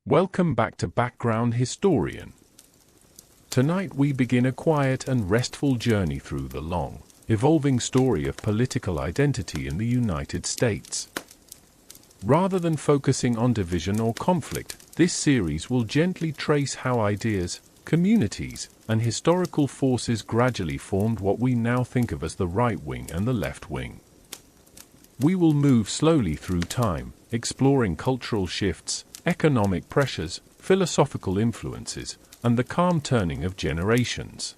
Welcome back to Background Historian. Tonight we begin a quiet and restful journey through the long, evolving story of political identity in the United States. Rather than focusing on division or conflict, this series will gently trace how ideas, communities, and historical forces gradually formed what we now think of as the right wing and the left wing. We will move slowly through time, exploring cultural shifts, economic pressures, philosophical influences, and the calm turning of generations.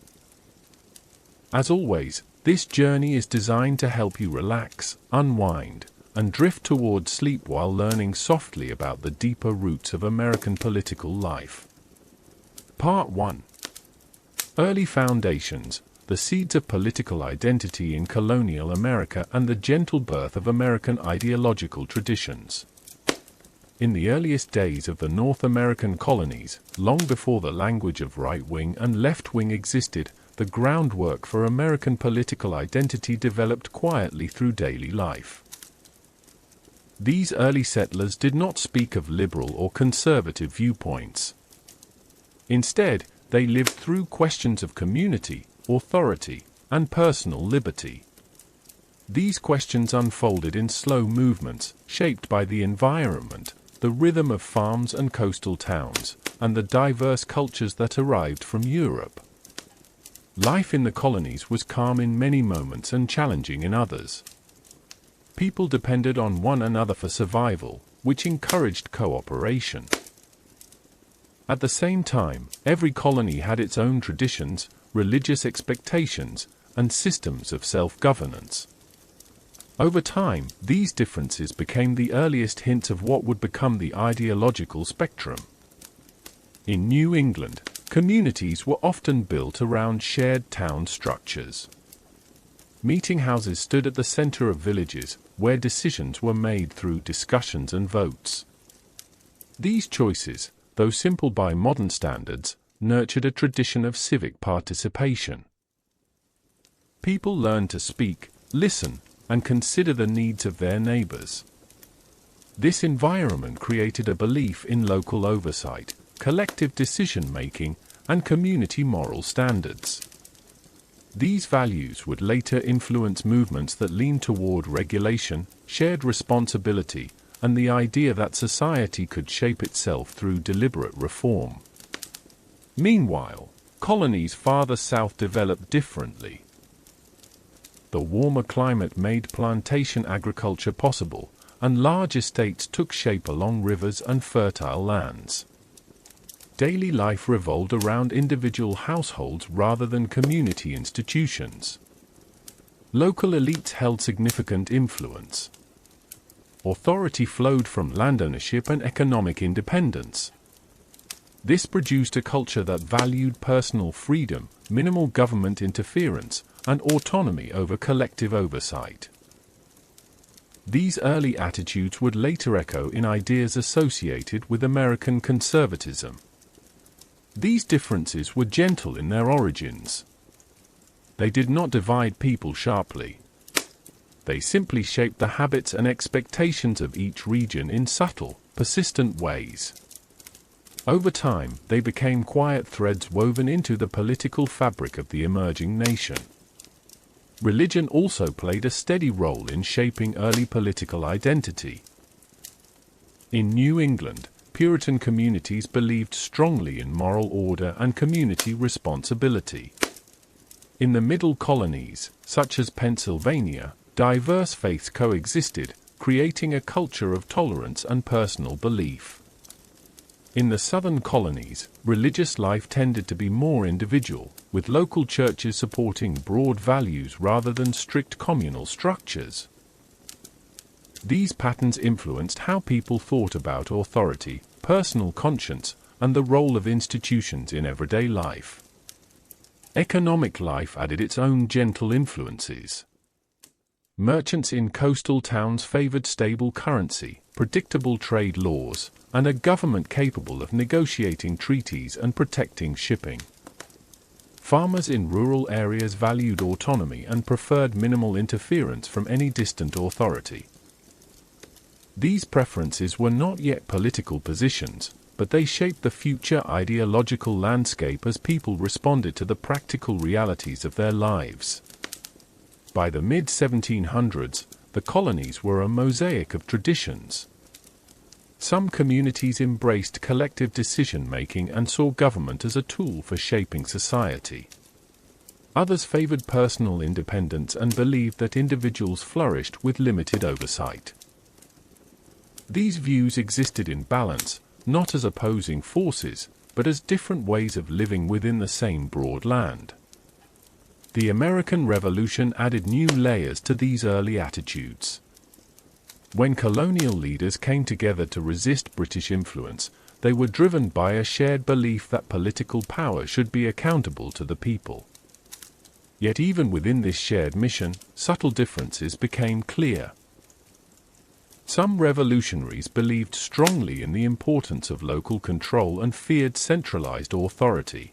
As always, this journey is designed to help you relax, unwind, and drift towards sleep while learning softly about the deeper roots of American political life. Part 1. Early Foundations, the Seeds of Political Identity in Colonial America and the Gentle Birth of American Ideological Traditions. In the earliest days of the North American colonies, long before the language of right-wing and left-wing existed, the groundwork for American political identity developed quietly through daily life. These early settlers did not speak of liberal or conservative viewpoints. Instead, they lived through questions of community, authority, and personal liberty. These questions unfolded in slow movements, shaped by the environment, the rhythm of farms and coastal towns, and the diverse cultures that arrived from Europe. Life in the colonies was calm in many moments and challenging in others. People depended on one another for survival, which encouraged cooperation. At the same time, every colony had its own traditions, religious expectations, and systems of self-governance. Over time, these differences became the earliest hints of what would become the ideological spectrum. In New England, communities were often built around shared town structures. Meeting houses stood at the center of villages, where decisions were made through discussions and votes. These choices, though simple by modern standards, nurtured a tradition of civic participation. People learned to speak, listen, and consider the needs of their neighbors. This environment created a belief in local oversight, collective decision-making, and community moral standards. These values would later influence movements that leaned toward regulation, shared responsibility, and the idea that society could shape itself through deliberate reform. Meanwhile, colonies farther south developed differently. The warmer climate made plantation agriculture possible, and large estates took shape along rivers and fertile lands. Daily life revolved around individual households rather than community institutions. Local elites held significant influence. Authority flowed from landownership and economic independence. This produced a culture that valued personal freedom, minimal government interference, and autonomy over collective oversight. These early attitudes would later echo in ideas associated with American conservatism. These differences were gentle in their origins. They did not divide people sharply. They simply shaped the habits and expectations of each region in subtle, persistent ways. Over time, they became quiet threads woven into the political fabric of the emerging nation. Religion also played a steady role in shaping early political identity. In New England, Puritan communities believed strongly in moral order and community responsibility. In the middle colonies, such as Pennsylvania, diverse faiths coexisted, creating a culture of tolerance and personal belief. In the southern colonies, religious life tended to be more individual, with local churches supporting broad values rather than strict communal structures. These patterns influenced how people thought about authority, personal conscience, and the role of institutions in everyday life. Economic life added its own gentle influences. Merchants in coastal towns favored stable currency, predictable trade laws, and a government capable of negotiating treaties and protecting shipping. Farmers in rural areas valued autonomy and preferred minimal interference from any distant authority. These preferences were not yet political positions, but they shaped the future ideological landscape as people responded to the practical realities of their lives. By the mid-1700s, the colonies were a mosaic of traditions. Some communities embraced collective decision-making and saw government as a tool for shaping society. Others favored personal independence and believed that individuals flourished with limited oversight. These views existed in balance, not as opposing forces, but as different ways of living within the same broad land. The American Revolution added new layers to these early attitudes. When colonial leaders came together to resist British influence, they were driven by a shared belief that political power should be accountable to the people. Yet even within this shared mission, subtle differences became clear. Some revolutionaries believed strongly in the importance of local control and feared centralized authority.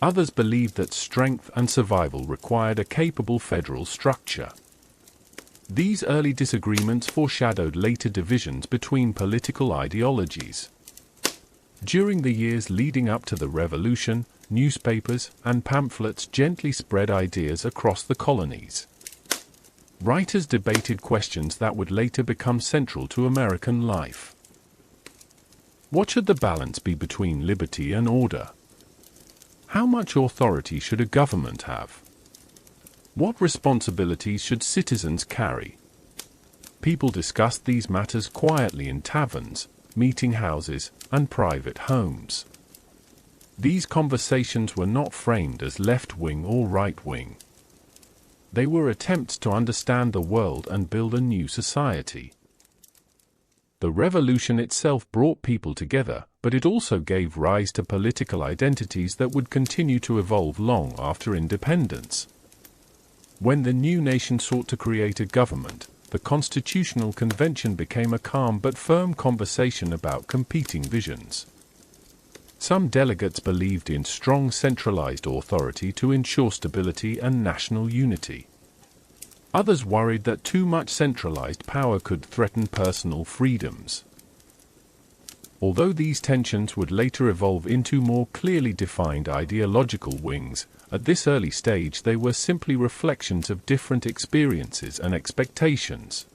Others believed that strength and survival required a capable federal structure. These early disagreements foreshadowed later divisions between political ideologies. During the years leading up to the Revolution, newspapers and pamphlets gently spread ideas across the colonies. Writers debated questions that would later become central to American life. What should the balance be between liberty and order? How much authority should a government have? What responsibilities should citizens carry? People discussed these matters quietly in taverns, meeting houses, and private homes. These conversations were not framed as left-wing or right-wing. They were attempts to understand the world and build a new society. The revolution itself brought people together, but it also gave rise to political identities that would continue to evolve long after independence. When the new nation sought to create a government, the Constitutional Convention became a calm but firm conversation about competing visions. Some delegates believed in strong centralized authority to ensure stability and national unity. Others worried that too much centralized power could threaten personal freedoms. Although these tensions would later evolve into more clearly defined ideological wings, at this early stage they were simply reflections of different experiences and expectations.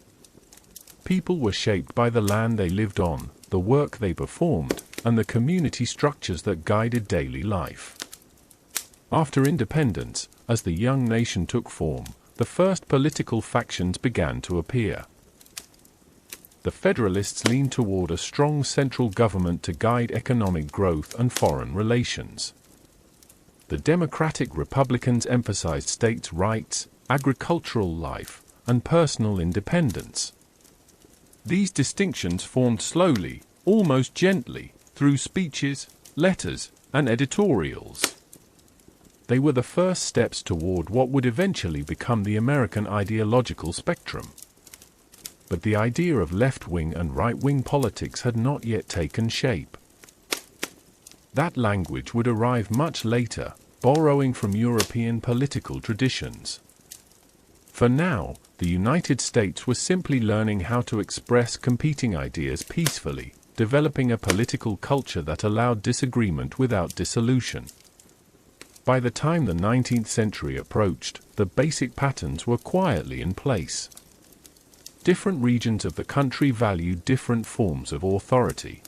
People were shaped by the land they lived on, the work they performed, and the community structures that guided daily life. After independence, as the young nation took form, the first political factions began to appear. The Federalists leaned toward a strong central government to guide economic growth and foreign relations. The Democratic Republicans emphasized states' rights, agricultural life, and personal independence. These distinctions formed slowly, almost gently, through speeches, letters, and editorials. They were the first steps toward what would eventually become the American ideological spectrum. But the idea of left-wing and right-wing politics had not yet taken shape. That language would arrive much later, borrowing from European political traditions. For now, the United States was simply learning how to express competing ideas peacefully, developing a political culture that allowed disagreement without dissolution. By the time the 19th century approached, the basic patterns were quietly in place. Different regions of the country valued different forms of authority.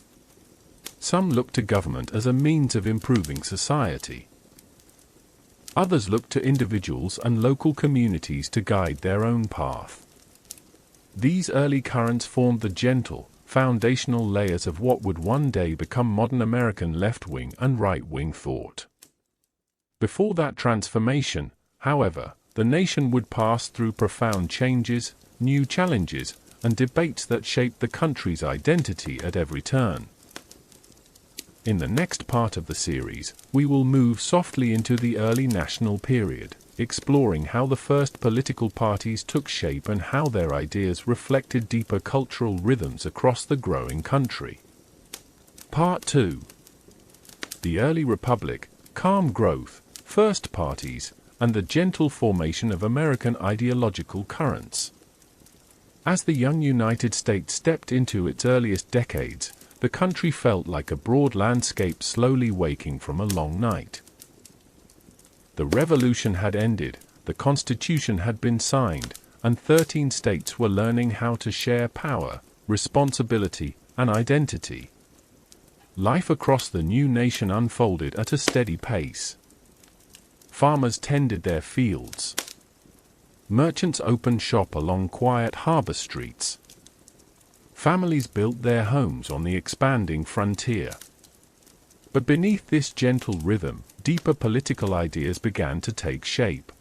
Some looked to government as a means of improving society. Others looked to individuals and local communities to guide their own path. These early currents formed the gentle, foundational layers of what would one day become modern American left-wing and right-wing thought. Before that transformation, however, the nation would pass through profound changes, new challenges, and debates that shaped the country's identity at every turn. In the next part of the series, we will move softly into the early national period, exploring how the first political parties took shape and how their ideas reflected deeper cultural rhythms across the growing country. Part 2. The Early Republic, Calm Growth, First Parties, and the Gentle Formation of American Ideological Currents. As the young United States stepped into its earliest decades, the country felt like a broad landscape slowly waking from a long night. The revolution had ended, the Constitution had been signed, and 13 states were learning how to share power, responsibility, and identity. Life across the new nation unfolded at a steady pace. Farmers tended their fields. Merchants opened shop along quiet harbor streets. Families built their homes on the expanding frontier. But beneath this gentle rhythm, deeper political ideas began to take shape.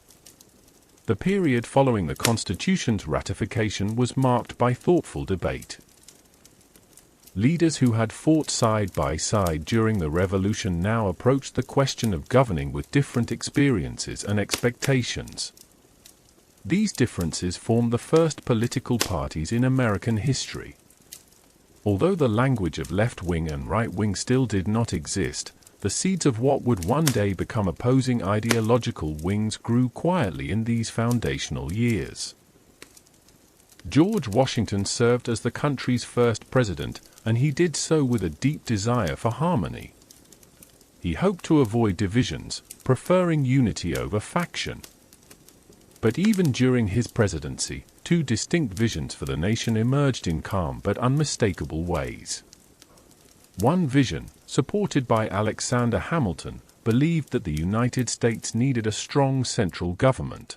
The period following the Constitution's ratification was marked by thoughtful debate. Leaders who had fought side by side during the revolution now approached the question of governing with different experiences and expectations. These differences formed the first political parties in American history. Although the language of left-wing and right-wing still did not exist, the seeds of what would one day become opposing ideological wings grew quietly in these foundational years. George Washington served as the country's first president, and he did so with a deep desire for harmony. He hoped to avoid divisions, preferring unity over faction. But even during his presidency, two distinct visions for the nation emerged in calm but unmistakable ways. One vision, supported by Alexander Hamilton, believed that the United States needed a strong central government.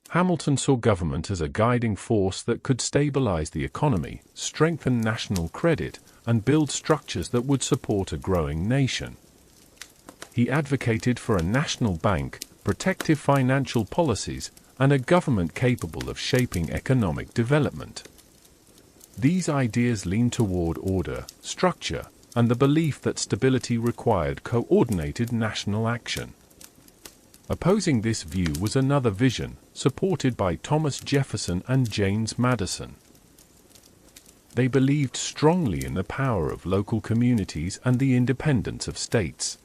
Hamilton saw government as a guiding force that could stabilize the economy, strengthen national credit, and build structures that would support a growing nation. He advocated for a national bank, protective financial policies, and a government capable of shaping economic development. These ideas leaned toward order, structure, and the belief that stability required coordinated national action. Opposing this view was another vision, supported by Thomas Jefferson and James Madison. They believed strongly in the power of local communities and the independence of states.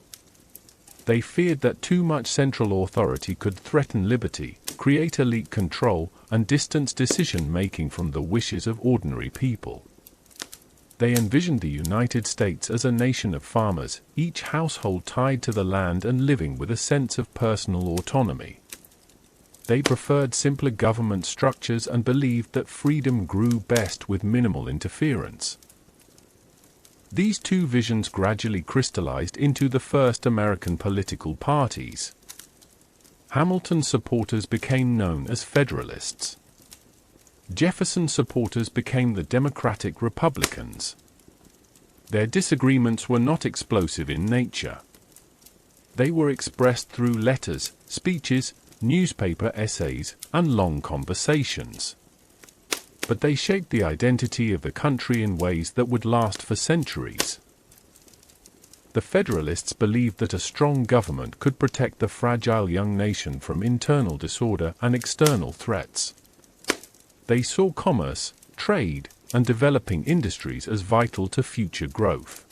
They feared that too much central authority could threaten liberty, create elite control, and distance decision-making from the wishes of ordinary people. They envisioned the United States as a nation of farmers, each household tied to the land and living with a sense of personal autonomy. They preferred simpler government structures and believed that freedom grew best with minimal interference. These two visions gradually crystallized into the first American political parties. Hamilton's supporters became known as Federalists. Jefferson's supporters became the Democratic Republicans. Their disagreements were not explosive in nature. They were expressed through letters, speeches, newspaper essays, and long conversations. But they shaped the identity of the country in ways that would last for centuries. The Federalists believed that a strong government could protect the fragile young nation from internal disorder and external threats. They saw commerce, trade, and developing industries as vital to future growth.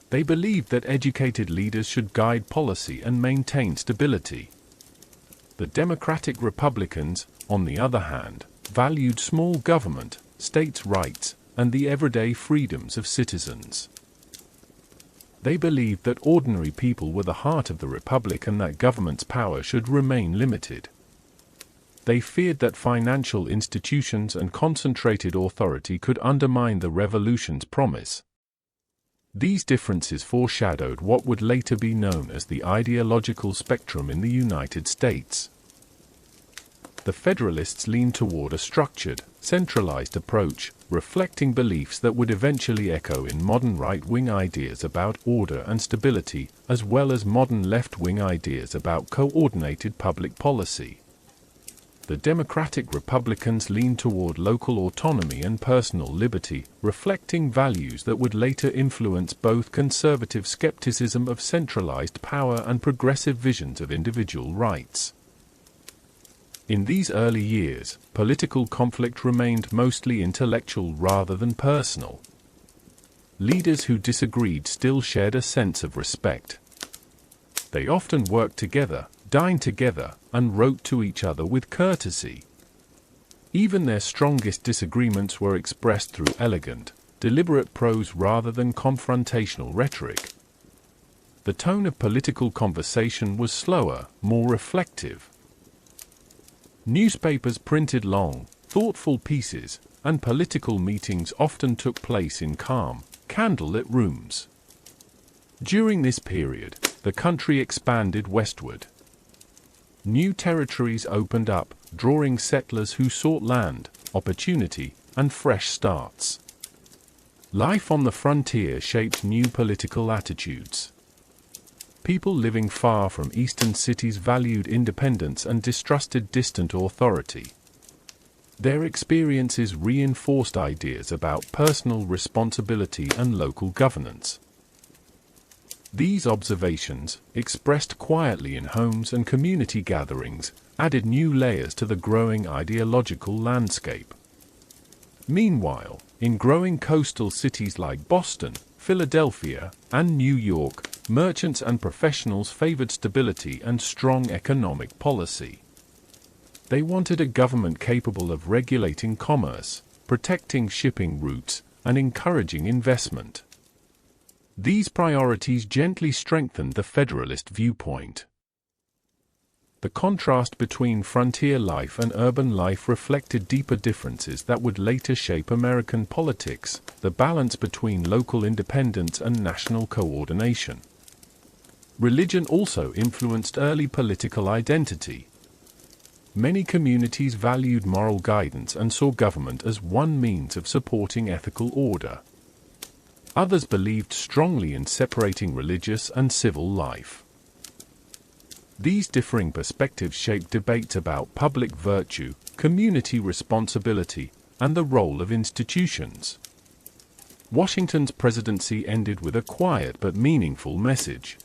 They believed that educated leaders should guide policy and maintain stability. The Democratic Republicans, on the other hand, valued small government, states' rights, and the everyday freedoms of citizens. They believed that ordinary people were the heart of the republic and that government's power should remain limited. They feared that financial institutions and concentrated authority could undermine the revolution's promise. These differences foreshadowed what would later be known as the ideological spectrum in the United States. The Federalists leaned toward a structured, centralized approach, reflecting beliefs that would eventually echo in modern right-wing ideas about order and stability, as well as modern left-wing ideas about coordinated public policy. The Democratic Republicans leaned toward local autonomy and personal liberty, reflecting values that would later influence both conservative skepticism of centralized power and progressive visions of individual rights. In these early years, political conflict remained mostly intellectual rather than personal. Leaders who disagreed still shared a sense of respect. They often worked together, dined together, and wrote to each other with courtesy. Even their strongest disagreements were expressed through elegant, deliberate prose rather than confrontational rhetoric. The tone of political conversation was slower, more reflective. Newspapers printed long, thoughtful pieces, and political meetings often took place in calm, candlelit rooms. During this period, the country expanded westward. New territories opened up, drawing settlers who sought land, opportunity, and fresh starts. Life on the frontier shaped new political attitudes. People living far from eastern cities valued independence and distrusted distant authority. Their experiences reinforced ideas about personal responsibility and local governance. These observations, expressed quietly in homes and community gatherings, added new layers to the growing ideological landscape. Meanwhile, in growing coastal cities like Boston, Philadelphia, and New York, merchants and professionals favored stability and strong economic policy. They wanted a government capable of regulating commerce, protecting shipping routes, and encouraging investment. These priorities gently strengthened the Federalist viewpoint. The contrast between frontier life and urban life reflected deeper differences that would later shape American politics, the balance between local independence and national coordination. Religion also influenced early political identity. Many communities valued moral guidance and saw government as one means of supporting ethical order. Others believed strongly in separating religious and civil life. These differing perspectives shaped debates about public virtue, community responsibility, and the role of institutions. Washington's presidency ended with a quiet but meaningful message.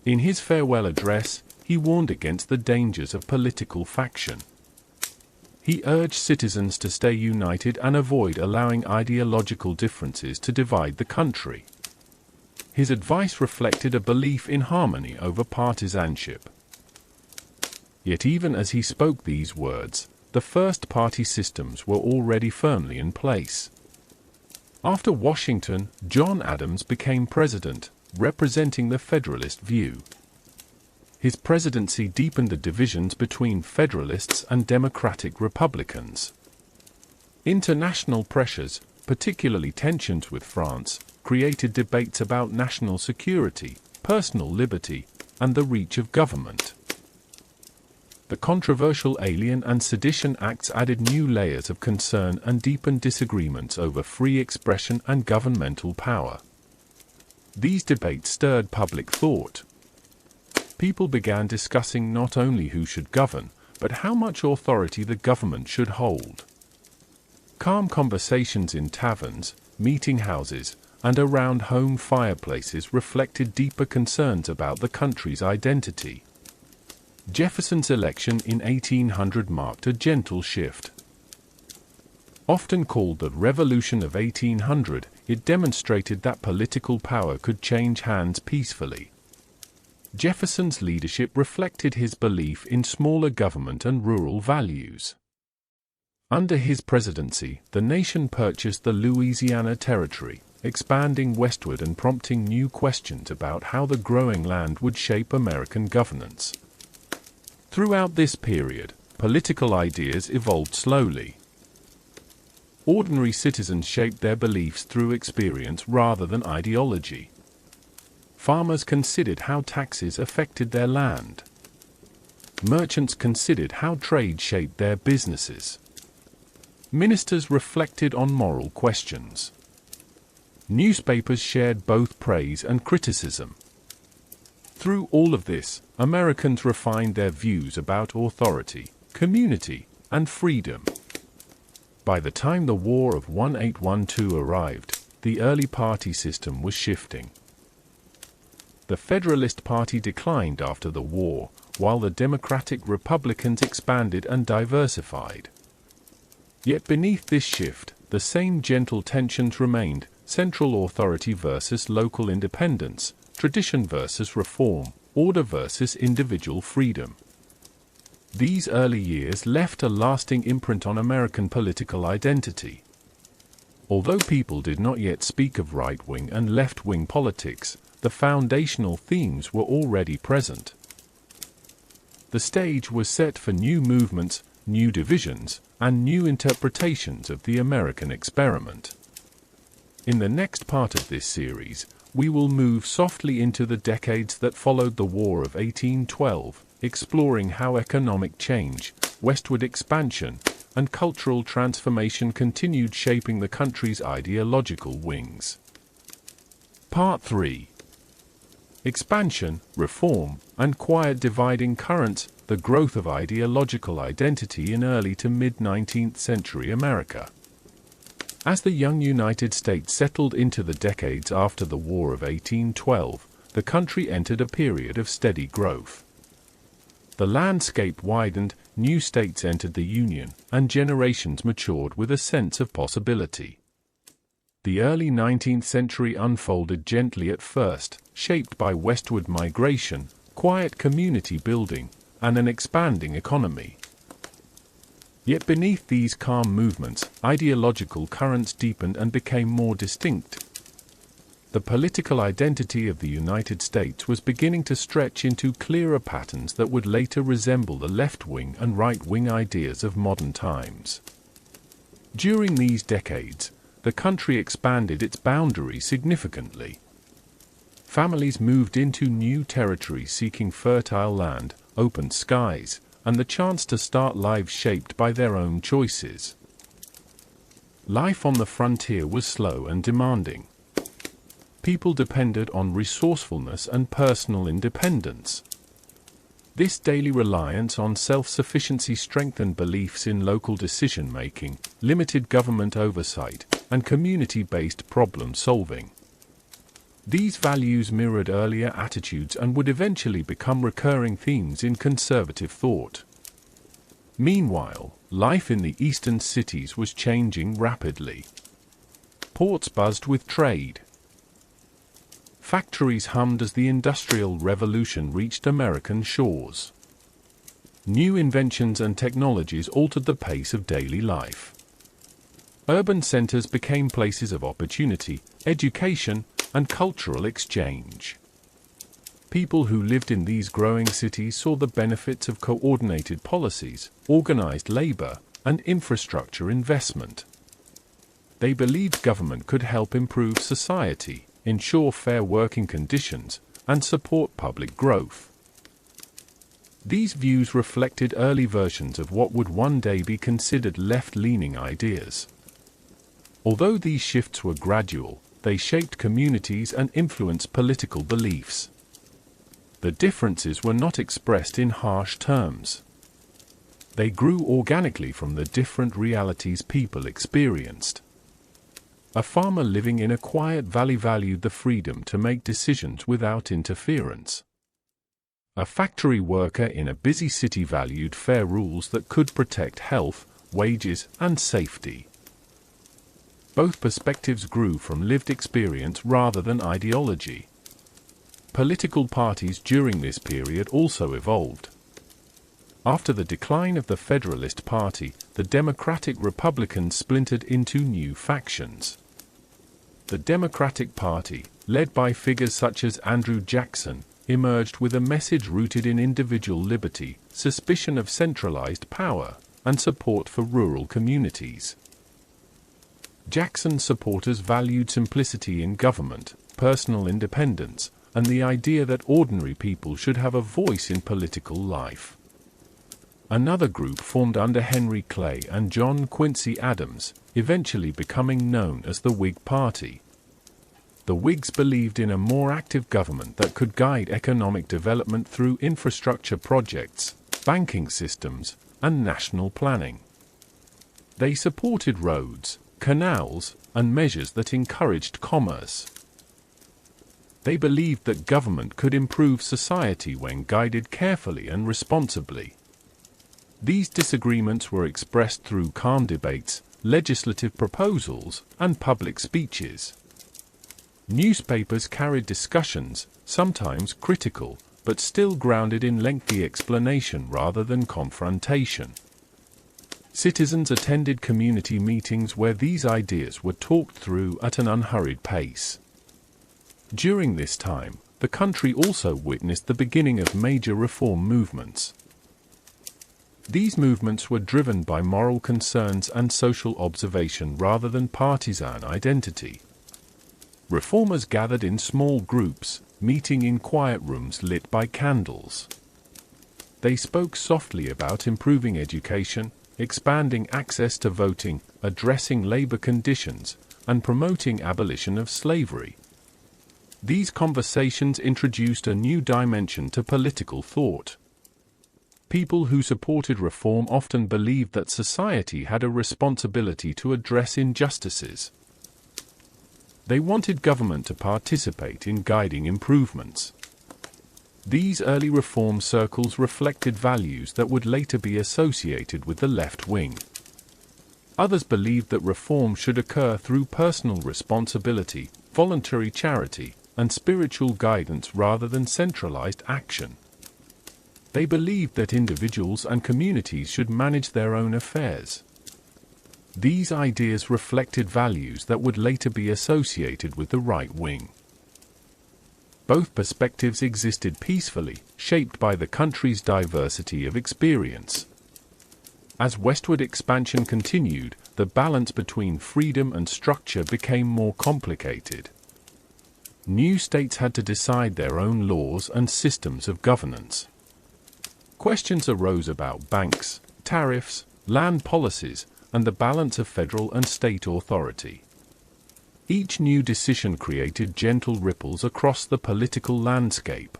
In his farewell address, he warned against the dangers of political faction. He urged citizens to stay united and avoid allowing ideological differences to divide the country. His advice reflected a belief in harmony over partisanship. Yet even as he spoke these words, the first-party systems were already firmly in place. After Washington, John Adams became president, representing the Federalist view. His presidency deepened the divisions between Federalists and Democratic Republicans. International pressures, particularly tensions with France, created debates about national security, personal liberty, and the reach of government. The controversial Alien and Sedition Acts added new layers of concern and deepened disagreements over free expression and governmental power. These debates stirred public thought. People began discussing not only who should govern, but how much authority the government should hold. Calm conversations in taverns, meeting houses, and around home fireplaces reflected deeper concerns about the country's identity. Jefferson's election in 1800 marked a gentle shift. Often called the Revolution of 1800, it demonstrated that political power could change hands peacefully. Jefferson's leadership reflected his belief in smaller government and rural values. Under his presidency, the nation purchased the Louisiana Territory, expanding westward and prompting new questions about how the growing land would shape American governance. Throughout this period, political ideas evolved slowly. Ordinary citizens shaped their beliefs through experience rather than ideology. Farmers considered how taxes affected their land. Merchants considered how trade shaped their businesses. Ministers reflected on moral questions. Newspapers shared both praise and criticism. Through all of this, Americans refined their views about authority, community, and freedom. By the time the War of 1812 arrived, the early party system was shifting. The Federalist Party declined after the war, while the Democratic Republicans expanded and diversified. Yet beneath this shift, the same gentle tensions remained: central authority versus local independence, tradition versus reform, order versus individual freedom. These early years left a lasting imprint on American political identity. Although people did not yet speak of right-wing and left-wing politics, the foundational themes were already present. The stage was set for new movements, new divisions, and new interpretations of the American experiment. In the next part of this series, we will move softly into the decades that followed the War of 1812, exploring how economic change, westward expansion, and cultural transformation continued shaping the country's ideological wings. Part 3. Expansion, reform, and quiet dividing currents, the growth of ideological identity in early to mid-19th century America. As the young United States settled into the decades after the War of 1812, the country entered a period of steady growth. The landscape widened, new states entered the Union, and generations matured with a sense of possibility. The early 19th century unfolded gently at first, shaped by westward migration, quiet community building, and an expanding economy. Yet beneath these calm movements, ideological currents deepened and became more distinct. The political identity of the United States was beginning to stretch into clearer patterns that would later resemble the left-wing and right-wing ideas of modern times. During these decades, the country expanded its boundaries significantly. Families moved into new territory seeking fertile land, open skies, and the chance to start lives shaped by their own choices. Life on the frontier was slow and demanding. People depended on resourcefulness and personal independence. This daily reliance on self-sufficiency strengthened beliefs in local decision-making, limited government oversight, and community-based problem-solving. These values mirrored earlier attitudes and would eventually become recurring themes in conservative thought. Meanwhile, life in the eastern cities was changing rapidly. Ports buzzed with trade. Factories hummed as the Industrial Revolution reached American shores. New inventions and technologies altered the pace of daily life. Urban centers became places of opportunity, education, and cultural exchange. People who lived in these growing cities saw the benefits of coordinated policies, organized labor, and infrastructure investment. They believed government could help improve society, ensure fair working conditions, and support public growth. These views reflected early versions of what would one day be considered left-leaning ideas. Although these shifts were gradual, they shaped communities and influenced political beliefs. The differences were not expressed in harsh terms. They grew organically from the different realities people experienced. A farmer living in a quiet valley valued the freedom to make decisions without interference. A factory worker in a busy city valued fair rules that could protect health, wages, and safety. Both perspectives grew from lived experience rather than ideology. Political parties during this period also evolved. After the decline of the Federalist Party, the Democratic Republicans splintered into new factions. The Democratic Party, led by figures such as Andrew Jackson, emerged with a message rooted in individual liberty, suspicion of centralized power, and support for rural communities. Jackson's supporters valued simplicity in government, personal independence, and the idea that ordinary people should have a voice in political life. Another group formed under Henry Clay and John Quincy Adams, eventually becoming known as the Whig Party. The Whigs believed in a more active government that could guide economic development through infrastructure projects, banking systems, and national planning. They supported roads, canals, and measures that encouraged commerce. They believed that government could improve society when guided carefully and responsibly. These disagreements were expressed through calm debates, legislative proposals, and public speeches. Newspapers carried discussions, sometimes critical, but still grounded in lengthy explanation rather than confrontation. Citizens attended community meetings where these ideas were talked through at an unhurried pace. During this time, the country also witnessed the beginning of major reform movements. These movements were driven by moral concerns and social observation rather than partisan identity. Reformers gathered in small groups, meeting in quiet rooms lit by candles. They spoke softly about improving education, expanding access to voting, addressing labor conditions, and promoting abolition of slavery. These conversations introduced a new dimension to political thought. People who supported reform often believed that society had a responsibility to address injustices. They wanted government to participate in guiding improvements. These early reform circles reflected values that would later be associated with the left wing. Others believed that reform should occur through personal responsibility, voluntary charity, and spiritual guidance rather than centralized action. They believed that individuals and communities should manage their own affairs. These ideas reflected values that would later be associated with the right wing. Both perspectives existed peacefully, shaped by the country's diversity of experience. As westward expansion continued, the balance between freedom and structure became more complicated. New states had to decide their own laws and systems of governance. Questions arose about banks, tariffs, land policies, and the balance of federal and state authority. Each new decision created gentle ripples across the political landscape.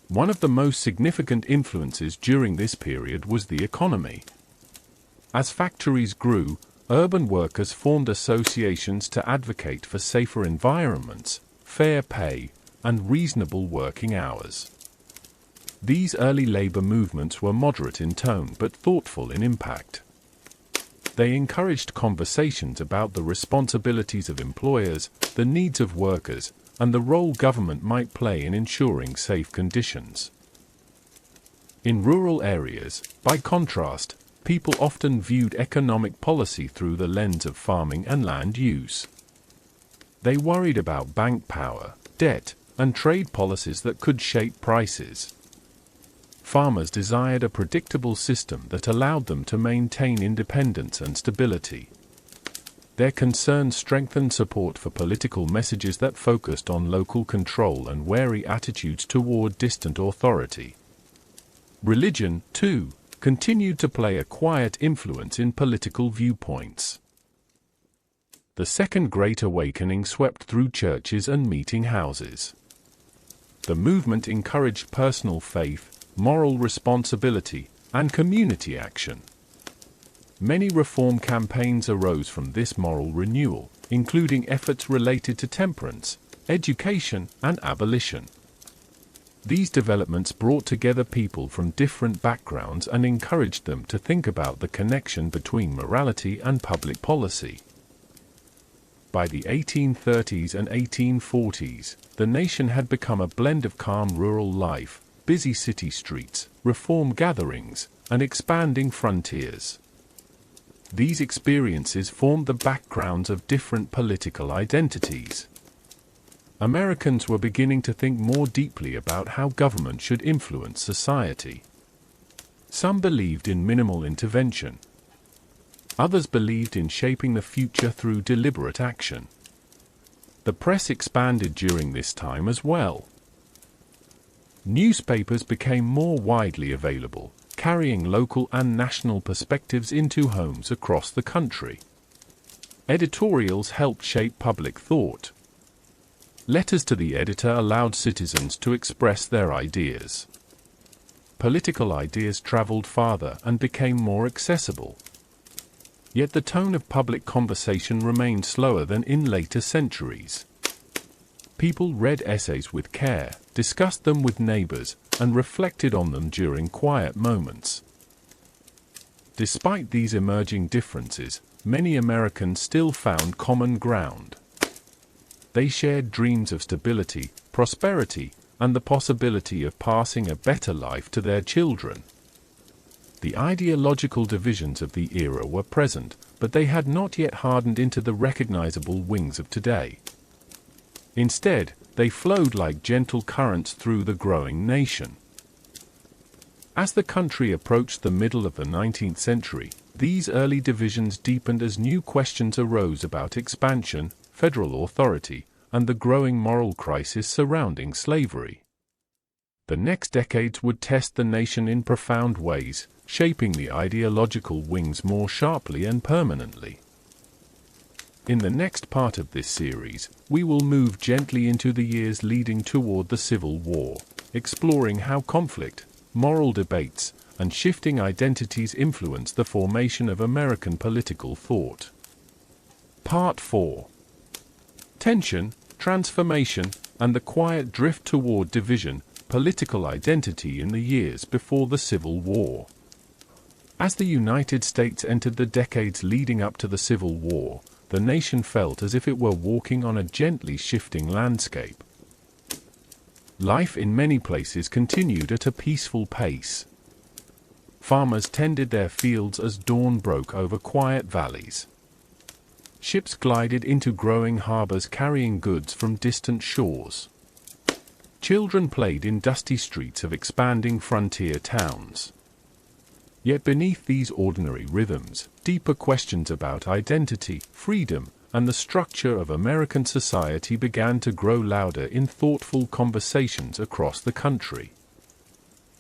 One of the most significant influences during this period was the economy. As factories grew, urban workers formed associations to advocate for safer environments, fair pay, and reasonable working hours. These early labor movements were moderate in tone but thoughtful in impact. They encouraged conversations about the responsibilities of employers, the needs of workers, and the role government might play in ensuring safe conditions. In rural areas, by contrast, people often viewed economic policy through the lens of farming and land use. They worried about bank power, debt, and trade policies that could shape prices. Farmers desired a predictable system that allowed them to maintain independence and stability. Their concerns strengthened support for political messages that focused on local control and wary attitudes toward distant authority. Religion, too, continued to play a quiet influence in political viewpoints. The Second Great Awakening swept through churches and meeting houses. The movement encouraged personal faith, moral responsibility, and community action. Many reform campaigns arose from this moral renewal, including efforts related to temperance, education, and abolition. These developments brought together people from different backgrounds and encouraged them to think about the connection between morality and public policy. By the 1830s and 1840s, the nation had become a blend of calm rural life, busy city streets, reform gatherings, and expanding frontiers. These experiences formed the backgrounds of different political identities. Americans were beginning to think more deeply about how government should influence society. Some believed in minimal intervention. Others believed in shaping the future through deliberate action. The press expanded during this time as well. Newspapers became more widely available, carrying local and national perspectives into homes across the country. Editorials helped shape public thought. Letters to the editor allowed citizens to express their ideas. Political ideas traveled farther and became more accessible. Yet the tone of public conversation remained slower than in later centuries. People read essays with care, discussed them with neighbors, and reflected on them during quiet moments. Despite these emerging differences, many Americans still found common ground. They shared dreams of stability, prosperity, and the possibility of passing a better life to their children. The ideological divisions of the era were present, but they had not yet hardened into the recognizable wings of today. Instead, they flowed like gentle currents through the growing nation. As the country approached the middle of the 19th century, these early divisions deepened as new questions arose about expansion, federal authority, and the growing moral crisis surrounding slavery. The next decades would test the nation in profound ways, shaping the ideological wings more sharply and permanently. In the next part of this series, we will move gently into the years leading toward the Civil War, exploring how conflict, moral debates, and shifting identities influenced the formation of American political thought. Part 4. Tension, transformation, and the quiet drift toward division, political identity in the years before the Civil War. As the United States entered the decades leading up to the Civil War, the nation felt as if it were walking on a gently shifting landscape. Life in many places continued at a peaceful pace. Farmers tended their fields as dawn broke over quiet valleys. Ships glided into growing harbors carrying goods from distant shores. Children played in dusty streets of expanding frontier towns. Yet beneath these ordinary rhythms, deeper questions about identity, freedom, and the structure of American society began to grow louder in thoughtful conversations across the country.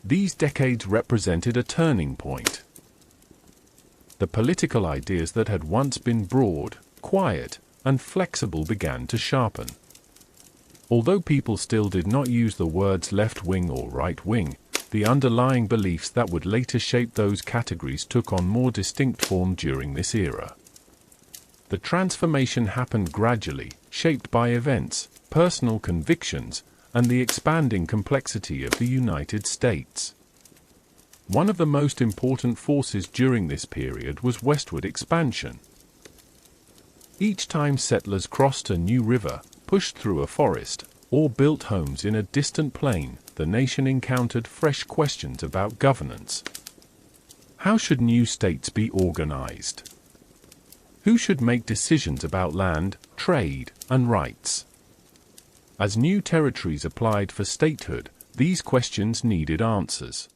These decades represented a turning point. The political ideas that had once been broad, quiet, and flexible began to sharpen. Although people still did not use the words left-wing or right-wing, the underlying beliefs that would later shape those categories took on more distinct form during this era. The transformation happened gradually, shaped by events, personal convictions, and the expanding complexity of the United States. One of the most important forces during this period was westward expansion. Each time settlers crossed a new river, pushed through a forest, or built homes in a distant plain, the nation encountered fresh questions about governance. How should new states be organized? Who should make decisions about land, trade, and rights? As new territories applied for statehood, these questions needed answers.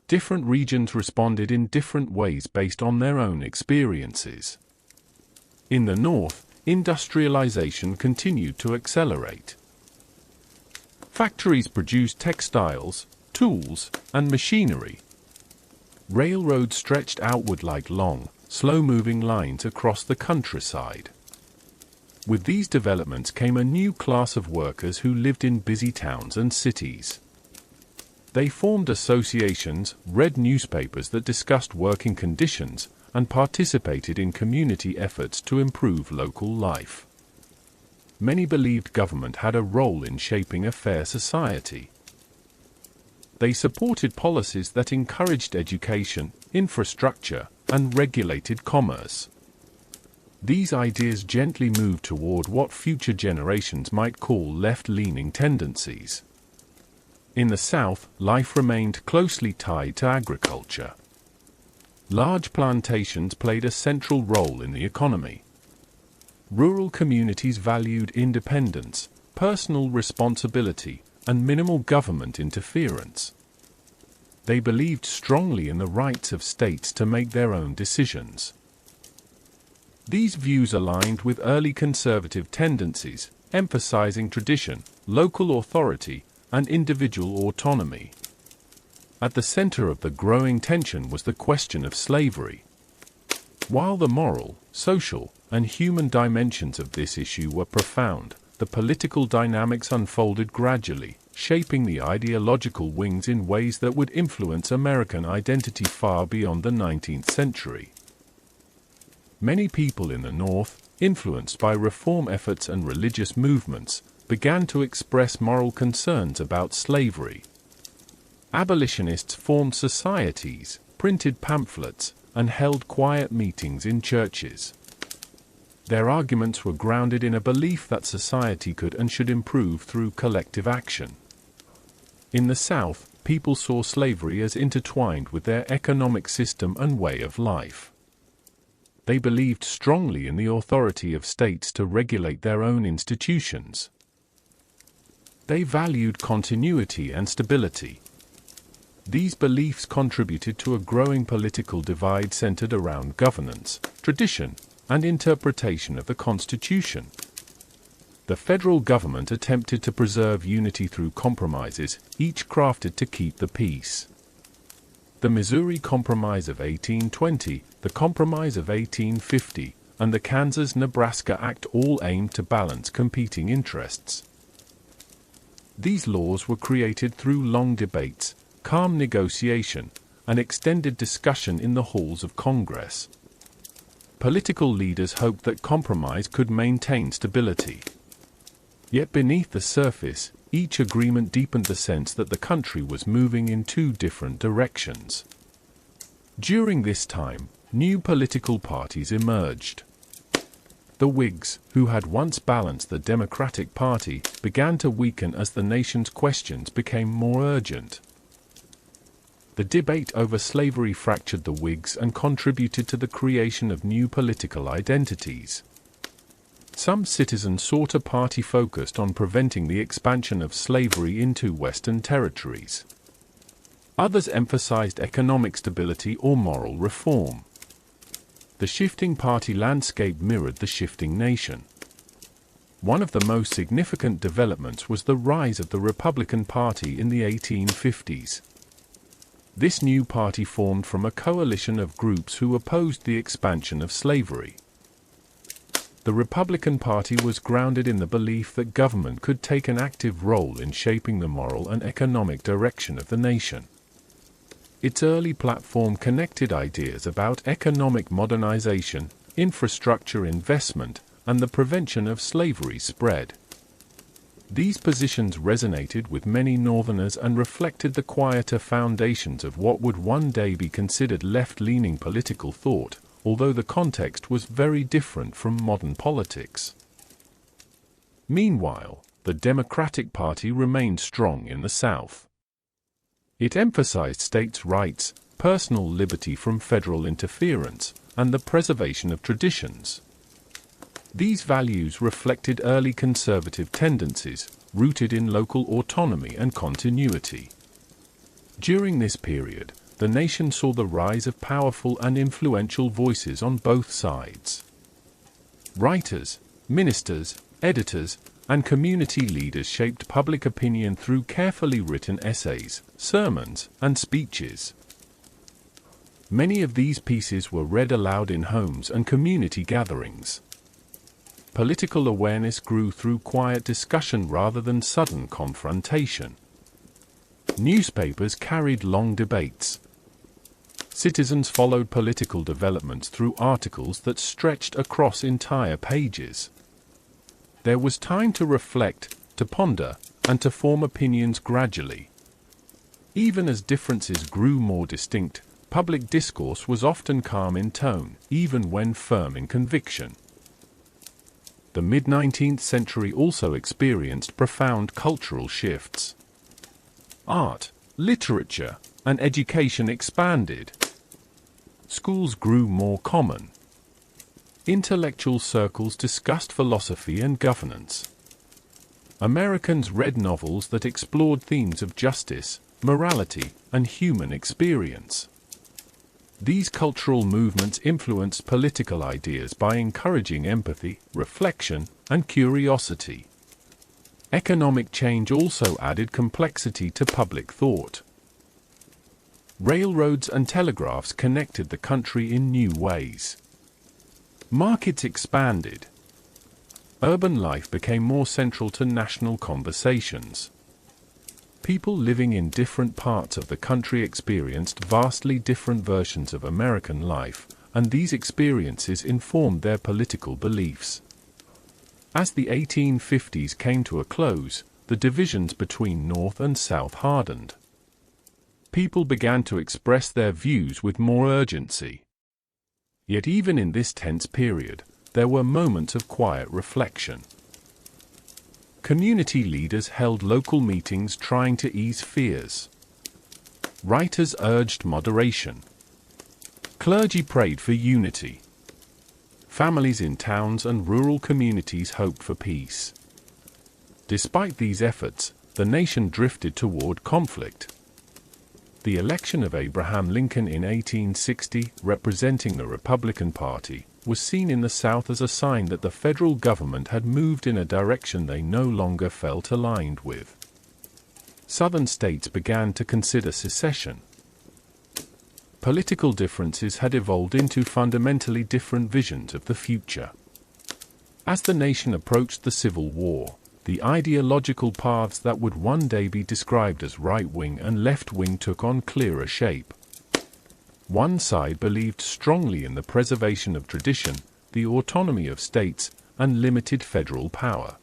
Different regions responded in different ways based on their own experiences. In the North, industrialization continued to accelerate. Factories produced textiles, tools, and machinery. Railroads stretched outward like long, slow-moving lines across the countryside. With these developments came a new class of workers who lived in busy towns and cities. They formed associations, read newspapers that discussed working conditions, and participated in community efforts to improve local life. Many believed government had a role in shaping a fair society. They supported policies that encouraged education, infrastructure, and regulated commerce. These ideas gently moved toward what future generations might call left-leaning tendencies. In the South, life remained closely tied to agriculture. Large plantations played a central role in the economy. Rural communities valued independence, personal responsibility, and minimal government interference. They believed strongly in the rights of states to make their own decisions. These views aligned with early conservative tendencies, emphasizing tradition, local authority, and individual autonomy. At the center of the growing tension was the question of slavery. While the moral, social, and human dimensions of this issue were profound, the political dynamics unfolded gradually, shaping the ideological wings in ways that would influence American identity far beyond the 19th century. Many people in the North, influenced by reform efforts and religious movements, began to express moral concerns about slavery. Abolitionists formed societies, printed pamphlets, and held quiet meetings in churches. Their arguments were grounded in a belief that society could and should improve through collective action. In the South, people saw slavery as intertwined with their economic system and way of life. They believed strongly in the authority of states to regulate their own institutions. They valued continuity and stability. These beliefs contributed to a growing political divide centered around governance, tradition, and interpretation of the Constitution. The federal government attempted to preserve unity through compromises, each crafted to keep the peace. The Missouri Compromise of 1820, the Compromise of 1850, and the Kansas-Nebraska Act all aimed to balance competing interests. These laws were created through long debates, calm negotiation, and extended discussion in the halls of Congress. Political leaders hoped that compromise could maintain stability. Yet beneath the surface, each agreement deepened the sense that the country was moving in two different directions. During this time, new political parties emerged. The Whigs, who had once balanced the Democratic Party, began to weaken as the nation's questions became more urgent. The debate over slavery fractured the Whigs and contributed to the creation of new political identities. Some citizens sought a party focused on preventing the expansion of slavery into Western territories. Others emphasized economic stability or moral reform. The shifting party landscape mirrored the shifting nation. One of the most significant developments was the rise of the Republican Party in the 1850s. This new party formed from a coalition of groups who opposed the expansion of slavery. The Republican Party was grounded in the belief that government could take an active role in shaping the moral and economic direction of the nation. Its early platform connected ideas about economic modernization, infrastructure investment, and the prevention of slavery spread. These positions resonated with many Northerners and reflected the quieter foundations of what would one day be considered left-leaning political thought, although the context was very different from modern politics. Meanwhile, the Democratic Party remained strong in the South. It emphasized states' rights, personal liberty from federal interference, and the preservation of traditions. These values reflected early conservative tendencies, rooted in local autonomy and continuity. During this period, the nation saw the rise of powerful and influential voices on both sides. Writers, ministers, editors, and community leaders shaped public opinion through carefully written essays, sermons, and speeches. Many of these pieces were read aloud in homes and community gatherings. Political awareness grew through quiet discussion rather than sudden confrontation. Newspapers carried long debates. Citizens followed political developments through articles that stretched across entire pages. There was time to reflect, to ponder, and to form opinions gradually. Even as differences grew more distinct, public discourse was often calm in tone, even when firm in conviction. The mid-19th century also experienced profound cultural shifts. Art, literature, and education expanded. Schools grew more common. Intellectual circles discussed philosophy and governance. Americans read novels that explored themes of justice, morality, and human experience. These cultural movements influenced political ideas by encouraging empathy, reflection, and curiosity. Economic change also added complexity to public thought. Railroads and telegraphs connected the country in new ways. Markets expanded. Urban life became more central to national conversations. People living in different parts of the country experienced vastly different versions of American life, and these experiences informed their political beliefs. As the 1850s came to a close, the divisions between North and South hardened. People began to express their views with more urgency. Yet even in this tense period, there were moments of quiet reflection. Community leaders held local meetings trying to ease fears. Writers urged moderation. Clergy prayed for unity. Families in towns and rural communities hoped for peace. Despite these efforts, the nation drifted toward conflict. The election of Abraham Lincoln in 1860, representing the Republican Party, was seen in the South as a sign that the federal government had moved in a direction they no longer felt aligned with. Southern states began to consider secession. Political differences had evolved into fundamentally different visions of the future. As the nation approached the Civil War, the ideological paths that would one day be described as right-wing and left-wing took on clearer shape. One side believed strongly in the preservation of tradition, the autonomy of states, and limited federal power.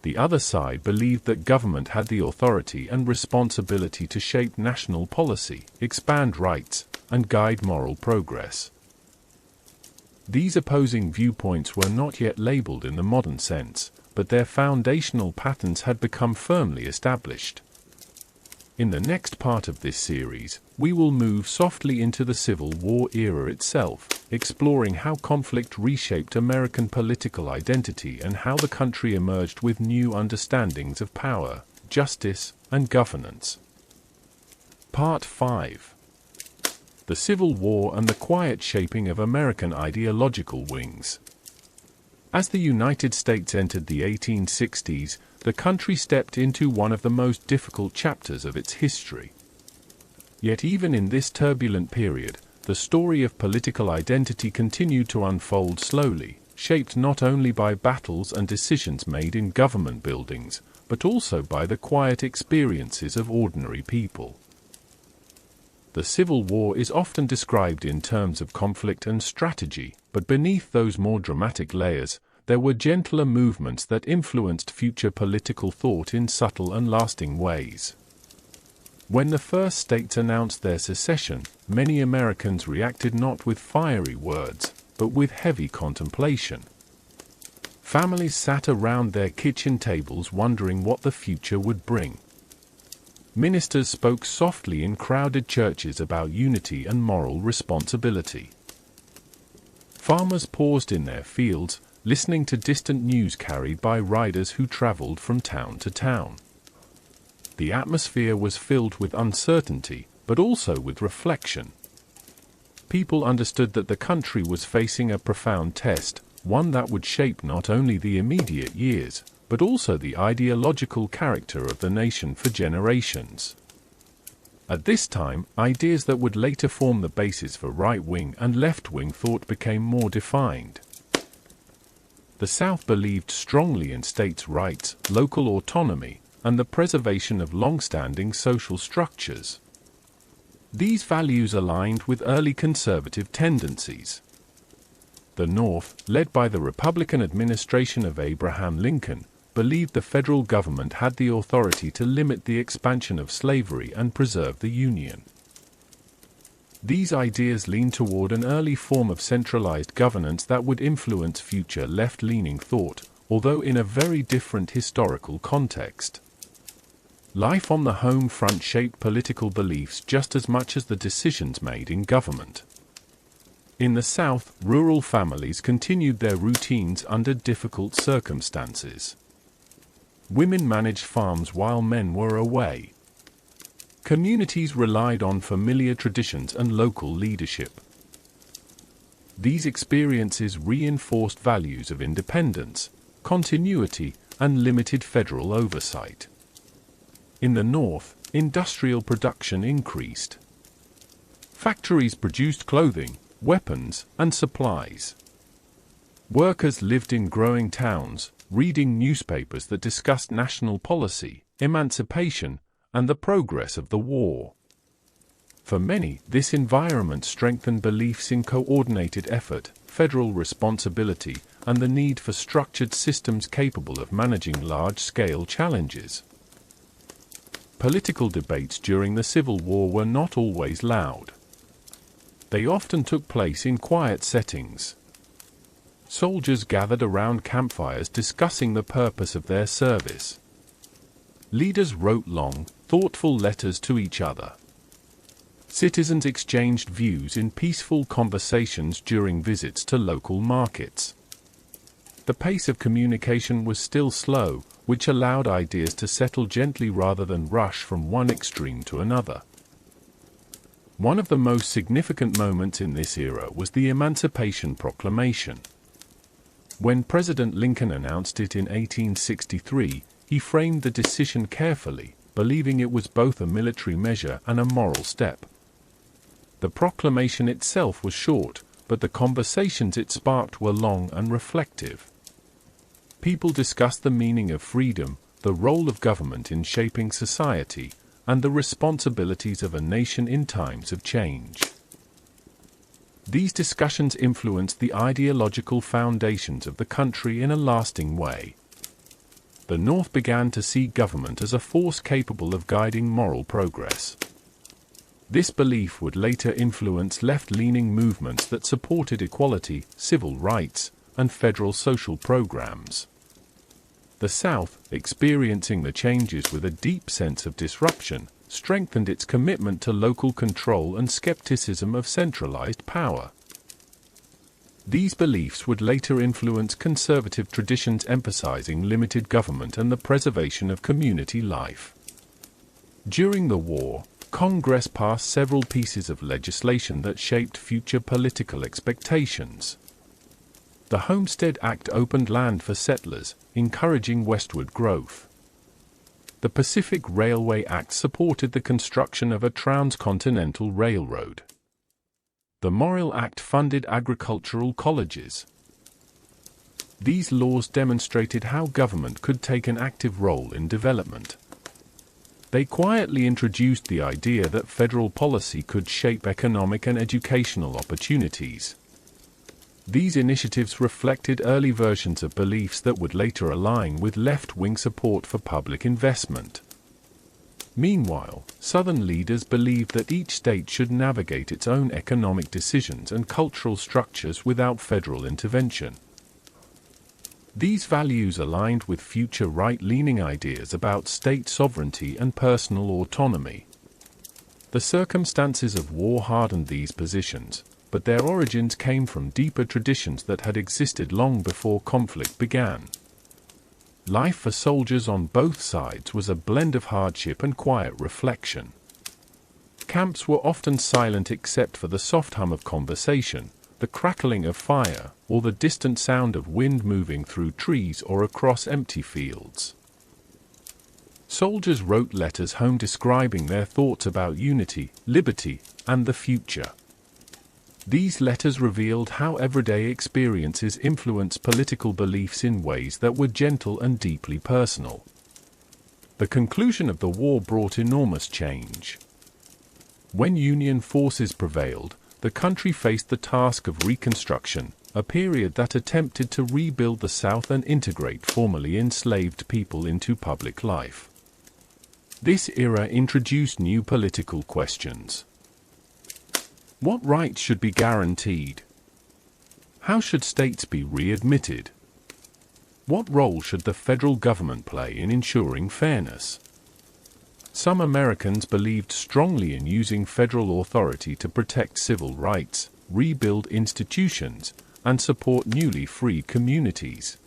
The other side believed that government had the authority and responsibility to shape national policy, expand rights, and guide moral progress. These opposing viewpoints were not yet labeled in the modern sense, but their foundational patterns had become firmly established. In the next part of this series, we will move softly into the Civil War era itself, exploring how conflict reshaped American political identity and how the country emerged with new understandings of power, justice, and governance. Part 5. The Civil War and the quiet shaping of American ideological wings. As the United States entered the 1860s, the country stepped into one of the most difficult chapters of its history. Yet even in this turbulent period, the story of political identity continued to unfold slowly, shaped not only by battles and decisions made in government buildings, but also by the quiet experiences of ordinary people. The Civil War is often described in terms of conflict and strategy, but beneath those more dramatic layers, there were gentler movements that influenced future political thought in subtle and lasting ways. When the first states announced their secession, many Americans reacted not with fiery words, but with heavy contemplation. Families sat around their kitchen tables wondering what the future would bring. Ministers spoke softly in crowded churches about unity and moral responsibility. Farmers paused in their fields, listening to distant news carried by riders who traveled from town to town. The atmosphere was filled with uncertainty, but also with reflection. People understood that the country was facing a profound test, one that would shape not only the immediate years, but also the ideological character of the nation for generations. At this time, ideas that would later form the basis for right-wing and left-wing thought became more defined. The South believed strongly in states' rights, local autonomy, and the preservation of long-standing social structures. These values aligned with early conservative tendencies. The North, led by the Republican administration of Abraham Lincoln, believed the federal government had the authority to limit the expansion of slavery and preserve the Union. These ideas leaned toward an early form of centralized governance that would influence future left-leaning thought, although in a very different historical context. Life on the home front shaped political beliefs just as much as the decisions made in government. In the South, rural families continued their routines under difficult circumstances. Women managed farms while men were away. Communities relied on familiar traditions and local leadership. These experiences reinforced values of independence, continuity, and limited federal oversight. In the North, industrial production increased. Factories produced clothing, weapons, and supplies. Workers lived in growing towns, reading newspapers that discussed national policy, emancipation, and the progress of the war. For many, this environment strengthened beliefs in coordinated effort, federal responsibility, and the need for structured systems capable of managing large-scale challenges. Political debates during the Civil War were not always loud. They often took place in quiet settings. Soldiers gathered around campfires discussing the purpose of their service. Leaders wrote long, thoughtful letters to each other. Citizens exchanged views in peaceful conversations during visits to local markets. The pace of communication was still slow, which allowed ideas to settle gently rather than rush from one extreme to another. One of the most significant moments in this era was the Emancipation Proclamation. When President Lincoln announced it in 1863, he framed the decision carefully, believing it was both a military measure and a moral step. The proclamation itself was short, but the conversations it sparked were long and reflective. People discussed the meaning of freedom, the role of government in shaping society, and the responsibilities of a nation in times of change. These discussions influenced the ideological foundations of the country in a lasting way. The North began to see government as a force capable of guiding moral progress. This belief would later influence left-leaning movements that supported equality, civil rights, and federal social programs. The South, experiencing the changes with a deep sense of disruption, strengthened its commitment to local control and skepticism of centralized power. These beliefs would later influence conservative traditions emphasizing limited government and the preservation of community life. During the war, Congress passed several pieces of legislation that shaped future political expectations. The Homestead Act opened land for settlers, encouraging westward growth. The Pacific Railway Act supported the construction of a transcontinental railroad. The Morrill Act funded agricultural colleges. These laws demonstrated how government could take an active role in development. They quietly introduced the idea that federal policy could shape economic and educational opportunities. These initiatives reflected early versions of beliefs that would later align with left-wing support for public investment. Meanwhile, Southern leaders believed that each state should navigate its own economic decisions and cultural structures without federal intervention. These values aligned with future right-leaning ideas about state sovereignty and personal autonomy. The circumstances of war hardened these positions, but their origins came from deeper traditions that had existed long before conflict began. Life for soldiers on both sides was a blend of hardship and quiet reflection. Camps were often silent except for the soft hum of conversation, the crackling of fire, or the distant sound of wind moving through trees or across empty fields. Soldiers wrote letters home describing their thoughts about unity, liberty, and the future. These letters revealed how everyday experiences influence political beliefs in ways that were gentle and deeply personal. The conclusion of the war brought enormous change. When Union forces prevailed, the country faced the task of Reconstruction, a period that attempted to rebuild the South and integrate formerly enslaved people into public life. This era introduced new political questions. What rights should be guaranteed? How should states be readmitted? What role should the federal government play in ensuring fairness? Some Americans believed strongly in using federal authority to protect civil rights, rebuild institutions, and support newly freed communities.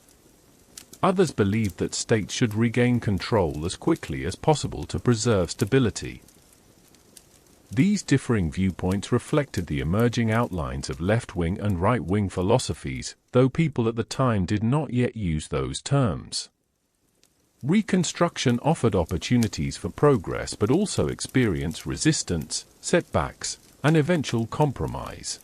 Others believed that states should regain control as quickly as possible to preserve stability. These differing viewpoints reflected the emerging outlines of left-wing and right-wing philosophies, though people at the time did not yet use those terms. Reconstruction offered opportunities for progress but also experienced resistance, setbacks, and eventual compromise.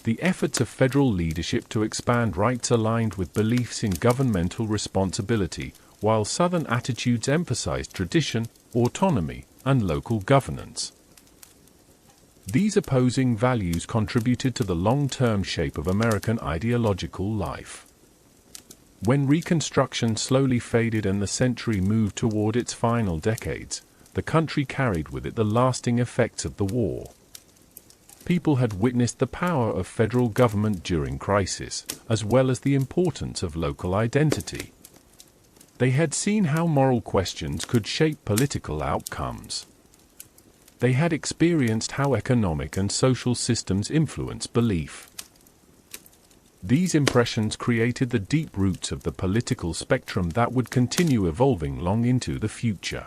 The efforts of federal leadership to expand rights aligned with beliefs in governmental responsibility, while Southern attitudes emphasized tradition, autonomy, and local governance. These opposing values contributed to the long-term shape of American ideological life. When Reconstruction slowly faded and the century moved toward its final decades, the country carried with it the lasting effects of the war. People had witnessed the power of federal government during crisis, as well as the importance of local identity. They had seen how moral questions could shape political outcomes. They had experienced how economic and social systems influence belief. These impressions created the deep roots of the political spectrum that would continue evolving long into the future.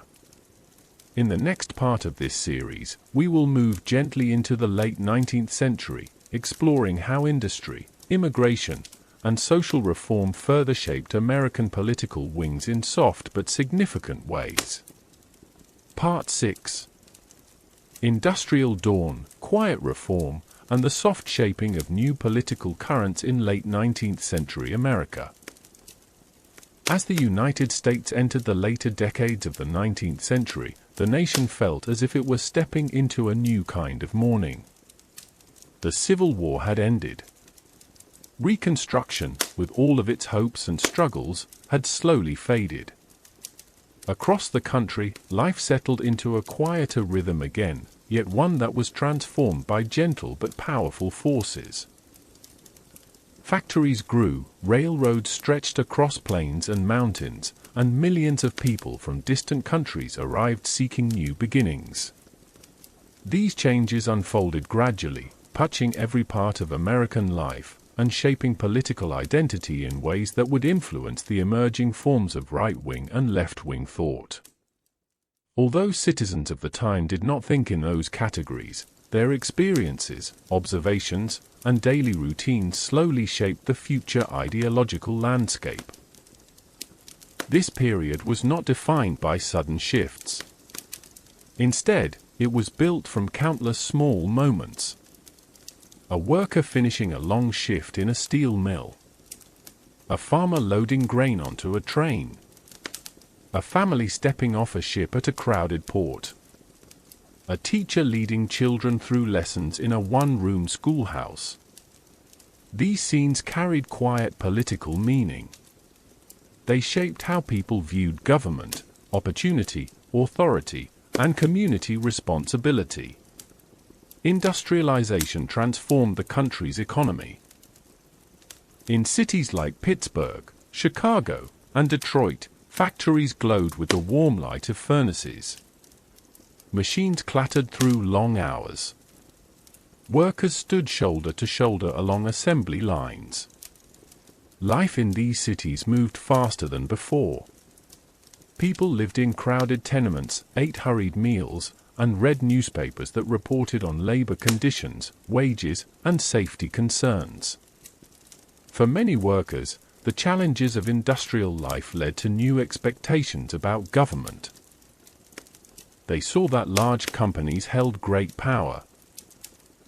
In the next part of this series, we will move gently into the late 19th century, exploring how industry, immigration, and social reform further shaped American political wings in soft but significant ways. Part 6. Industrial Dawn, Quiet Reform, and the Soft Shaping of New Political Currents in Late 19th Century America. As the United States entered the later decades of the 19th century, the nation felt as if it was stepping into a new kind of morning. The Civil War had ended. Reconstruction, with all of its hopes and struggles, had slowly faded. Across the country, life settled into a quieter rhythm again, yet one that was transformed by gentle but powerful forces. Factories grew, railroads stretched across plains and mountains, and millions of people from distant countries arrived seeking new beginnings. These changes unfolded gradually, touching every part of American life, and shaping political identity in ways that would influence the emerging forms of right-wing and left-wing thought. Although citizens of the time did not think in those categories, their experiences, observations, and daily routines slowly shaped the future ideological landscape. This period was not defined by sudden shifts. Instead, it was built from countless small moments. A worker finishing a long shift in a steel mill. A farmer loading grain onto a train. A family stepping off a ship at a crowded port. A teacher leading children through lessons in a one-room schoolhouse. These scenes carried quiet political meaning. They shaped how people viewed government, opportunity, authority, and community responsibility. Industrialization transformed the country's economy. In cities like Pittsburgh, Chicago, and Detroit, factories glowed with the warm light of furnaces. Machines clattered through long hours. Workers stood shoulder to shoulder along assembly lines. Life in these cities moved faster than before. People lived in crowded tenements, ate hurried meals, and read newspapers that reported on labor conditions, wages, and safety concerns. For many workers, the challenges of industrial life led to new expectations about government. They saw that large companies held great power.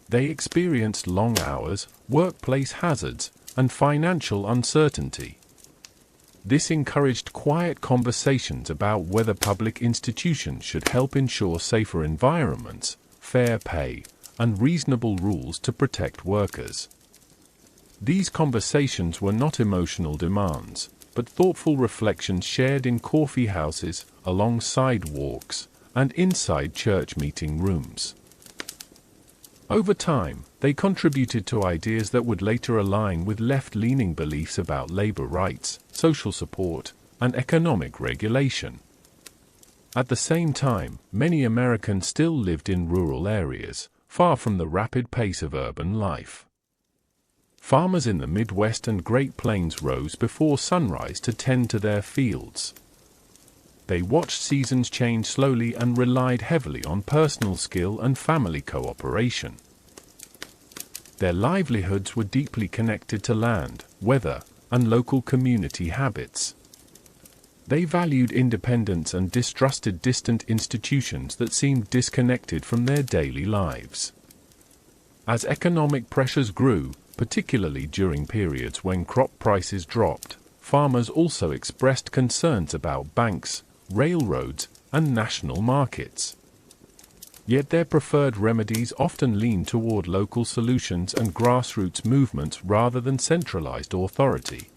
They experienced long hours, workplace hazards, and financial uncertainty. This encouraged quiet conversations about whether public institutions should help ensure safer environments, fair pay, and reasonable rules to protect workers. These conversations were not emotional demands, but thoughtful reflections shared in coffee houses, along sidewalks, and inside church meeting rooms. Over time, they contributed to ideas that would later align with left-leaning beliefs about labor rights, social support, and economic regulation. At the same time, many Americans still lived in rural areas, far from the rapid pace of urban life. Farmers in the Midwest and Great Plains rose before sunrise to tend to their fields. They watched seasons change slowly and relied heavily on personal skill and family cooperation. Their livelihoods were deeply connected to land, weather, and local community habits. They valued independence and distrusted distant institutions that seemed disconnected from their daily lives. As economic pressures grew, particularly during periods when crop prices dropped, farmers also expressed concerns about banks, railroads, and national markets. Yet their preferred remedies often leaned toward local solutions and grassroots movements rather than centralized authority.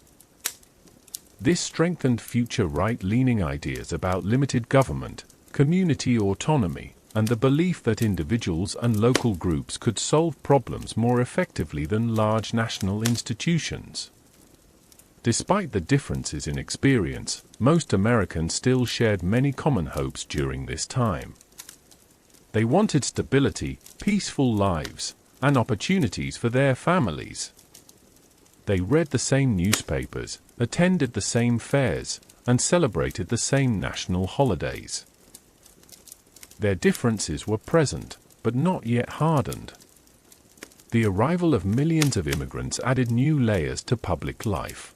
This strengthened future right-leaning ideas about limited government, community autonomy, and the belief that individuals and local groups could solve problems more effectively than large national institutions. Despite the differences in experience, most Americans still shared many common hopes during this time. They wanted stability, peaceful lives, and opportunities for their families. They read the same newspapers, attended the same fairs, and celebrated the same national holidays. Their differences were present, but not yet hardened. The arrival of millions of immigrants added new layers to public life.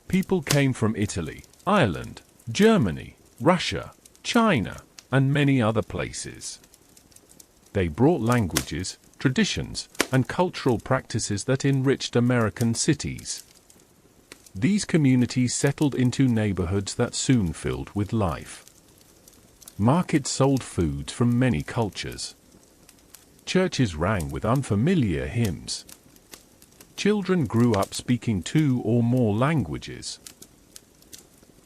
People came from Italy, Ireland, Germany, Russia, China, and many other places. They brought languages, traditions, and cultural practices that enriched American cities. These communities settled into neighborhoods that soon filled with life. Markets sold foods from many cultures. Churches rang with unfamiliar hymns. Children grew up speaking 2 or more languages.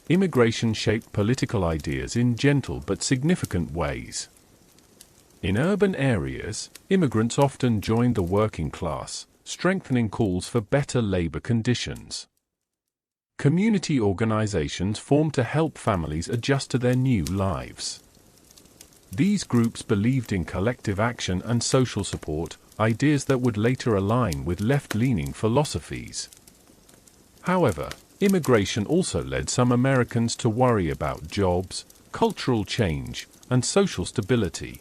Immigration shaped political ideas in gentle but significant ways. In urban areas, immigrants often joined the working class, strengthening calls for better labor conditions. Community organizations formed to help families adjust to their new lives. These groups believed in collective action and social support, ideas that would later align with left-leaning philosophies. However, immigration also led some Americans to worry about jobs, cultural change, and social stability.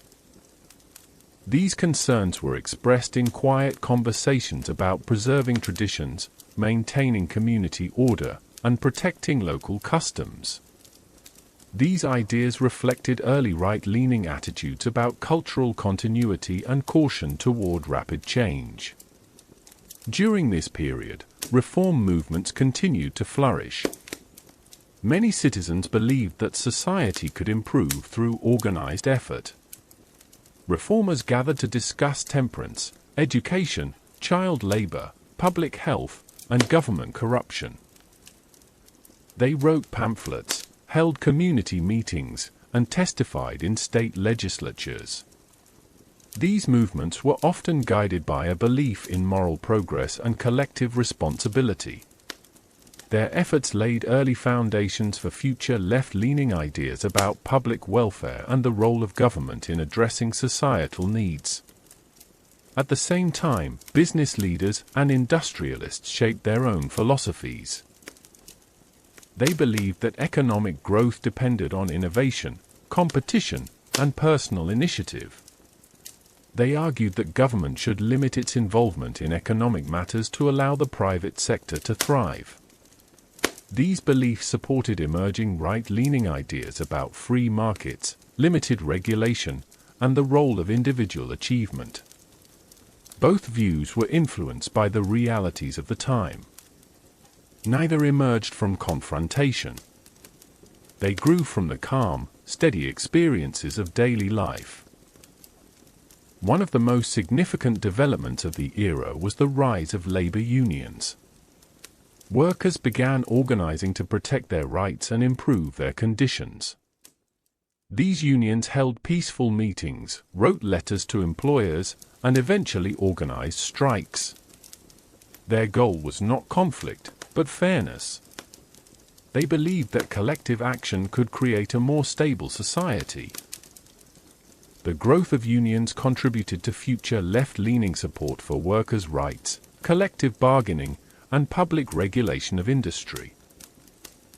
These concerns were expressed in quiet conversations about preserving traditions, maintaining community order, and protecting local customs. These ideas reflected early right-leaning attitudes about cultural continuity and caution toward rapid change. During this period, reform movements continued to flourish. Many citizens believed that society could improve through organized effort. Reformers gathered to discuss temperance, education, child labor, public health, and government corruption. They wrote pamphlets, held community meetings, and testified in state legislatures. These movements were often guided by a belief in moral progress and collective responsibility. Their efforts laid early foundations for future left-leaning ideas about public welfare and the role of government in addressing societal needs. At the same time, business leaders and industrialists shaped their own philosophies. They believed that economic growth depended on innovation, competition, and personal initiative. They argued that government should limit its involvement in economic matters to allow the private sector to thrive. These beliefs supported emerging right-leaning ideas about free markets, limited regulation, and the role of individual achievement. Both views were influenced by the realities of the time. Neither emerged from confrontation. They grew from the calm, steady experiences of daily life. One of the most significant developments of the era was the rise of labor unions. Workers began organizing to protect their rights and improve their conditions. These unions held peaceful meetings, wrote letters to employers, and eventually organized strikes. Their goal was not conflict, but fairness. They believed that collective action could create a more stable society. The growth of unions contributed to future left-leaning support for workers' rights, collective bargaining, and public regulation of industry.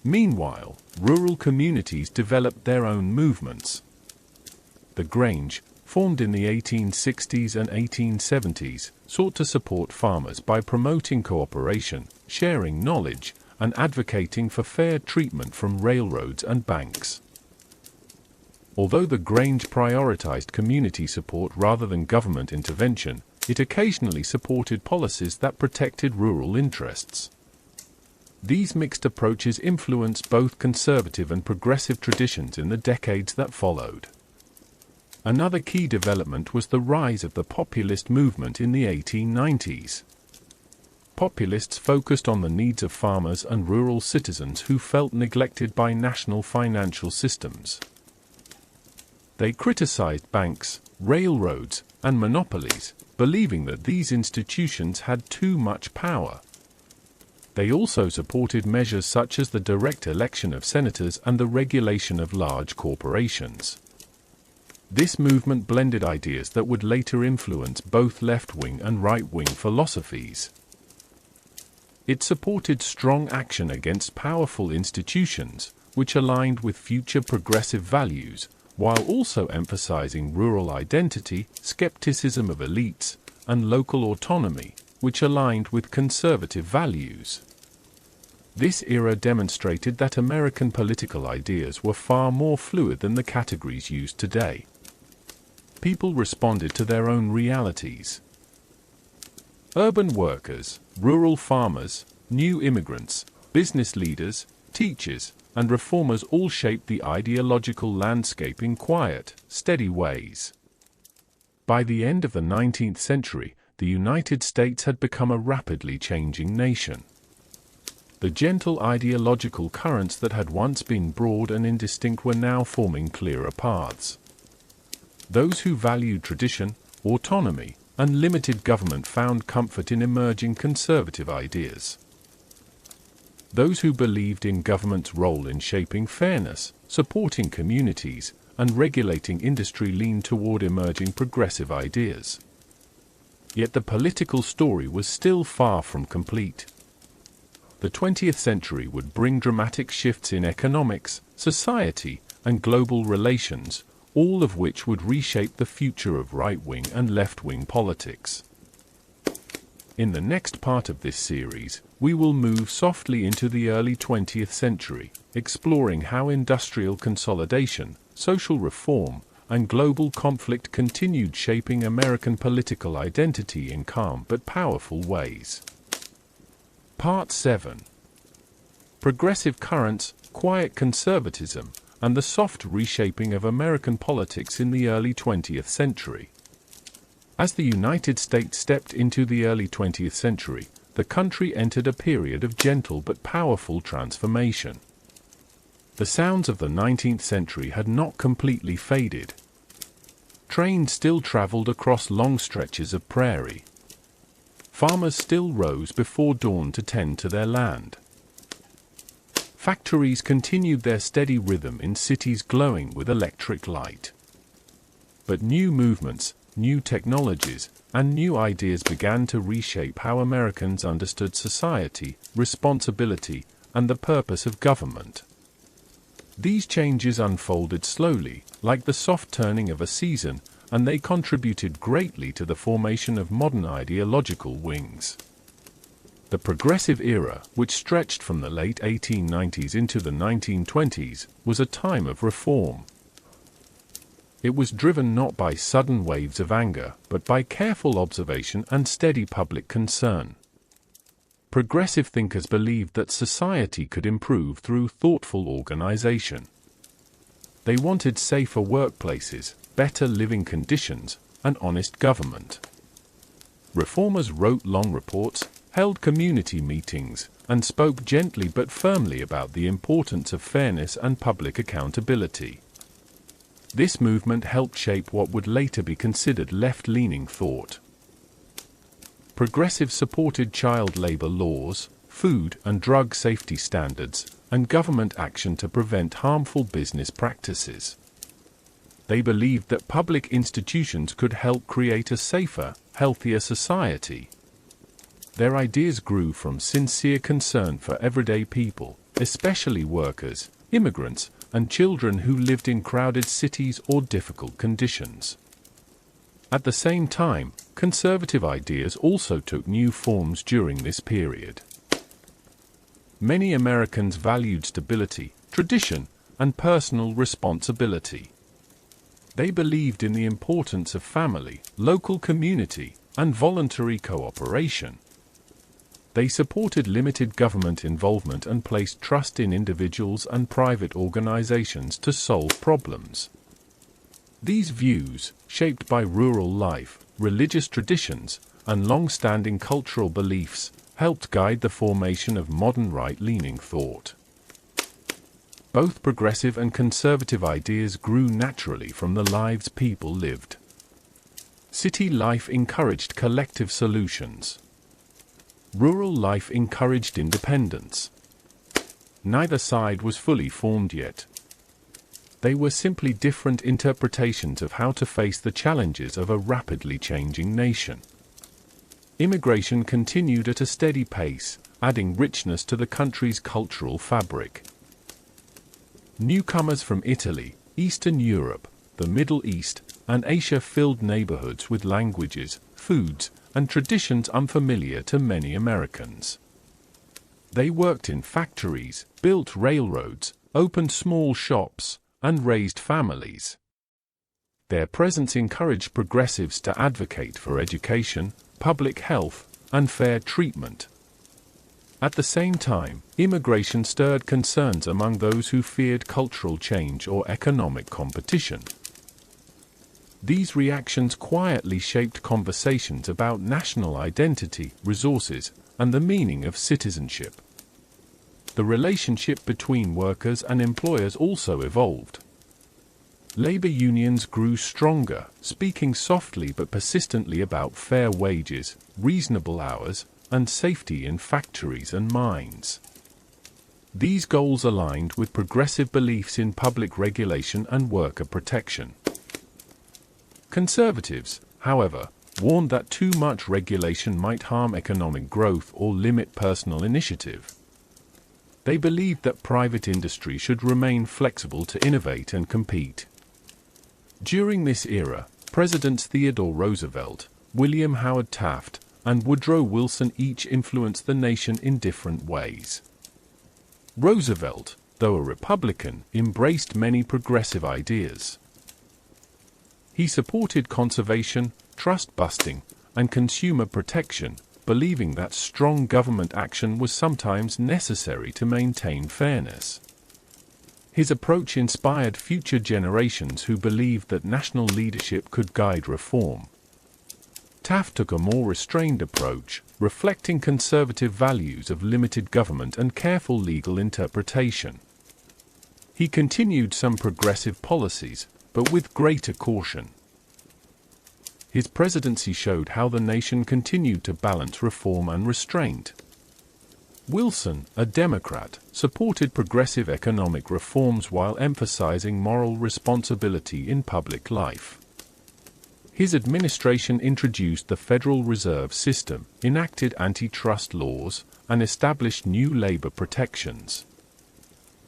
Meanwhile, rural communities developed their own movements. The Grange, formed in the 1860s and 1870s, sought to support farmers by promoting cooperation, sharing knowledge, and advocating for fair treatment from railroads and banks. Although the Grange prioritized community support rather than government intervention, it occasionally supported policies that protected rural interests. These mixed approaches influenced both conservative and progressive traditions in the decades that followed. Another key development was the rise of the populist movement in the 1890s. Populists focused on the needs of farmers and rural citizens who felt neglected by national financial systems. They criticized banks, railroads, and monopolies, believing that these institutions had too much power. They also supported measures such as the direct election of senators and the regulation of large corporations. This movement blended ideas that would later influence both left-wing and right-wing philosophies. It supported strong action against powerful institutions, which aligned with future progressive values, while also emphasizing rural identity, skepticism of elites, and local autonomy, which aligned with conservative values. This era demonstrated that American political ideas were far more fluid than the categories used today. People responded to their own realities. Urban workers, rural farmers, new immigrants, business leaders, teachers, and reformers all shaped the ideological landscape in quiet, steady ways. By the end of the 19th century, the United States had become a rapidly changing nation. The gentle ideological currents that had once been broad and indistinct were now forming clearer paths. Those who valued tradition, autonomy, and limited government found comfort in emerging conservative ideas. Those who believed in government's role in shaping fairness, supporting communities, and regulating industry leaned toward emerging progressive ideas. Yet the political story was still far from complete. The 20th century would bring dramatic shifts in economics, society, and global relations, all of which would reshape the future of right-wing and left-wing politics. In the next part of this series, we will move softly into the early 20th century, exploring how industrial consolidation, social reform, and global conflict continued shaping American political identity in calm but powerful ways. Part 7. Progressive currents, quiet conservatism, and the soft reshaping of American politics in the early 20th century. As the United States stepped into the early 20th century, the country entered a period of gentle but powerful transformation. The sounds of the 19th century had not completely faded. Trains still traveled across long stretches of prairie. Farmers still rose before dawn to tend to their land. Factories continued their steady rhythm in cities glowing with electric light. But new movements, new technologies, and new ideas began to reshape how Americans understood society, responsibility, and the purpose of government. These changes unfolded slowly, like the soft turning of a season, and they contributed greatly to the formation of modern ideological wings. The Progressive Era, which stretched from the late 1890s into the 1920s, was a time of reform. It was driven not by sudden waves of anger, but by careful observation and steady public concern. Progressive thinkers believed that society could improve through thoughtful organization. They wanted safer workplaces, better living conditions, and honest government. Reformers wrote long reports, held community meetings, and spoke gently but firmly about the importance of fairness and public accountability. This movement helped shape what would later be considered left-leaning thought. Progressives supported child labor laws, food and drug safety standards, and government action to prevent harmful business practices. They believed that public institutions could help create a safer, healthier society. Their ideas grew from sincere concern for everyday people, especially workers, immigrants, and children who lived in crowded cities or difficult conditions. At the same time, conservative ideas also took new forms during this period. Many Americans valued stability, tradition, and personal responsibility. They believed in the importance of family, local community, and voluntary cooperation. They supported limited government involvement and placed trust in individuals and private organizations to solve problems. These views, shaped by rural life, religious traditions, and long-standing cultural beliefs, helped guide the formation of modern right-leaning thought. Both progressive and conservative ideas grew naturally from the lives people lived. City life encouraged collective solutions. Rural life encouraged independence. Neither side was fully formed yet. They were simply different interpretations of how to face the challenges of a rapidly changing nation. Immigration continued at a steady pace, adding richness to the country's cultural fabric. Newcomers from Italy, Eastern Europe, the Middle East, and Asia filled neighborhoods with languages, foods, and traditions unfamiliar to many Americans. They worked in factories, built railroads, opened small shops, and raised families. Their presence encouraged progressives to advocate for education, public health, and fair treatment. At the same time, immigration stirred concerns among those who feared cultural change or economic competition. These reactions quietly shaped conversations about national identity, resources, and the meaning of citizenship. The relationship between workers and employers also evolved. Labor unions grew stronger, speaking softly but persistently about fair wages, reasonable hours, and safety in factories and mines. These goals aligned with progressive beliefs in public regulation and worker protection. Conservatives, however, warned that too much regulation might harm economic growth or limit personal initiative. They believed that private industry should remain flexible to innovate and compete. During this era, Presidents Theodore Roosevelt, William Howard Taft, and Woodrow Wilson each influenced the nation in different ways. Roosevelt, though a Republican, embraced many progressive ideas. He supported conservation, trust-busting, and consumer protection, believing that strong government action was sometimes necessary to maintain fairness. His approach inspired future generations who believed that national leadership could guide reform. Taft took a more restrained approach, reflecting conservative values of limited government and careful legal interpretation. He continued some progressive policies, but with greater caution. His presidency showed how the nation continued to balance reform and restraint. Wilson, a Democrat, supported progressive economic reforms while emphasizing moral responsibility in public life. His administration introduced the Federal Reserve System, enacted antitrust laws, and established new labor protections.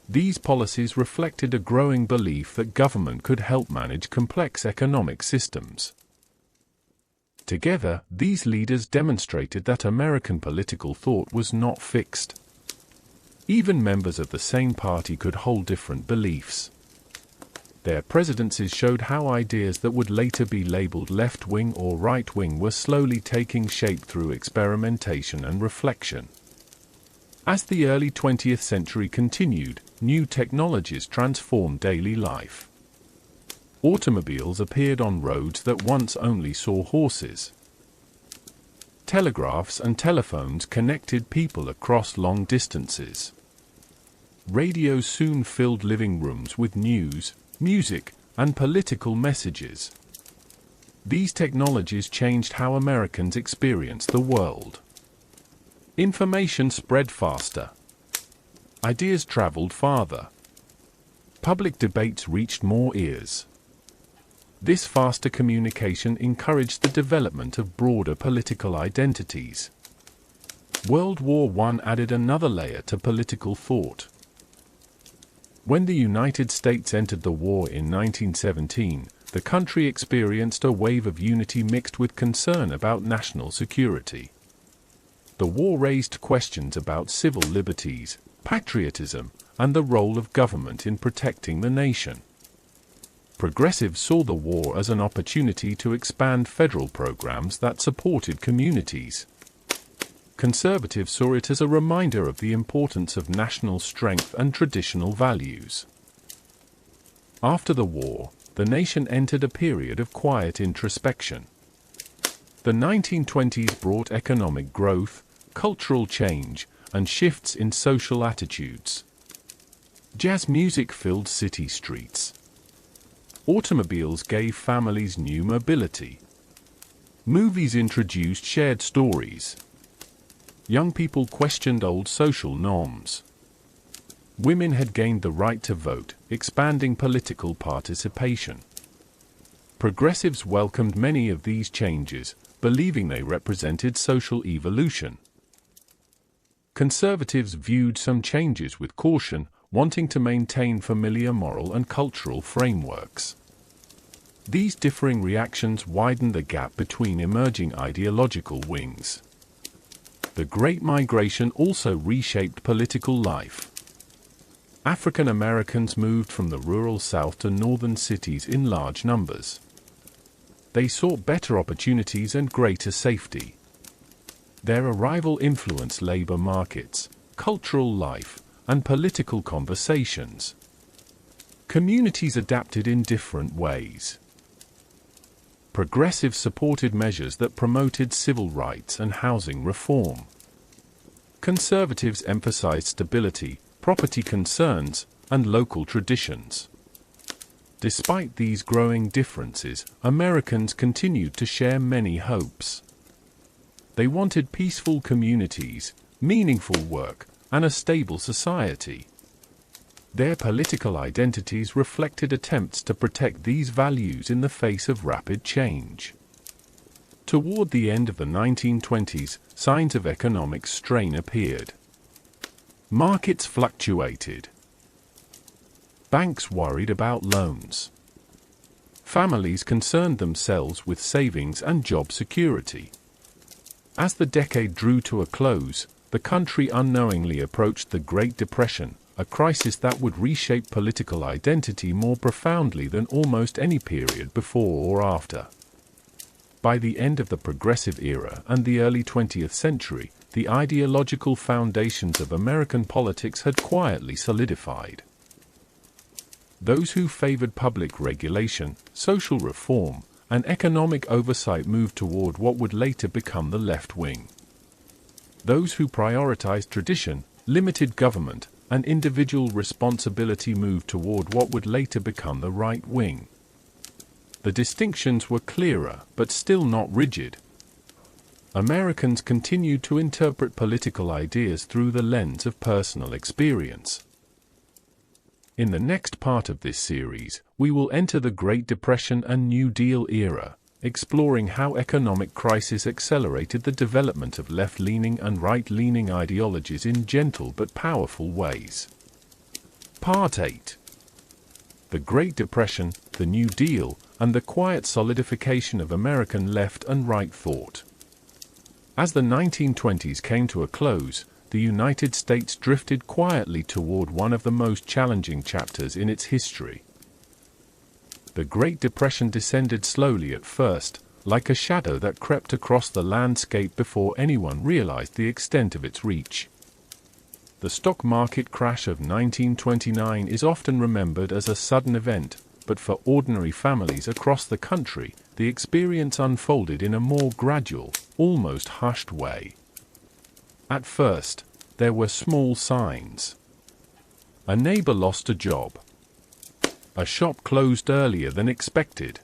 These policies reflected a growing belief that government could help manage complex economic systems. Together, these leaders demonstrated that American political thought was not fixed. Even members of the same party could hold different beliefs. Their presidencies showed how ideas that would later be labeled left-wing or right-wing were slowly taking shape through experimentation and reflection. As the early 20th century continued, new technologies transformed daily life. Automobiles appeared on roads that once only saw horses. Telegraphs and telephones connected people across long distances. Radio soon filled living rooms with news, music, and political messages. These technologies changed how Americans experienced the world. Information spread faster. Ideas traveled farther. Public debates reached more ears. This faster communication encouraged the development of broader political identities. World War I added another layer to political thought. When the United States entered the war in 1917, the country experienced a wave of unity mixed with concern about national security. The war raised questions about civil liberties, patriotism, and the role of government in protecting the nation. Progressives saw the war as an opportunity to expand federal programs that supported communities. Conservatives saw it as a reminder of the importance of national strength and traditional values. After the war, the nation entered a period of quiet introspection. The 1920s brought economic growth, cultural change, and shifts in social attitudes. Jazz music filled city streets. Automobiles gave families new mobility. Movies introduced shared stories. Young people questioned old social norms. Women had gained the right to vote, expanding political participation. Progressives welcomed many of these changes, believing they represented social evolution. Conservatives viewed some changes with caution, wanting to maintain familiar moral and cultural frameworks. These differing reactions widened the gap between emerging ideological wings. The Great Migration also reshaped political life. African Americans moved from the rural South to northern cities in large numbers. They sought better opportunities and greater safety. Their arrival influenced labor markets, cultural life, and political conversations. Communities adapted in different ways. Progressives supported measures that promoted civil rights and housing reform. Conservatives emphasized stability, property concerns, and local traditions. Despite these growing differences, Americans continued to share many hopes. They wanted peaceful communities, meaningful work, and a stable society. Their political identities reflected attempts to protect these values in the face of rapid change. Toward the end of the 1920s, signs of economic strain appeared. Markets fluctuated. Banks worried about loans. Families concerned themselves with savings and job security. As the decade drew to a close, the country unknowingly approached the Great Depression, a crisis that would reshape political identity more profoundly than almost any period before or after. By the end of the Progressive era and the early 20th century, the ideological foundations of American politics had quietly solidified. Those who favored public regulation, social reform, and economic oversight moved toward what would later become the left wing. Those who prioritized tradition, limited government, and individual responsibility moved toward what would later become the right wing. The distinctions were clearer, but still not rigid. Americans continued to interpret political ideas through the lens of personal experience. In the next part of this series, we will enter the Great Depression and New Deal era, exploring how economic crisis accelerated the development of left-leaning and right-leaning ideologies in gentle but powerful ways. Part 8. The Great Depression, the New Deal, and the quiet solidification of American left and right thought. As the 1920s came to a close, the United States drifted quietly toward one of the most challenging chapters in its history. The Great Depression descended slowly at first, like a shadow that crept across the landscape before anyone realized the extent of its reach. The stock market crash of 1929 is often remembered as a sudden event, but for ordinary families across the country, the experience unfolded in a more gradual, almost hushed way. At first, there were small signs. A neighbor lost a job. A shop closed earlier than expected.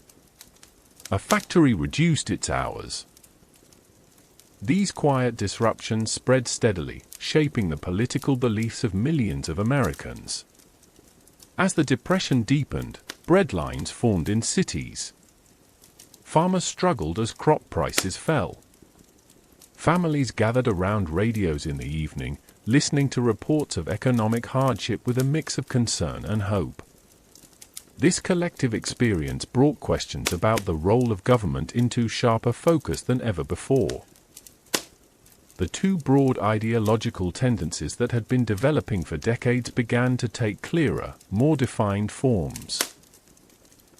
A factory reduced its hours. These quiet disruptions spread steadily, shaping the political beliefs of millions of Americans. As the Depression deepened, breadlines formed in cities. Farmers struggled as crop prices fell. Families gathered around radios in the evening, listening to reports of economic hardship with a mix of concern and hope. This collective experience brought questions about the role of government into sharper focus than ever before. The two broad ideological tendencies that had been developing for decades began to take clearer, more defined forms.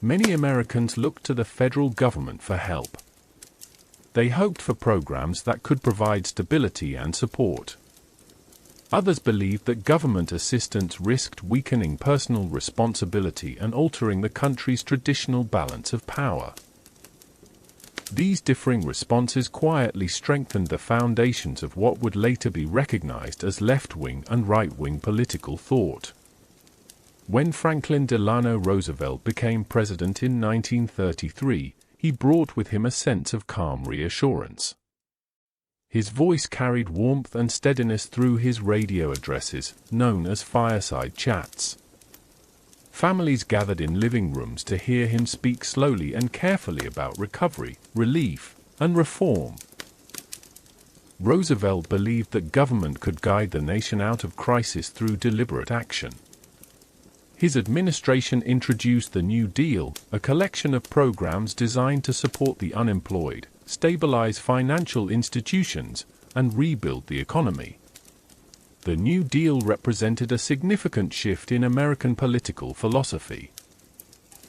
Many Americans looked to the federal government for help. They hoped for programs that could provide stability and support. Others believed that government assistance risked weakening personal responsibility and altering the country's traditional balance of power. These differing responses quietly strengthened the foundations of what would later be recognized as left-wing and right-wing political thought. When Franklin Delano Roosevelt became president in 1933, he brought with him a sense of calm reassurance. His voice carried warmth and steadiness through his radio addresses, known as fireside chats. Families gathered in living rooms to hear him speak slowly and carefully about recovery, relief, and reform. Roosevelt believed that government could guide the nation out of crisis through deliberate action. His administration introduced the New Deal, a collection of programs designed to support the unemployed, stabilize financial institutions, and rebuild the economy. The New Deal represented a significant shift in American political philosophy.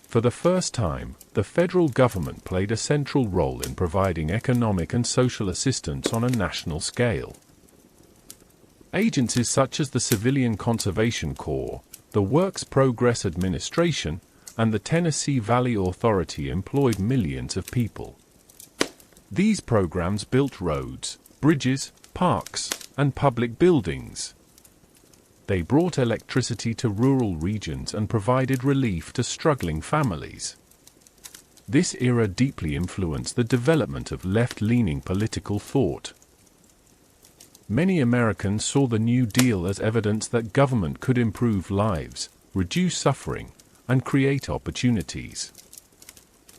For the first time, the federal government played a central role in providing economic and social assistance on a national scale. Agencies such as the Civilian Conservation Corps, the Works Progress Administration, and the Tennessee Valley Authority employed millions of people. These programs built roads, bridges, parks, and public buildings. They brought electricity to rural regions and provided relief to struggling families. This era deeply influenced the development of left-leaning political thought. Many Americans saw the New Deal as evidence that government could improve lives, reduce suffering, and create opportunities.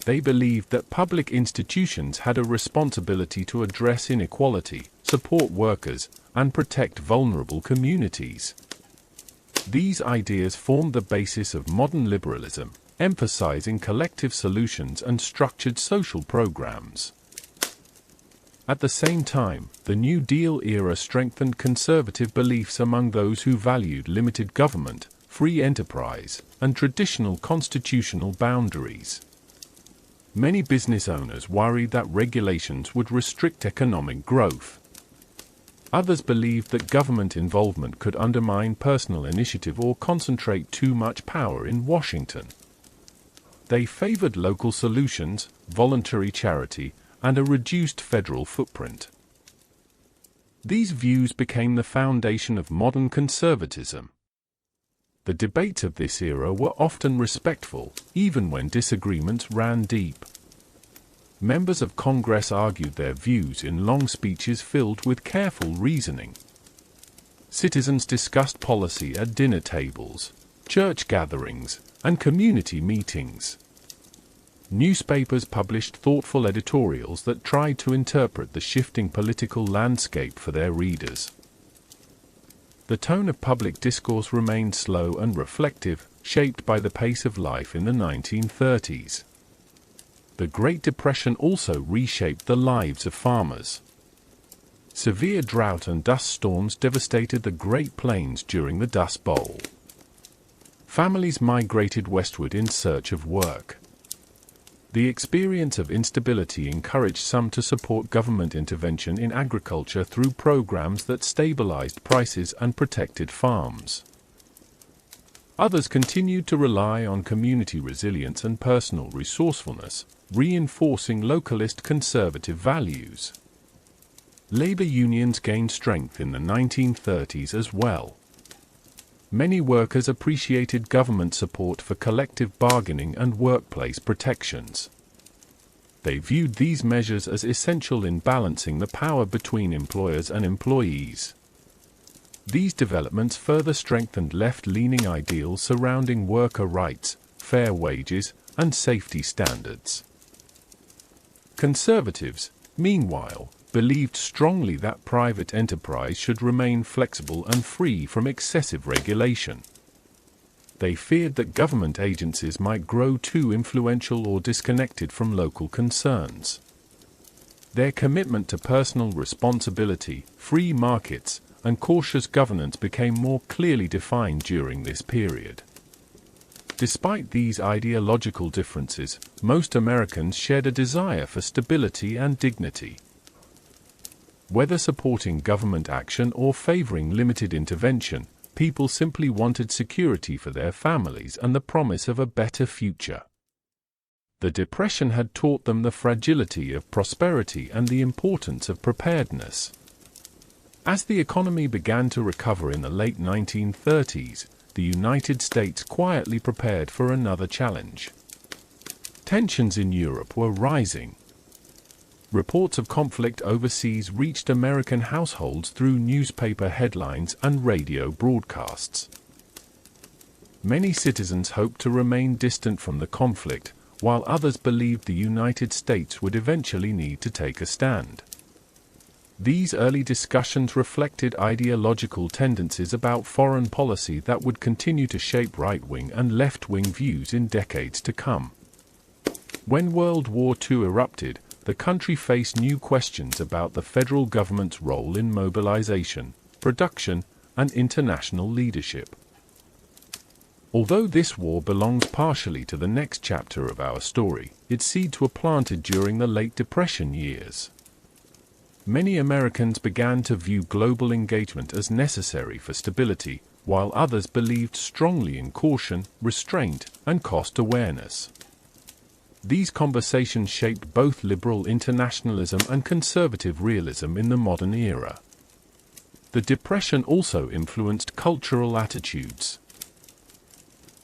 They believed that public institutions had a responsibility to address inequality, support workers, and protect vulnerable communities. These ideas formed the basis of modern liberalism, emphasizing collective solutions and structured social programs. At the same time, the New Deal era strengthened conservative beliefs among those who valued limited government, free enterprise, and traditional constitutional boundaries. Many business owners worried that regulations would restrict economic growth. Others believed that government involvement could undermine personal initiative or concentrate too much power in Washington. They favored local solutions, voluntary charity, and a reduced federal footprint. These views became the foundation of modern conservatism. The debates of this era were often respectful, even when disagreements ran deep. Members of Congress argued their views in long speeches filled with careful reasoning. Citizens discussed policy at dinner tables, church gatherings, and community meetings. Newspapers published thoughtful editorials that tried to interpret the shifting political landscape for their readers. The tone of public discourse remained slow and reflective, shaped by the pace of life in the 1930s. The Great Depression also reshaped the lives of farmers. Severe drought and dust storms devastated the Great Plains during the Dust Bowl. Families migrated westward in search of work. The experience of instability encouraged some to support government intervention in agriculture through programs that stabilized prices and protected farms. Others continued to rely on community resilience and personal resourcefulness, reinforcing localist conservative values. Labor unions gained strength in the 1930s as well. Many workers appreciated government support for collective bargaining and workplace protections. They viewed these measures as essential in balancing the power between employers and employees. These developments further strengthened left-leaning ideals surrounding worker rights, fair wages, and safety standards. Conservatives, meanwhile, believed strongly that private enterprise should remain flexible and free from excessive regulation. They feared that government agencies might grow too influential or disconnected from local concerns. Their commitment to personal responsibility, free markets, and cautious governance became more clearly defined during this period. Despite these ideological differences, most Americans shared a desire for stability and dignity. Whether supporting government action or favoring limited intervention, people simply wanted security for their families and the promise of a better future. The Depression had taught them the fragility of prosperity and the importance of preparedness. As the economy began to recover in the late 1930s, the United States quietly prepared for another challenge. Tensions in Europe were rising. Reports of conflict overseas reached American households through newspaper headlines and radio broadcasts. Many citizens hoped to remain distant from the conflict, while others believed the United States would eventually need to take a stand. These early discussions reflected ideological tendencies about foreign policy that would continue to shape right-wing and left-wing views in decades to come. When World War II erupted, the country faced new questions about the federal government's role in mobilization, production, and international leadership. Although this war belongs partially to the next chapter of our story, its seeds were planted during the late Depression years. Many Americans began to view global engagement as necessary for stability, while others believed strongly in caution, restraint, and cost awareness. These conversations shaped both liberal internationalism and conservative realism in the modern era. The Depression also influenced cultural attitudes.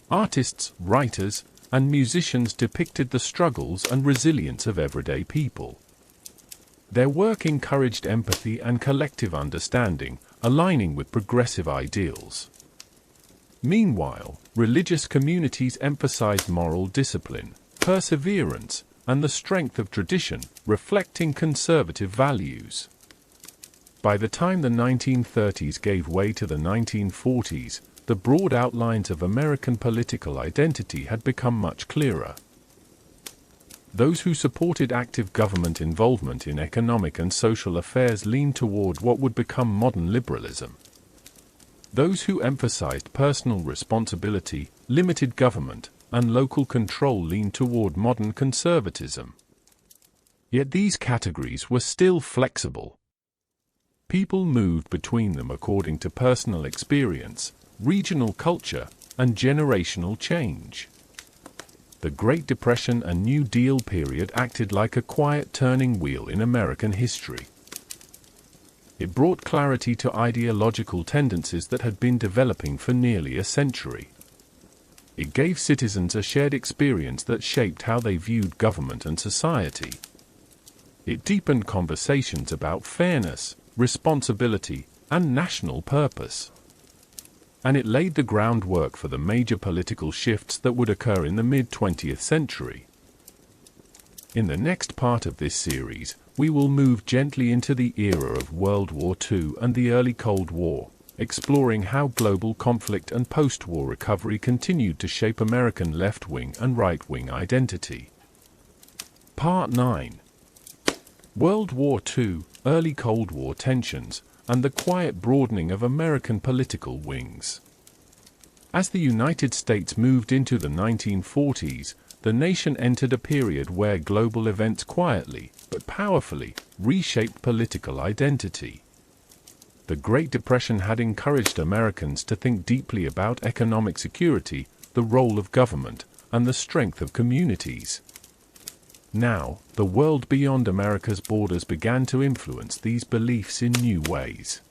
Artists, writers, and musicians depicted the struggles and resilience of everyday people. Their work encouraged empathy and collective understanding, aligning with progressive ideals. Meanwhile, religious communities emphasized moral discipline, perseverance, and the strength of tradition, reflecting conservative values. By the time the 1930s gave way to the 1940s, the broad outlines of American political identity had become much clearer. Those who supported active government involvement in economic and social affairs leaned toward what would become modern liberalism. Those who emphasized personal responsibility, limited government, and local control leaned toward modern conservatism. Yet these categories were still flexible. People moved between them according to personal experience, regional culture, and generational change. The Great Depression and New Deal period acted like a quiet turning wheel in American history. It brought clarity to ideological tendencies that had been developing for nearly a century. It gave citizens a shared experience that shaped how they viewed government and society. It deepened conversations about fairness, responsibility, and national purpose. And it laid the groundwork for the major political shifts that would occur in the mid-20th century. In the next part of this series, we will move gently into the era of World War II and the early Cold War, exploring how global conflict and post-war recovery continued to shape American left-wing and right-wing identity. Part 9. World War II, Early Cold War Tensions, and the quiet broadening of American political wings. As the United States moved into the 1940s, the nation entered a period where global events quietly, but powerfully, reshaped political identity. The Great Depression had encouraged Americans to think deeply about economic security, the role of government, and the strength of communities. Now, the world beyond America's borders began to influence these beliefs in new ways.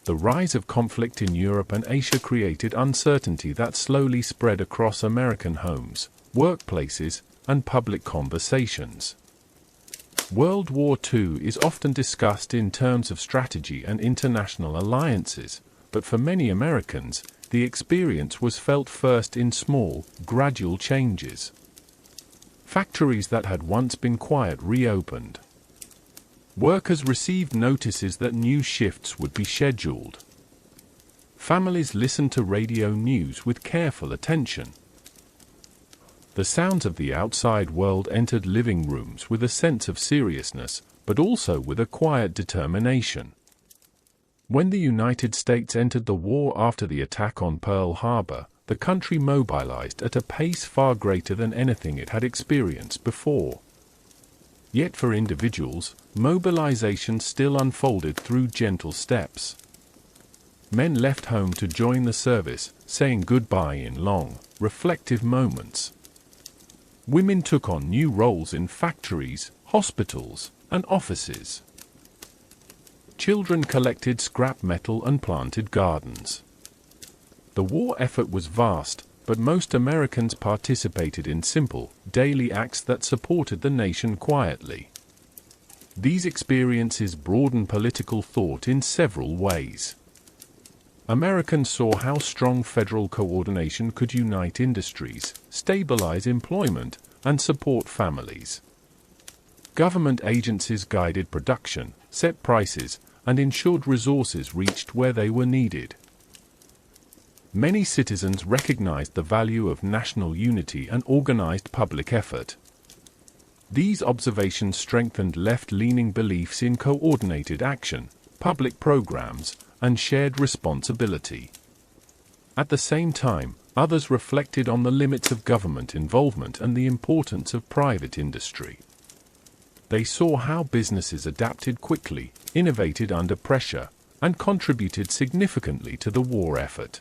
The rise of conflict in Europe and Asia created uncertainty that slowly spread across American homes, workplaces, and public conversations. World War II is often discussed in terms of strategy and international alliances, but for many Americans, the experience was felt first in small, gradual changes. Factories that had once been quiet reopened. Workers received notices that new shifts would be scheduled. Families listened to radio news with careful attention. The sounds of the outside world entered living rooms with a sense of seriousness, but also with a quiet determination. When the United States entered the war after the attack on Pearl Harbor, the country mobilized at a pace far greater than anything it had experienced before. Yet for individuals, mobilization still unfolded through gentle steps. Men left home to join the service, saying goodbye in long, reflective moments. Women took on new roles in factories, hospitals, and offices. Children collected scrap metal and planted gardens. The war effort was vast, but most Americans participated in simple, daily acts that supported the nation quietly. These experiences broaden political thought in several ways. Americans saw how strong federal coordination could unite industries, stabilize employment, and support families. Government agencies guided production, set prices, and ensured resources reached where they were needed. Many citizens recognized the value of national unity and organized public effort. These observations strengthened left-leaning beliefs in coordinated action, public programs, and shared responsibility. At the same time, others reflected on the limits of government involvement and the importance of private industry. They saw how businesses adapted quickly, innovated under pressure, and contributed significantly to the war effort.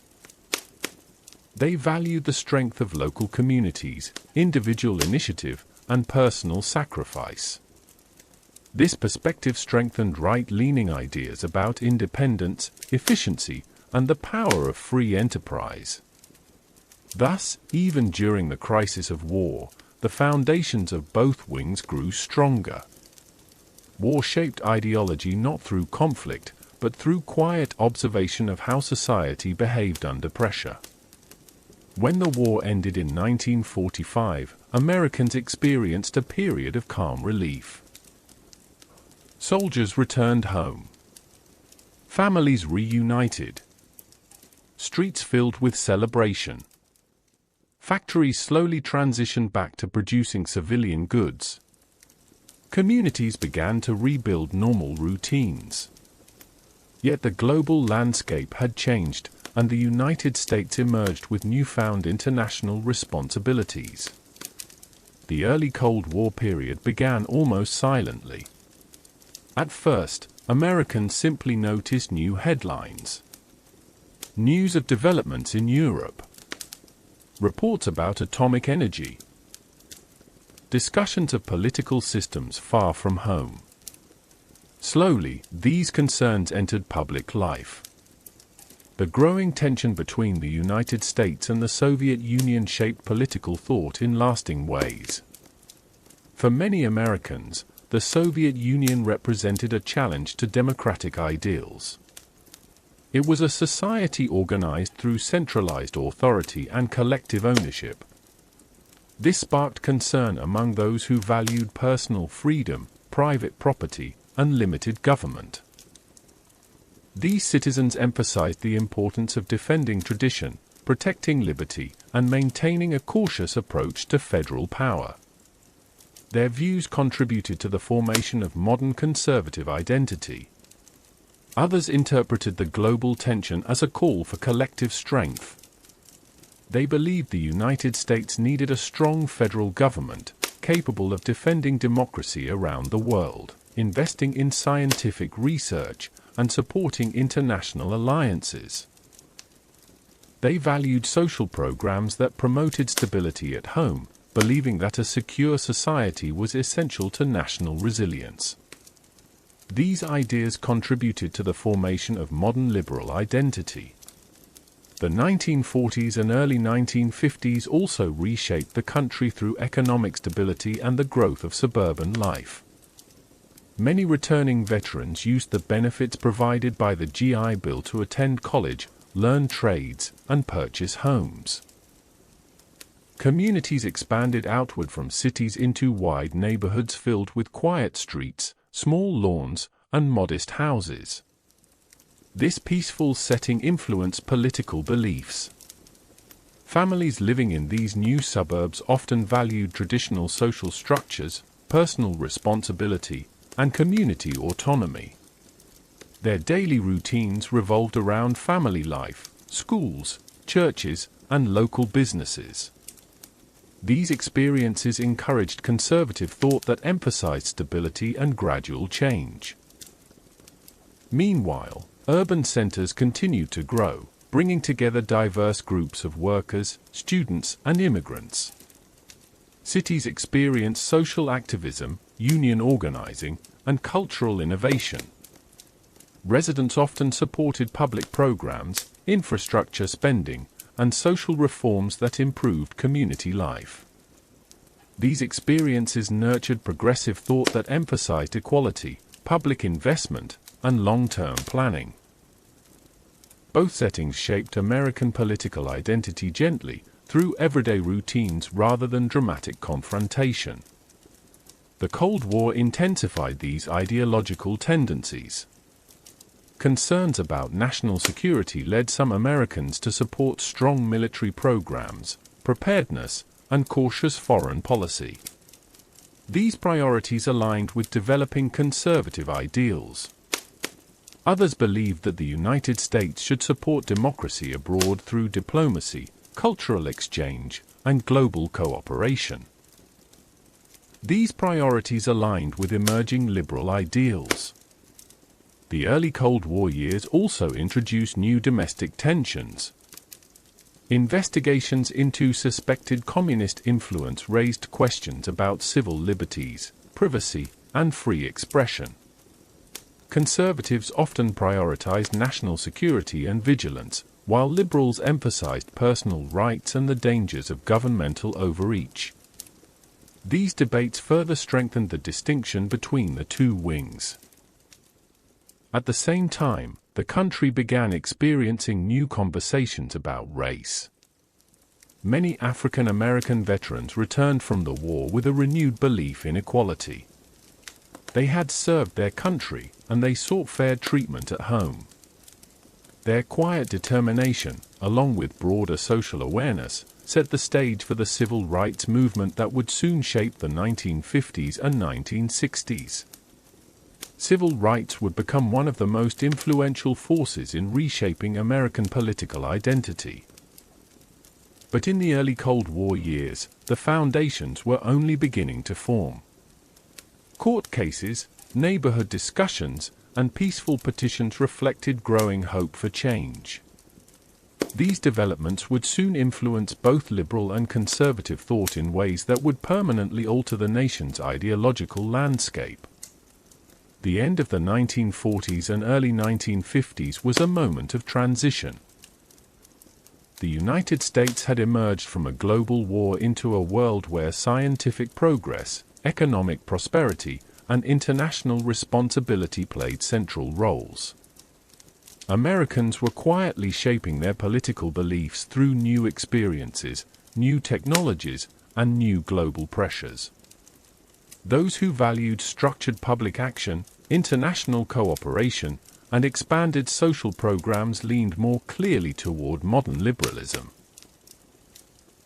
They valued the strength of local communities, individual initiative, and personal sacrifice. This perspective strengthened right-leaning ideas about independence, efficiency, and the power of free enterprise. Thus, even during the crisis of war, the foundations of both wings grew stronger. War shaped ideology not through conflict, but through quiet observation of how society behaved under pressure. When the war ended in 1945, Americans experienced a period of calm relief. Soldiers returned home. Families reunited. Streets filled with celebration. Factories slowly transitioned back to producing civilian goods. Communities began to rebuild normal routines. Yet the global landscape had changed, and the United States emerged with newfound international responsibilities. The early Cold War period began almost silently. At first, Americans simply noticed new headlines. News of developments in Europe. Reports about atomic energy. Discussions of political systems far from home. Slowly, these concerns entered public life. The growing tension between the United States and the Soviet Union shaped political thought in lasting ways. For many Americans, the Soviet Union represented a challenge to democratic ideals. It was a society organized through centralized authority and collective ownership. This sparked concern among those who valued personal freedom, private property, and limited government. These citizens emphasized the importance of defending tradition, protecting liberty, and maintaining a cautious approach to federal power. Their views contributed to the formation of modern conservative identity. Others interpreted the global tension as a call for collective strength. They believed the United States needed a strong federal government, capable of defending democracy around the world, investing in scientific research, and supporting international alliances. They valued social programs that promoted stability at home, believing that a secure society was essential to national resilience. These ideas contributed to the formation of modern liberal identity. The 1940s and early 1950s also reshaped the country through economic stability and the growth of suburban life. Many returning veterans used the benefits provided by the GI Bill to attend college, learn trades, and purchase homes. Communities expanded outward from cities into wide neighborhoods filled with quiet streets, small lawns, and modest houses. This peaceful setting influenced political beliefs. Families living in these new suburbs often valued traditional social structures, personal responsibility, and community autonomy. Their daily routines revolved around family life, schools, churches, and local businesses. These experiences encouraged conservative thought that emphasized stability and gradual change. Meanwhile, urban centers continued to grow, bringing together diverse groups of workers, students, and immigrants. Cities experienced social activism, union organizing, and cultural innovation. Residents often supported public programs, infrastructure spending, and social reforms that improved community life. These experiences nurtured progressive thought that emphasized equality, public investment, and long-term planning. Both settings shaped American political identity gently, through everyday routines rather than dramatic confrontation. The Cold War intensified these ideological tendencies. Concerns about national security led some Americans to support strong military programs, preparedness, and cautious foreign policy. These priorities aligned with developing conservative ideals. Others believed that the United States should support democracy abroad through diplomacy, cultural exchange, and global cooperation. These priorities aligned with emerging liberal ideals. The early Cold War years also introduced new domestic tensions. Investigations into suspected communist influence raised questions about civil liberties, privacy, and free expression. Conservatives often prioritized national security and vigilance, while liberals emphasized personal rights and the dangers of governmental overreach. These debates further strengthened the distinction between the two wings. At the same time, the country began experiencing new conversations about race. Many African American veterans returned from the war with a renewed belief in equality. They had served their country, and they sought fair treatment at home. Their quiet determination, along with broader social awareness, set the stage for the civil rights movement that would soon shape the 1950s and 1960s. Civil rights would become one of the most influential forces in reshaping American political identity. But in the early Cold War years, the foundations were only beginning to form. Court cases, neighborhood discussions, and peaceful petitions reflected growing hope for change. These developments would soon influence both liberal and conservative thought in ways that would permanently alter the nation's ideological landscape. The end of the 1940s and early 1950s was a moment of transition. The United States had emerged from a global war into a world where scientific progress, economic prosperity, and international responsibility played central roles. Americans were quietly shaping their political beliefs through new experiences, new technologies, and new global pressures. Those who valued structured public action, international cooperation, and expanded social programs leaned more clearly toward modern liberalism.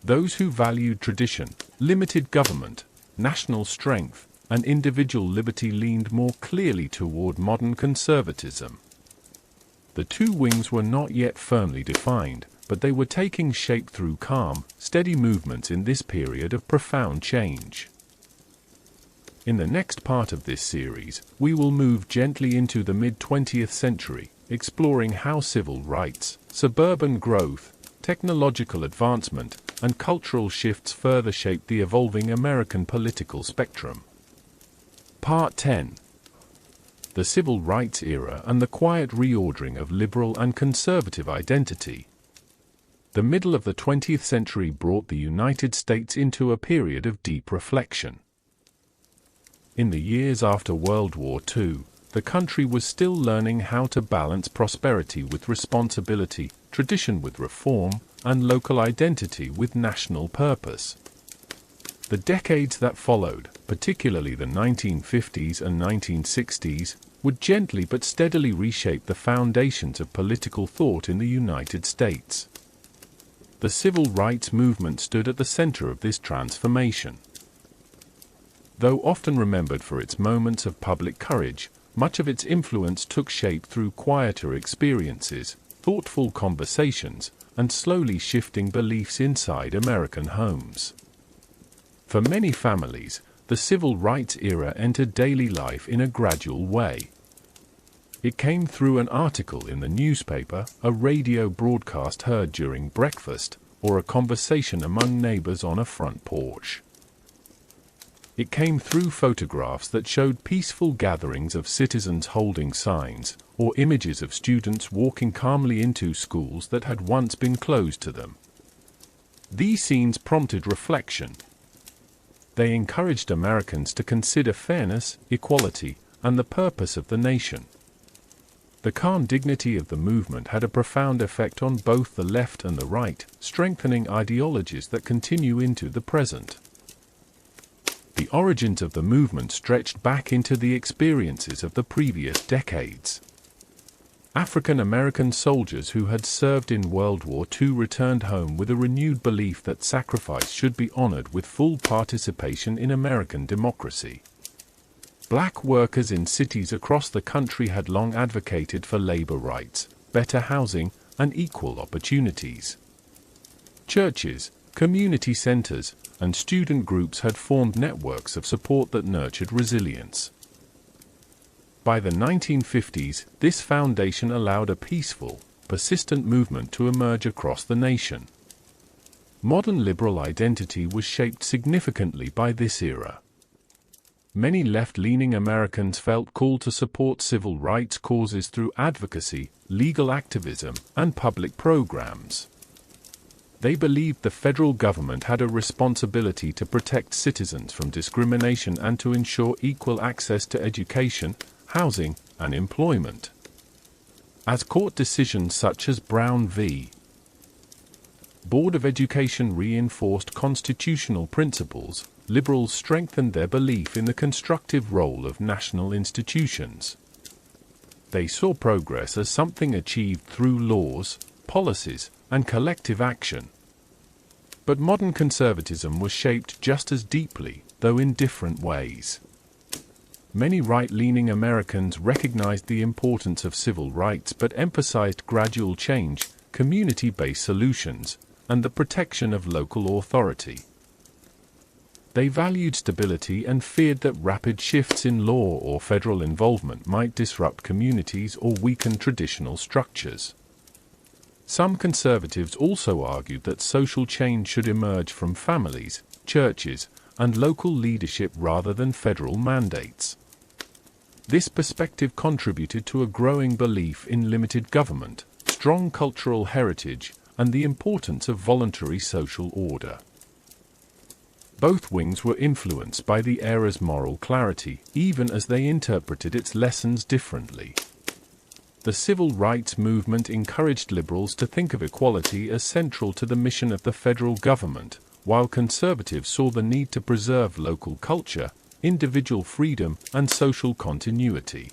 Those who valued tradition, limited government, national strength, and individual liberty leaned more clearly toward modern conservatism. The two wings were not yet firmly defined, but they were taking shape through calm, steady movements in this period of profound change. In the next part of this series, we will move gently into the mid-20th century, exploring how civil rights, suburban growth, technological advancement, and cultural shifts further shaped the evolving American political spectrum. Part 10. The Civil Rights Era and the Quiet Reordering of Liberal and Conservative Identity. The middle of the 20th century brought the United States into a period of deep reflection. In the years after World War II, the country was still learning how to balance prosperity with responsibility, tradition with reform, and local identity with national purpose. The decades that followed, particularly the 1950s and 1960s, would gently but steadily reshape the foundations of political thought in the United States. The civil rights movement stood at the center of this transformation. Though often remembered for its moments of public courage, much of its influence took shape through quieter experiences, thoughtful conversations, and slowly shifting beliefs inside American homes. For many families, the civil rights era entered daily life in a gradual way. It came through an article in the newspaper, a radio broadcast heard during breakfast, or a conversation among neighbors on a front porch. It came through photographs that showed peaceful gatherings of citizens holding signs, or images of students walking calmly into schools that had once been closed to them. These scenes prompted reflection. They encouraged Americans to consider fairness, equality, and the purpose of the nation. The calm dignity of the movement had a profound effect on both the left and the right, strengthening ideologies that continue into the present. The origins of the movement stretched back into the experiences of the previous decades. African American soldiers who had served in World War II returned home with a renewed belief that sacrifice should be honored with full participation in American democracy. Black workers in cities across the country had long advocated for labor rights, better housing, and equal opportunities. Churches, community centers, and student groups had formed networks of support that nurtured resilience. By the 1950s, this foundation allowed a peaceful, persistent movement to emerge across the nation. Modern liberal identity was shaped significantly by this era. Many left-leaning Americans felt called to support civil rights causes through advocacy, legal activism, and public programs. They believed the federal government had a responsibility to protect citizens from discrimination and to ensure equal access to education, housing, and employment. As court decisions such as Brown v. Board of Education reinforced constitutional principles, liberals strengthened their belief in the constructive role of national institutions. They saw progress as something achieved through laws, policies, and collective action. But modern conservatism was shaped just as deeply, though in different ways. Many right-leaning Americans recognized the importance of civil rights but emphasized gradual change, community-based solutions, and the protection of local authority. They valued stability and feared that rapid shifts in law or federal involvement might disrupt communities or weaken traditional structures. Some conservatives also argued that social change should emerge from families, churches, and local leadership rather than federal mandates. This perspective contributed to a growing belief in limited government, strong cultural heritage, and the importance of voluntary social order. Both wings were influenced by the era's moral clarity, even as they interpreted its lessons differently. The civil rights movement encouraged liberals to think of equality as central to the mission of the federal government, while conservatives saw the need to preserve local culture, individual freedom, and social continuity.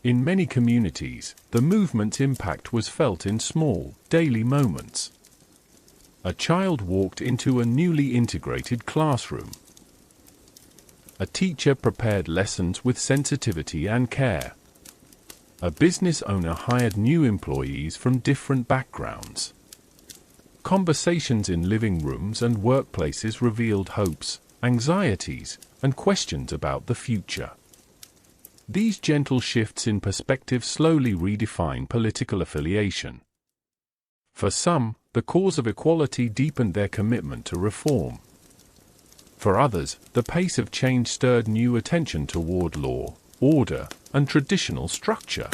In many communities, the movement's impact was felt in small, daily moments. A child walked into a newly integrated classroom. A teacher prepared lessons with sensitivity and care. A business owner hired new employees from different backgrounds. Conversations in living rooms and workplaces revealed hopes, anxieties, and questions about the future. These gentle shifts in perspective slowly redefine political affiliation. For some, the cause of equality deepened their commitment to reform. For others, the pace of change stirred new attention toward law, order, and traditional structure.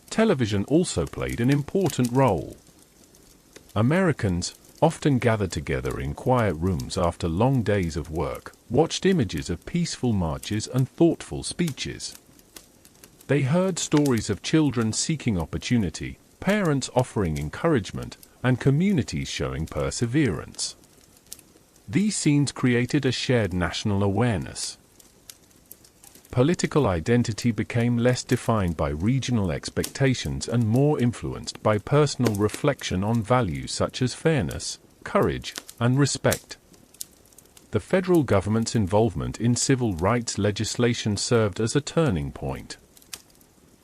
Television also played an important role. Americans, often gathered together in quiet rooms after long days of work, watched images of peaceful marches and thoughtful speeches. They heard stories of children seeking opportunity, parents offering encouragement, and communities showing perseverance. These scenes created a shared national awareness. Political identity became less defined by regional expectations and more influenced by personal reflection on values such as fairness, courage, and respect. The federal government's involvement in civil rights legislation served as a turning point.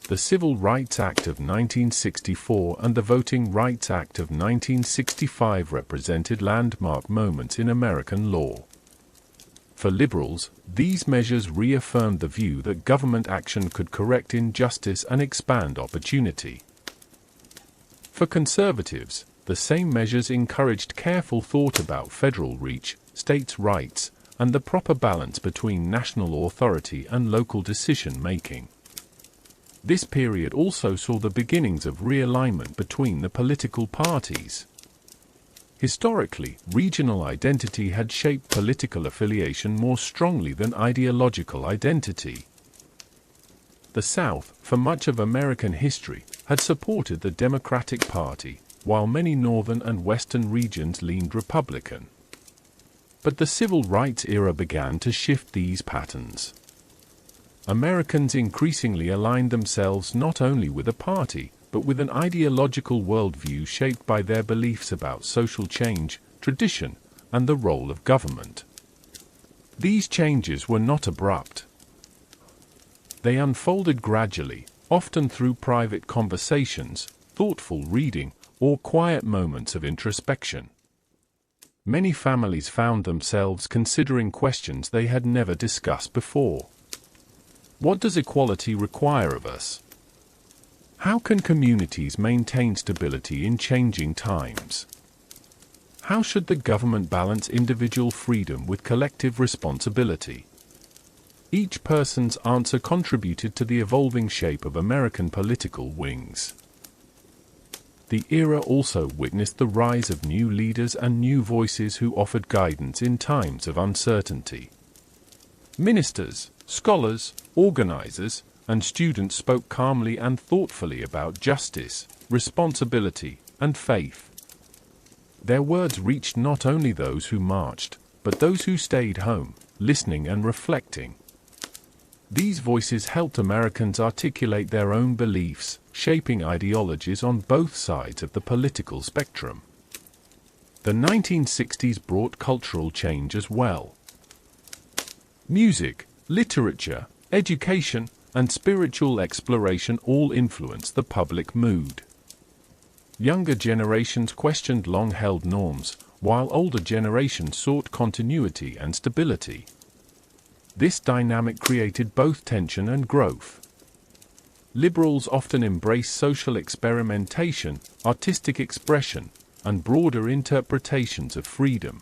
The Civil Rights Act of 1964 and the Voting Rights Act of 1965 represented landmark moments in American law. For liberals, these measures reaffirmed the view that government action could correct injustice and expand opportunity. For conservatives, the same measures encouraged careful thought about federal reach, states' rights, and the proper balance between national authority and local decision-making. This period also saw the beginnings of realignment between the political parties. Historically, regional identity had shaped political affiliation more strongly than ideological identity. The South, for much of American history, had supported the Democratic Party, while many northern and western regions leaned Republican. But the Civil Rights era began to shift these patterns. Americans increasingly aligned themselves not only with a party, but with an ideological worldview shaped by their beliefs about social change, tradition, and the role of government. These changes were not abrupt. They unfolded gradually, often through private conversations, thoughtful reading, or quiet moments of introspection. Many families found themselves considering questions they had never discussed before. What does equality require of us? How can communities maintain stability in changing times? How should the government balance individual freedom with collective responsibility? Each person's answer contributed to the evolving shape of American political wings. The era also witnessed the rise of new leaders and new voices who offered guidance in times of uncertainty. Ministers, scholars, organizers, and students spoke calmly and thoughtfully about justice, responsibility, and faith. Their words reached not only those who marched, but those who stayed home, listening and reflecting. These voices helped Americans articulate their own beliefs, shaping ideologies on both sides of the political spectrum. The 1960s brought cultural change as well. Music, literature, education, and spiritual exploration all influenced the public mood. Younger generations questioned long-held norms, while older generations sought continuity and stability. This dynamic created both tension and growth. Liberals often embraced social experimentation, artistic expression, and broader interpretations of freedom.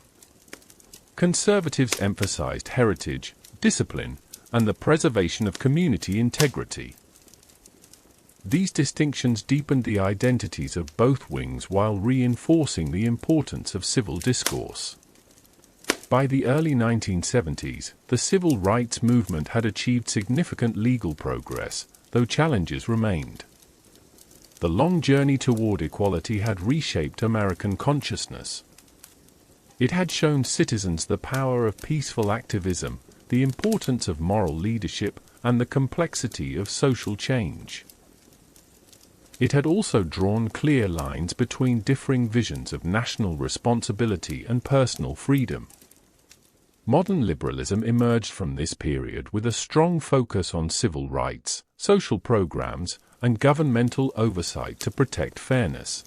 Conservatives emphasized heritage, discipline, and the preservation of community integrity. These distinctions deepened the identities of both wings while reinforcing the importance of civil discourse. By the early 1970s, the civil rights movement had achieved significant legal progress, though challenges remained. The long journey toward equality had reshaped American consciousness. It had shown citizens the power of peaceful activism, the importance of moral leadership, and the complexity of social change. It had also drawn clear lines between differing visions of national responsibility and personal freedom. Modern liberalism emerged from this period with a strong focus on civil rights, social programs, and governmental oversight to protect fairness.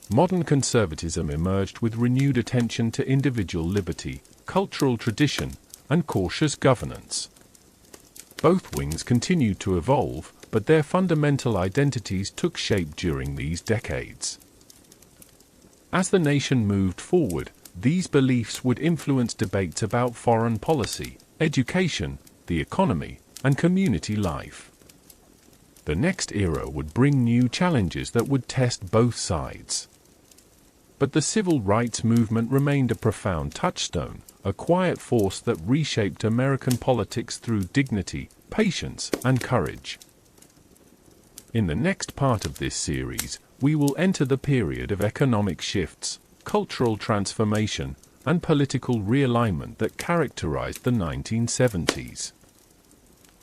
Modern conservatism emerged with renewed attention to individual liberty, cultural tradition, and cautious governance. Both wings continued to evolve, but their fundamental identities took shape during these decades. As the nation moved forward, these beliefs would influence debates about foreign policy, education, the economy, and community life. The next era would bring new challenges that would test both sides. But the civil rights movement remained a profound touchstone, a quiet force that reshaped American politics through dignity, patience, and courage. In the next part of this series, we will enter the period of economic shifts, cultural transformation, and political realignment that characterized the 1970s.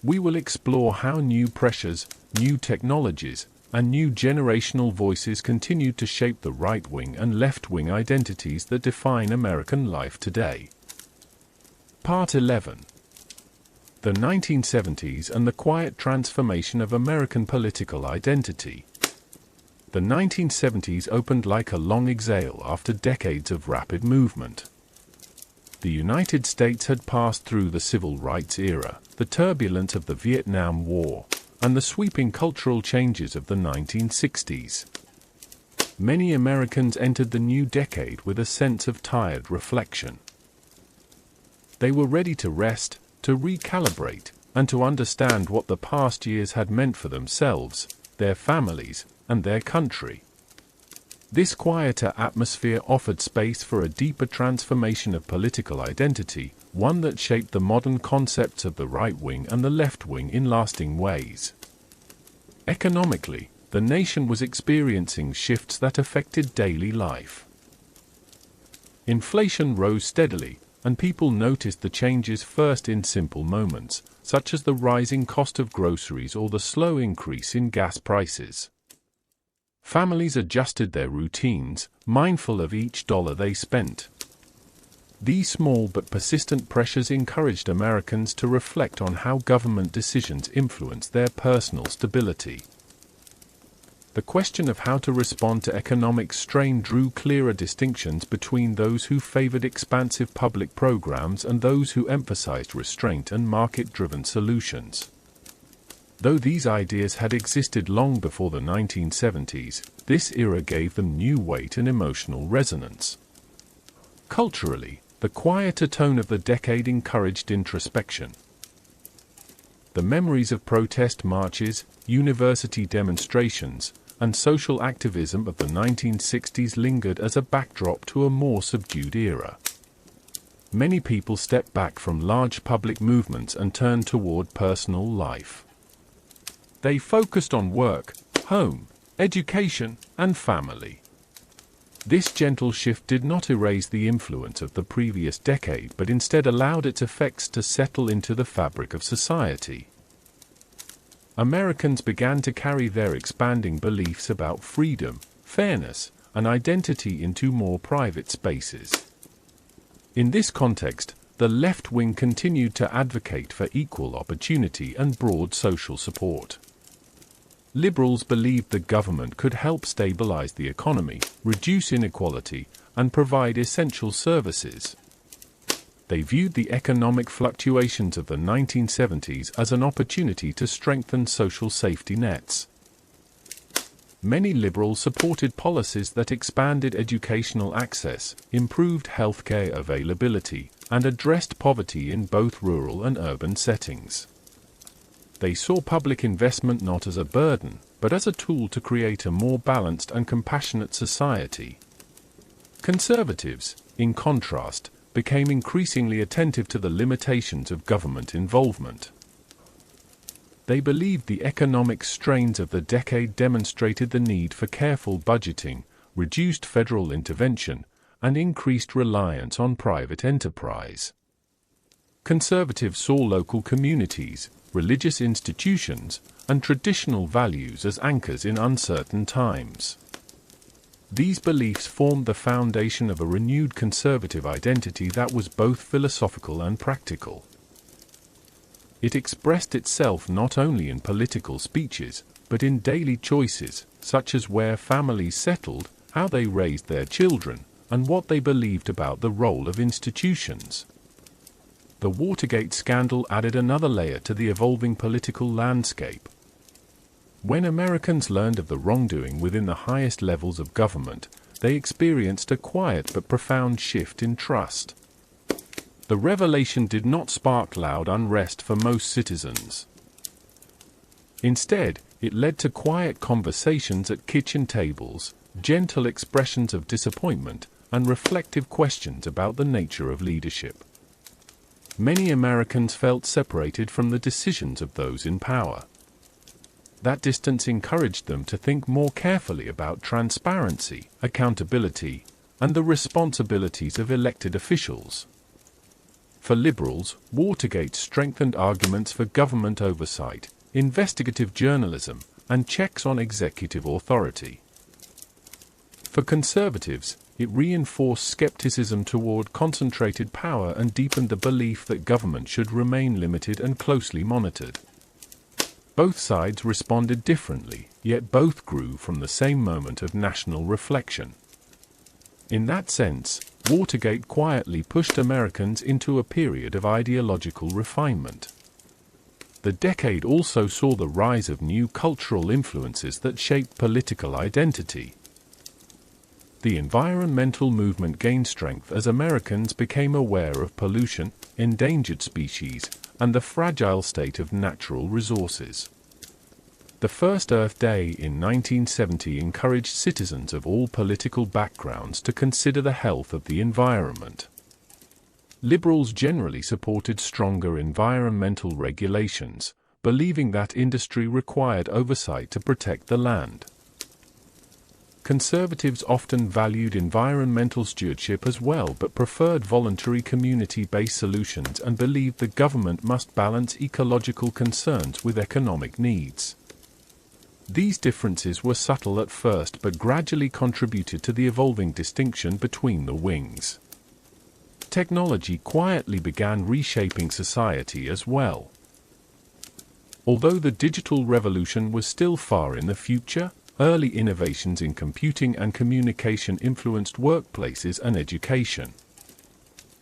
We will explore how new pressures, new technologies, and new generational voices continued to shape the right-wing and left-wing identities that define American life today. Part 11. The 1970s and the quiet transformation of American political identity. The 1970s opened like a long exhale after decades of rapid movement. The United States had passed through the civil rights era, the turbulence of the Vietnam War, and the sweeping cultural changes of the 1960s. Many Americans entered the new decade with a sense of tired reflection. They were ready to rest, to recalibrate, and to understand what the past years had meant for themselves, their families, and their country. This quieter atmosphere offered space for a deeper transformation of political identity, one that shaped the modern concepts of the right wing and the left wing in lasting ways. Economically, the nation was experiencing shifts that affected daily life. Inflation rose steadily, and people noticed the changes first in simple moments, such as the rising cost of groceries or the slow increase in gas prices. Families adjusted their routines, mindful of each dollar they spent. These small but persistent pressures encouraged Americans to reflect on how government decisions influenced their personal stability. The question of how to respond to economic strain drew clearer distinctions between those who favored expansive public programs and those who emphasized restraint and market-driven solutions. Though these ideas had existed long before the 1970s, this era gave them new weight and emotional resonance. Culturally, the quieter tone of the decade encouraged introspection. The memories of protest marches, university demonstrations, and social activism of the 1960s lingered as a backdrop to a more subdued era. Many people stepped back from large public movements and turned toward personal life. They focused on work, home, education, and family. This gentle shift did not erase the influence of the previous decade, but instead allowed its effects to settle into the fabric of society. Americans began to carry their expanding beliefs about freedom, fairness, and identity into more private spaces. In this context, the left wing continued to advocate for equal opportunity and broad social support. Liberals believed the government could help stabilize the economy, reduce inequality, and provide essential services. They viewed the economic fluctuations of the 1970s as an opportunity to strengthen social safety nets. Many liberals supported policies that expanded educational access, improved healthcare availability, and addressed poverty in both rural and urban settings. They saw public investment not as a burden, but as a tool to create a more balanced and compassionate society. Conservatives, in contrast, became increasingly attentive to the limitations of government involvement. They believed the economic strains of the decade demonstrated the need for careful budgeting, reduced federal intervention, and increased reliance on private enterprise. Conservatives saw local communities, religious institutions, and traditional values as anchors in uncertain times. These beliefs formed the foundation of a renewed conservative identity that was both philosophical and practical. It expressed itself not only in political speeches, but in daily choices, such as where families settled, how they raised their children, and what they believed about the role of institutions. The Watergate scandal added another layer to the evolving political landscape. When Americans learned of the wrongdoing within the highest levels of government, they experienced a quiet but profound shift in trust. The revelation did not spark loud unrest for most citizens. Instead, it led to quiet conversations at kitchen tables, gentle expressions of disappointment, and reflective questions about the nature of leadership. Many Americans felt separated from the decisions of those in power. That distance encouraged them to think more carefully about transparency, accountability, and the responsibilities of elected officials. For liberals, Watergate strengthened arguments for government oversight, investigative journalism, and checks on executive authority. For conservatives, it reinforced skepticism toward concentrated power and deepened the belief that government should remain limited and closely monitored. Both sides responded differently, yet both grew from the same moment of national reflection. In that sense, Watergate quietly pushed Americans into a period of ideological refinement. The decade also saw the rise of new cultural influences that shaped political identity. The environmental movement gained strength as Americans became aware of pollution, endangered species, and the fragile state of natural resources. The first Earth Day in 1970 encouraged citizens of all political backgrounds to consider the health of the environment. Liberals generally supported stronger environmental regulations, believing that industry required oversight to protect the land. Conservatives often valued environmental stewardship as well but preferred voluntary community-based solutions and believed the government must balance ecological concerns with economic needs. These differences were subtle at first but gradually contributed to the evolving distinction between the wings. Technology quietly began reshaping society as well. Although the digital revolution was still far in the future, early innovations in computing and communication influenced workplaces and education.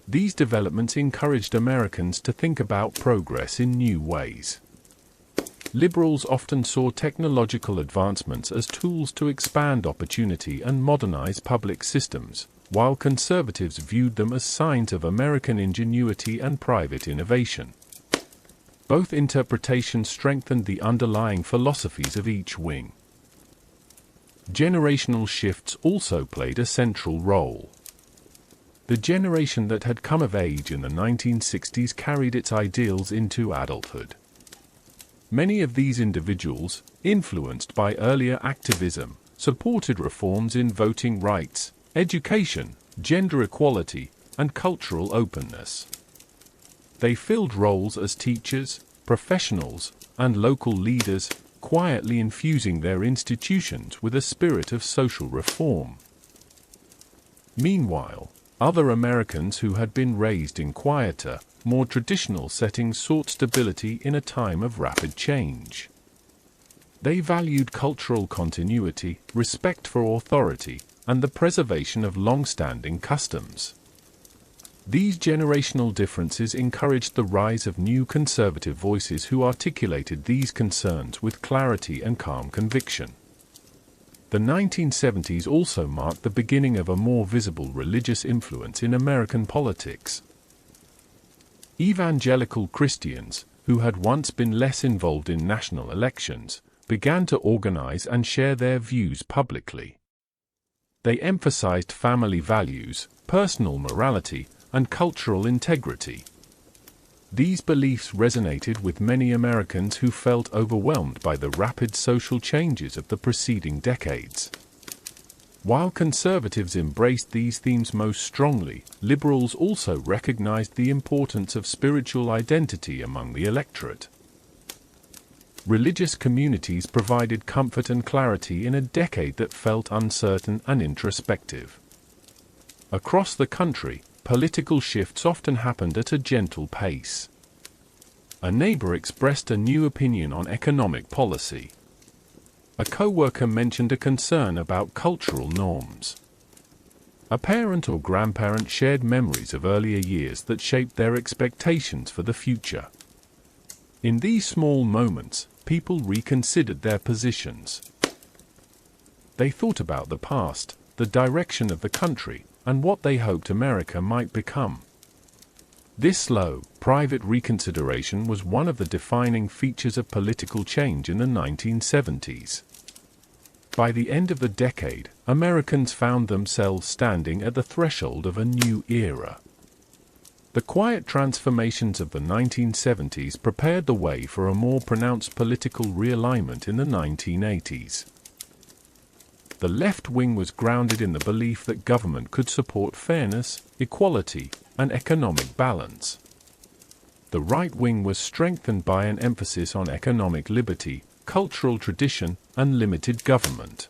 These developments encouraged Americans to think about progress in new ways. Liberals often saw technological advancements as tools to expand opportunity and modernize public systems, while conservatives viewed them as signs of American ingenuity and private innovation. Both interpretations strengthened the underlying philosophies of each wing. Generational shifts also played a central role. The generation that had come of age in the 1960s carried its ideals into adulthood. Many of these individuals, influenced by earlier activism, supported reforms in voting rights, education, gender equality, and cultural openness. They filled roles as teachers, professionals, and local leaders, quietly infusing their institutions with a spirit of social reform. Meanwhile, other Americans who had been raised in quieter, more traditional settings sought stability in a time of rapid change. They valued cultural continuity, respect for authority, and the preservation of long-standing customs. These generational differences encouraged the rise of new conservative voices who articulated these concerns with clarity and calm conviction. The 1970s also marked the beginning of a more visible religious influence in American politics. Evangelical Christians, who had once been less involved in national elections, began to organize and share their views publicly. They emphasized family values, personal morality, and cultural integrity. These beliefs resonated with many Americans who felt overwhelmed by the rapid social changes of the preceding decades. While conservatives embraced these themes most strongly, liberals also recognized the importance of spiritual identity among the electorate. Religious communities provided comfort and clarity in a decade that felt uncertain and introspective. Across the country, political shifts often happened at a gentle pace. A neighbor expressed a new opinion on economic policy. A co-worker mentioned a concern about cultural norms. A parent or grandparent shared memories of earlier years that shaped their expectations for the future. In these small moments, people reconsidered their positions. They thought about the past, the direction of the country, and what they hoped America might become. This slow, private reconsideration was one of the defining features of political change in the 1970s. By the end of the decade, Americans found themselves standing at the threshold of a new era. The quiet transformations of the 1970s prepared the way for a more pronounced political realignment in the 1980s. The left wing was grounded in the belief that government could support fairness, equality, and economic balance. The right wing was strengthened by an emphasis on economic liberty, cultural tradition, and limited government.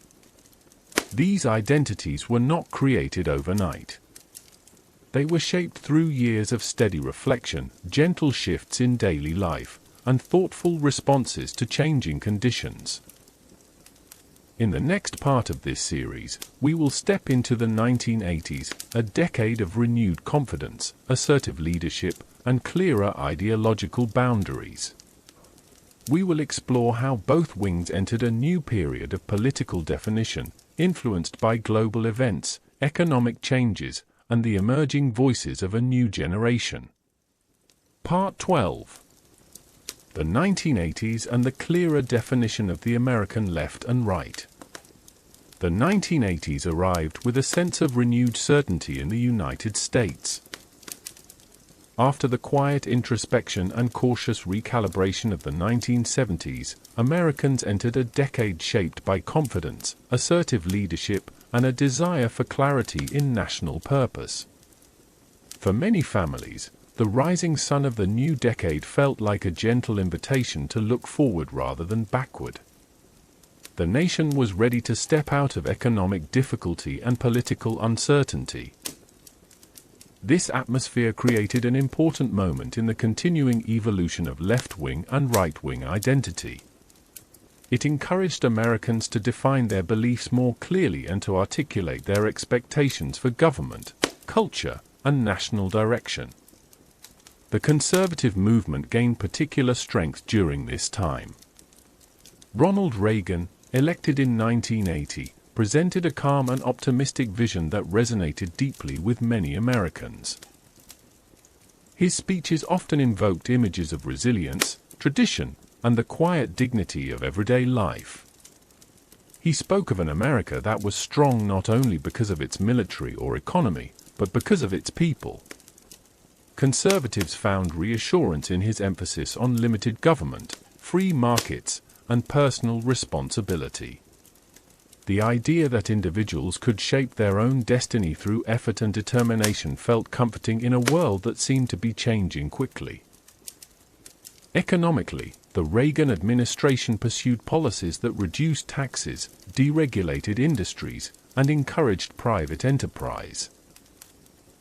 These identities were not created overnight. They were shaped through years of steady reflection, gentle shifts in daily life, and thoughtful responses to changing conditions. In the next part of this series, we will step into the 1980s, a decade of renewed confidence, assertive leadership, and clearer ideological boundaries. We will explore how both wings entered a new period of political definition, influenced by global events, economic changes, and the emerging voices of a new generation. Part 12. the 1980s and the clearer definition of the American left and right. The 1980s arrived with a sense of renewed certainty in the United States. After the quiet introspection and cautious recalibration of the 1970s, Americans entered a decade shaped by confidence, assertive leadership, and a desire for clarity in national purpose. For many families, the rising sun of the new decade felt like a gentle invitation to look forward rather than backward. The nation was ready to step out of economic difficulty and political uncertainty. This atmosphere created an important moment in the continuing evolution of left-wing and right-wing identity. It encouraged Americans to define their beliefs more clearly and to articulate their expectations for government, culture, and national direction. The conservative movement gained particular strength during this time. Ronald Reagan, elected in 1980, presented a calm and optimistic vision that resonated deeply with many Americans. His speeches often invoked images of resilience, tradition, and the quiet dignity of everyday life. He spoke of an America that was strong not only because of its military or economy, but because of its people. Conservatives found reassurance in his emphasis on limited government, free markets, and personal responsibility. The idea that individuals could shape their own destiny through effort and determination felt comforting in a world that seemed to be changing quickly. Economically, the Reagan administration pursued policies that reduced taxes, deregulated industries, and encouraged private enterprise.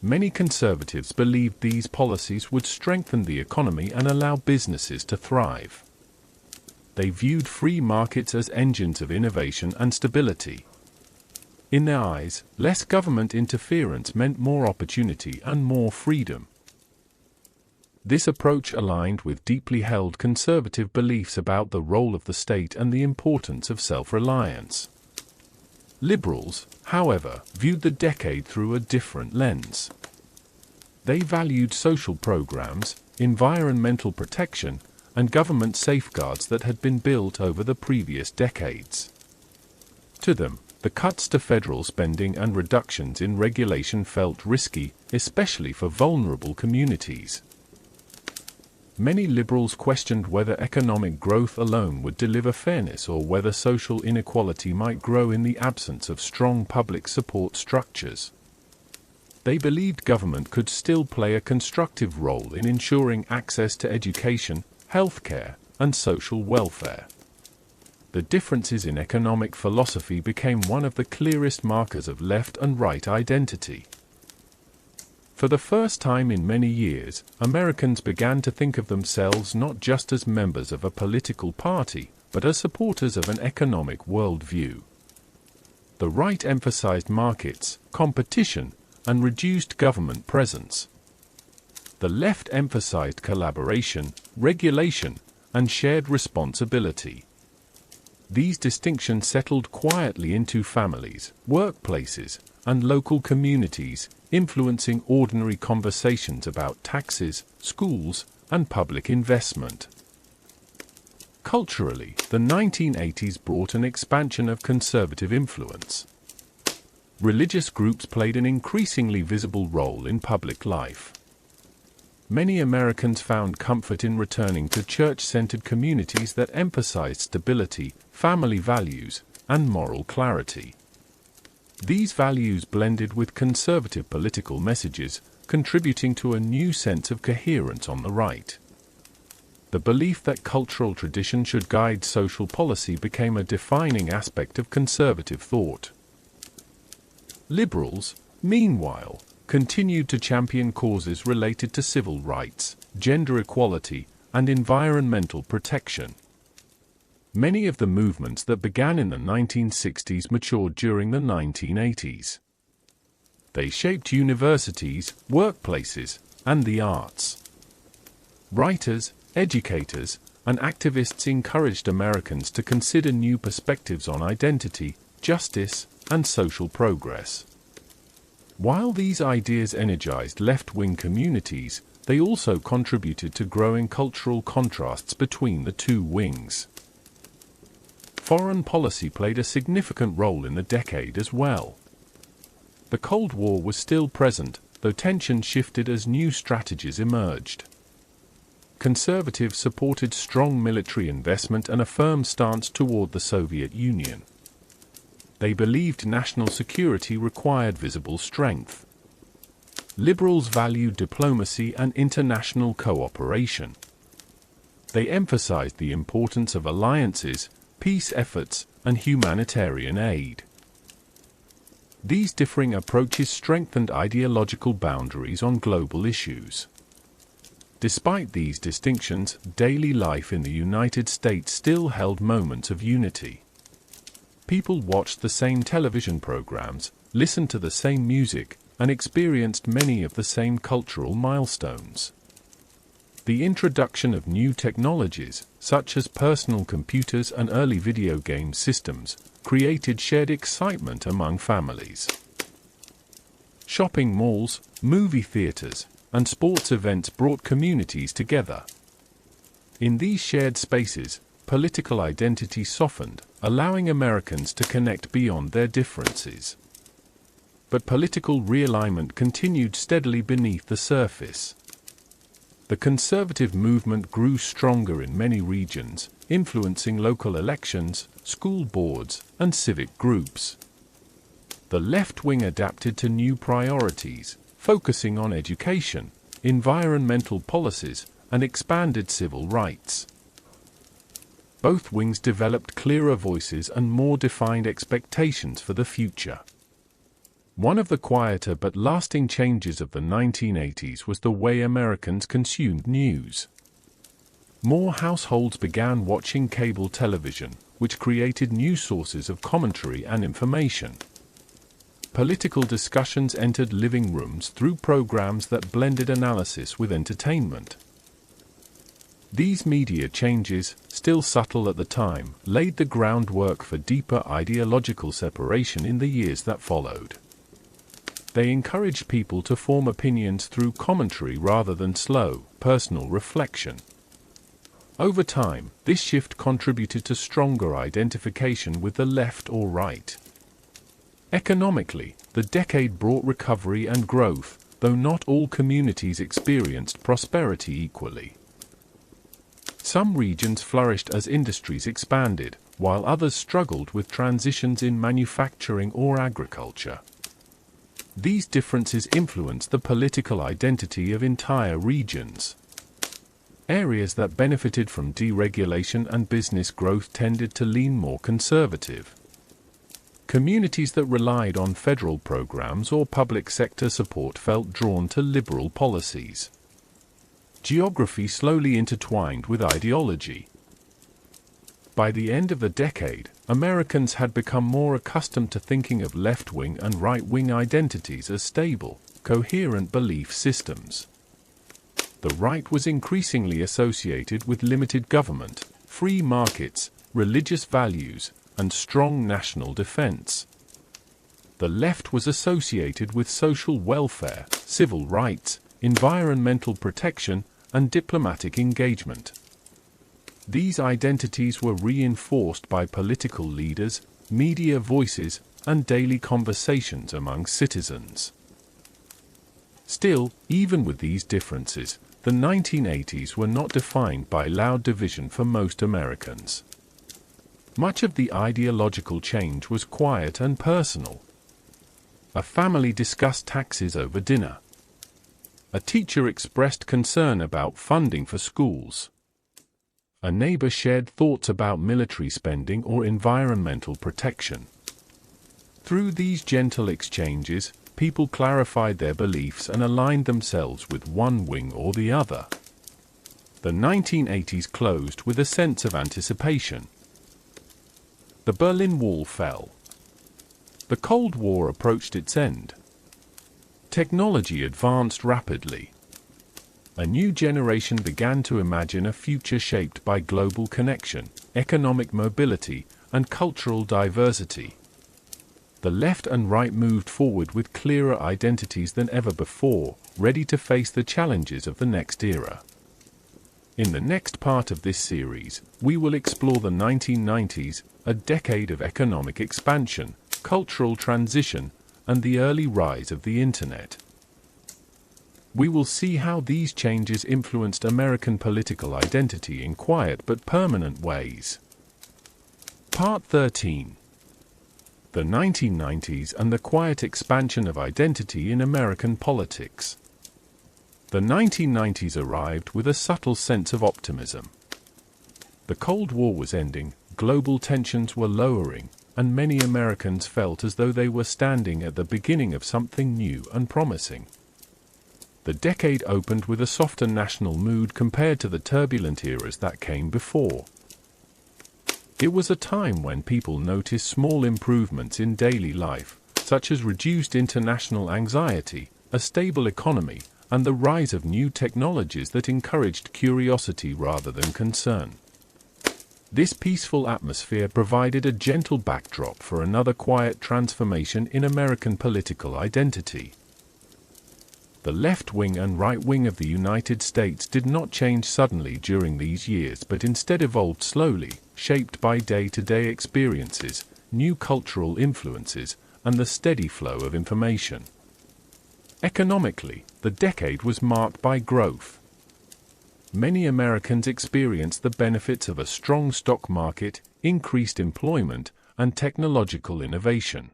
Many conservatives believed these policies would strengthen the economy and allow businesses to thrive. They viewed free markets as engines of innovation and stability. In their eyes, less government interference meant more opportunity and more freedom. This approach aligned with deeply held conservative beliefs about the role of the state and the importance of self-reliance. Liberals, however, viewed the decade through a different lens. They valued social programs, environmental protection, and government safeguards that had been built over the previous decades. To them, the cuts to federal spending and reductions in regulation felt risky, especially for vulnerable communities. Many liberals questioned whether economic growth alone would deliver fairness or whether social inequality might grow in the absence of strong public support structures. They believed government could still play a constructive role in ensuring access to education, healthcare, and social welfare. The differences in economic philosophy became one of the clearest markers of left and right identity. For the first time in many years, Americans began to think of themselves not just as members of a political party, but as supporters of an economic worldview. The right emphasized markets, competition, and reduced government presence. The left emphasized collaboration, regulation, and shared responsibility. These distinctions settled quietly into families, workplaces, and local communities, influencing ordinary conversations about taxes, schools, and public investment. Culturally, the 1980s brought an expansion of conservative influence. Religious groups played an increasingly visible role in public life. Many Americans found comfort in returning to church-centered communities that emphasized stability, family values, and moral clarity. These values blended with conservative political messages, contributing to a new sense of coherence on the right. The belief that cultural tradition should guide social policy became a defining aspect of conservative thought. Liberals, meanwhile, continued to champion causes related to civil rights, gender equality, and environmental protection. Many of the movements that began in the 1960s matured during the 1980s. They shaped universities, workplaces, and the arts. Writers, educators, and activists encouraged Americans to consider new perspectives on identity, justice, and social progress. While these ideas energized left-wing communities, they also contributed to growing cultural contrasts between the two wings. Foreign policy played a significant role in the decade as well. The Cold War was still present, though tensions shifted as new strategies emerged. Conservatives supported strong military investment and a firm stance toward the Soviet Union. They believed national security required visible strength. Liberals valued diplomacy and international cooperation. They emphasized the importance of alliances, peace efforts, and humanitarian aid. These differing approaches strengthened ideological boundaries on global issues. Despite these distinctions, daily life in the United States still held moments of unity. People watched the same television programs, listened to the same music, and experienced many of the same cultural milestones. The introduction of new technologies, such as personal computers and early video game systems, created shared excitement among families. Shopping malls, movie theaters, and sports events brought communities together. In these shared spaces, political identity softened, allowing Americans to connect beyond their differences. But political realignment continued steadily beneath the surface. The conservative movement grew stronger in many regions, influencing local elections, school boards, and civic groups. The left wing adapted to new priorities, focusing on education, environmental policies, and expanded civil rights. Both wings developed clearer voices and more defined expectations for the future. One of the quieter but lasting changes of the 1980s was the way Americans consumed news. More households began watching cable television, which created new sources of commentary and information. Political discussions entered living rooms through programs that blended analysis with entertainment. These media changes, still subtle at the time, laid the groundwork for deeper ideological separation in the years that followed. They encouraged people to form opinions through commentary rather than slow, personal reflection. Over time, this shift contributed to stronger identification with the left or right. Economically, the decade brought recovery and growth, though not all communities experienced prosperity equally. Some regions flourished as industries expanded, while others struggled with transitions in manufacturing or agriculture. These differences influenced the political identity of entire regions. Areas that benefited from deregulation and business growth tended to lean more conservative. Communities that relied on federal programs or public sector support felt drawn to liberal policies. Geography slowly intertwined with ideology. By the end of the decade, Americans had become more accustomed to thinking of left-wing and right-wing identities as stable, coherent belief systems. The right was increasingly associated with limited government, free markets, religious values, and strong national defense. The left was associated with social welfare, civil rights, environmental protection, and diplomatic engagement. These identities were reinforced by political leaders, media voices, and daily conversations among citizens. Still, even with these differences, the 1980s were not defined by loud division for most Americans. Much of the ideological change was quiet and personal. A family discussed taxes over dinner. A teacher expressed concern about funding for schools. A neighbor shared thoughts about military spending or environmental protection. Through these gentle exchanges, people clarified their beliefs and aligned themselves with one wing or the other. The 1980s closed with a sense of anticipation. The Berlin Wall fell. The Cold War approached its end. Technology advanced rapidly. A new generation began to imagine a future shaped by global connection, economic mobility, and cultural diversity. The left and right moved forward with clearer identities than ever before, ready to face the challenges of the next era. In the next part of this series, we will explore the 1990s, a decade of economic expansion, cultural transition, and the early rise of the Internet. We will see how these changes influenced American political identity in quiet but permanent ways. Part 13. The 1990s and the quiet expansion of identity in American politics. The 1990s arrived with a subtle sense of optimism. The Cold War was ending, global tensions were lowering, and many Americans felt as though they were standing at the beginning of something new and promising. The decade opened with a softer national mood compared to the turbulent eras that came before. It was a time when people noticed small improvements in daily life, such as reduced international anxiety, a stable economy, and the rise of new technologies that encouraged curiosity rather than concern. This peaceful atmosphere provided a gentle backdrop for another quiet transformation in American political identity. The left wing and right wing of the United States did not change suddenly during these years but instead evolved slowly, shaped by day-to-day experiences, new cultural influences, and the steady flow of information. Economically, the decade was marked by growth. Many Americans experienced the benefits of a strong stock market, increased employment, and technological innovation.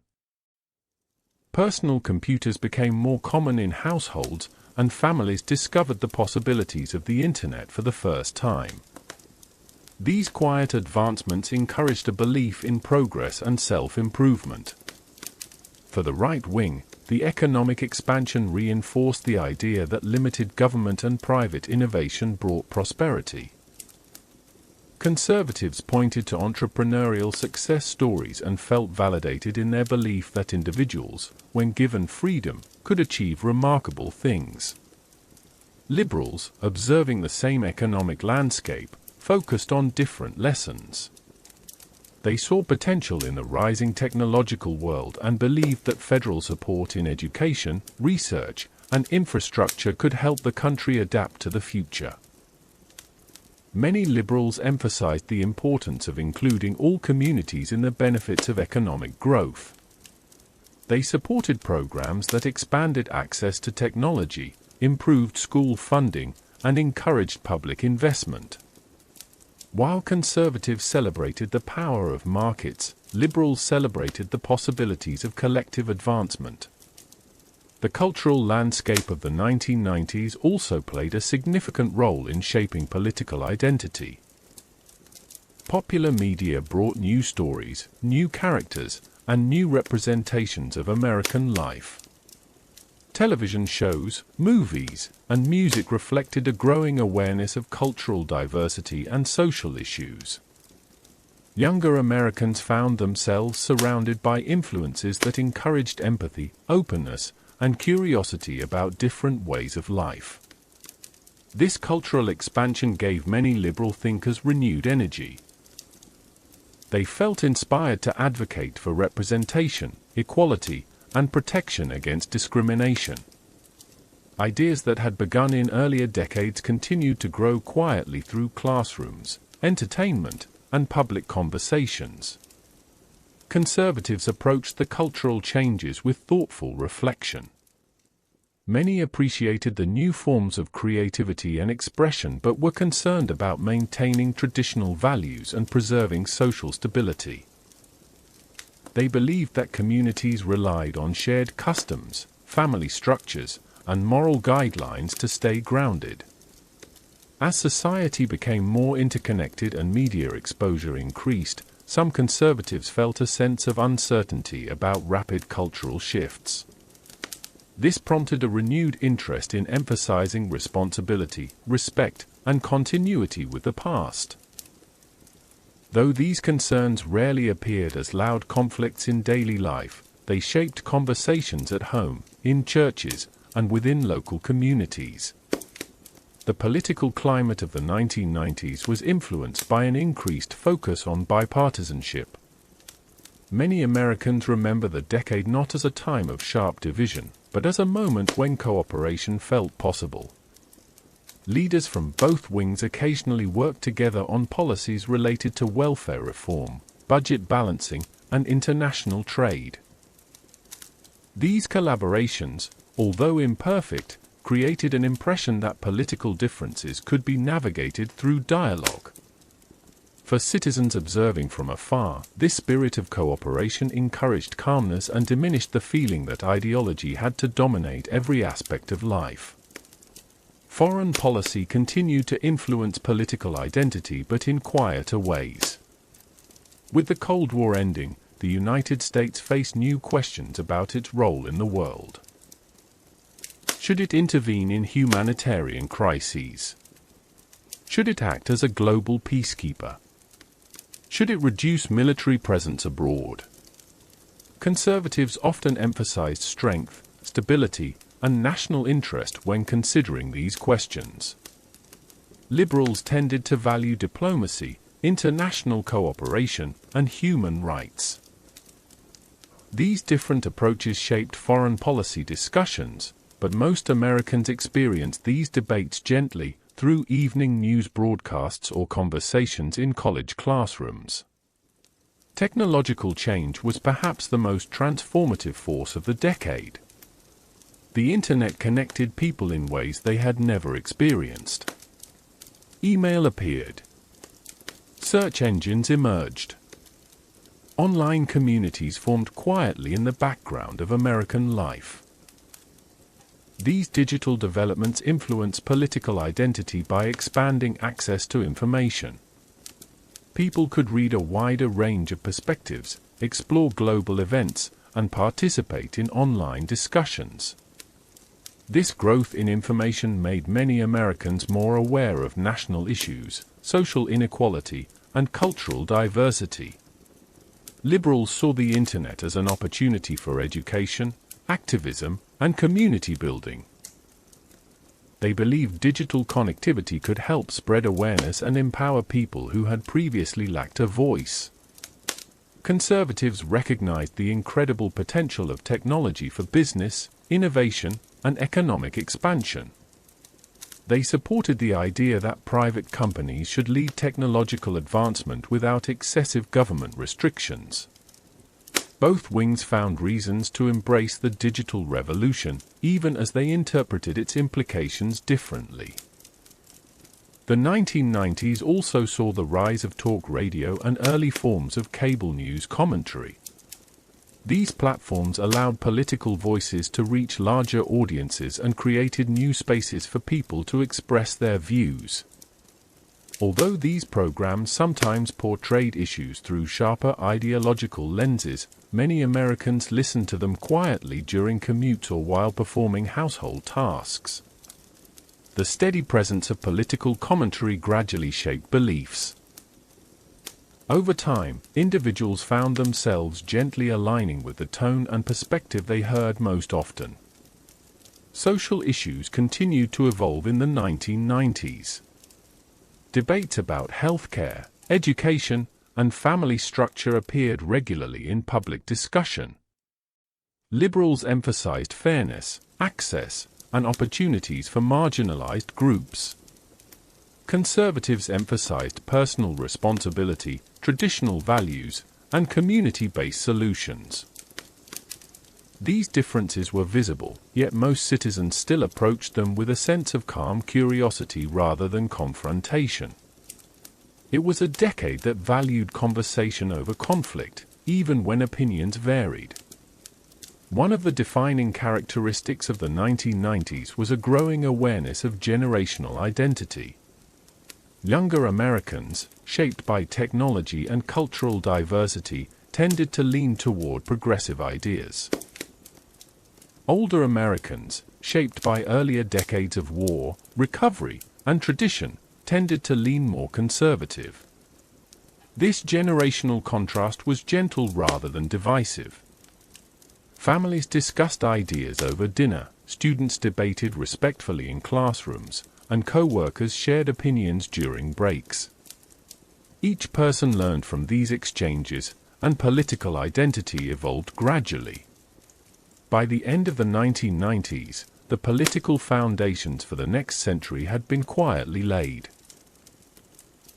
Personal computers became more common in households, and families discovered the possibilities of the Internet for the first time. These quiet advancements encouraged a belief in progress and self-improvement. For the right wing, the economic expansion reinforced the idea that limited government and private innovation brought prosperity. Conservatives pointed to entrepreneurial success stories and felt validated in their belief that individuals, when given freedom, could achieve remarkable things. Liberals, observing the same economic landscape, focused on different lessons. They saw potential in the rising technological world and believed that federal support in education, research, and infrastructure could help the country adapt to the future. Many liberals emphasized the importance of including all communities in the benefits of economic growth. They supported programs that expanded access to technology, improved school funding, and encouraged public investment. While conservatives celebrated the power of markets, liberals celebrated the possibilities of collective advancement. The cultural landscape of the 1990s also played a significant role in shaping political identity. Popular media brought new stories, new characters, and new representations of American life. Television shows, movies, and music reflected a growing awareness of cultural diversity and social issues. Younger Americans found themselves surrounded by influences that encouraged empathy, openness, and curiosity about different ways of life. This cultural expansion gave many liberal thinkers renewed energy. They felt inspired to advocate for representation, equality, and protection against discrimination. Ideas that had begun in earlier decades continued to grow quietly through classrooms, entertainment, and public conversations. Conservatives approached the cultural changes with thoughtful reflection. Many appreciated the new forms of creativity and expression but were concerned about maintaining traditional values and preserving social stability. They believed that communities relied on shared customs, family structures, and moral guidelines to stay grounded. As society became more interconnected and media exposure increased, some conservatives felt a sense of uncertainty about rapid cultural shifts. This prompted a renewed interest in emphasizing responsibility, respect, and continuity with the past. Though these concerns rarely appeared as loud conflicts in daily life, they shaped conversations at home, in churches, and within local communities. The political climate of the 1990s was influenced by an increased focus on bipartisanship. Many Americans remember the decade not as a time of sharp division, but as a moment when cooperation felt possible. Leaders from both wings occasionally worked together on policies related to welfare reform, budget balancing, and international trade. These collaborations, although imperfect, created an impression that political differences could be navigated through dialogue. For citizens observing from afar, this spirit of cooperation encouraged calmness and diminished the feeling that ideology had to dominate every aspect of life. Foreign policy continued to influence political identity, but in quieter ways. With the Cold War ending, the United States faced new questions about its role in the world. Should it intervene in humanitarian crises? Should it act as a global peacekeeper? Should it reduce military presence abroad? Conservatives often emphasized strength, stability, and national interest when considering these questions. Liberals tended to value diplomacy, international cooperation, and human rights. These different approaches shaped foreign policy discussions, but most Americans experienced these debates gently, through evening news broadcasts or conversations in college classrooms. Technological change was perhaps the most transformative force of the decade. The Internet connected people in ways they had never experienced. Email appeared. Search engines emerged. Online communities formed quietly in the background of American life. These digital developments influence political identity by expanding access to information. People could read a wider range of perspectives, explore global events, and participate in online discussions. This growth in information made many Americans more aware of national issues, social inequality, and cultural diversity. Liberals saw the Internet as an opportunity for education, activism, and community building. They believed digital connectivity could help spread awareness and empower people who had previously lacked a voice. Conservatives recognized the incredible potential of technology for business, innovation, and economic expansion. They supported the idea that private companies should lead technological advancement without excessive government restrictions. Both wings found reasons to embrace the digital revolution, even as they interpreted its implications differently. The 1990s also saw the rise of talk radio and early forms of cable news commentary. These platforms allowed political voices to reach larger audiences and created new spaces for people to express their views. Although these programs sometimes portrayed issues through sharper ideological lenses, many Americans listened to them quietly during commutes or while performing household tasks. The steady presence of political commentary gradually shaped beliefs. Over time, individuals found themselves gently aligning with the tone and perspective they heard most often. Social issues continued to evolve in the 1990s. Debates about healthcare, education, and family structure appeared regularly in public discussion. Liberals emphasized fairness, access, and opportunities for marginalized groups. Conservatives emphasized personal responsibility, traditional values, and community-based solutions. These differences were visible, yet most citizens still approached them with a sense of calm curiosity rather than confrontation. It was a decade that valued conversation over conflict, even when opinions varied. One of the defining characteristics of the 1990s was a growing awareness of generational identity. Younger Americans, shaped by technology and cultural diversity, tended to lean toward progressive ideas. Older Americans, shaped by earlier decades of war, recovery, and tradition, tended to lean more conservative. This generational contrast was gentle rather than divisive. Families discussed ideas over dinner, students debated respectfully in classrooms, and co-workers shared opinions during breaks. Each person learned from these exchanges, and political identity evolved gradually. By the end of the 1990s, the political foundations for the next century had been quietly laid.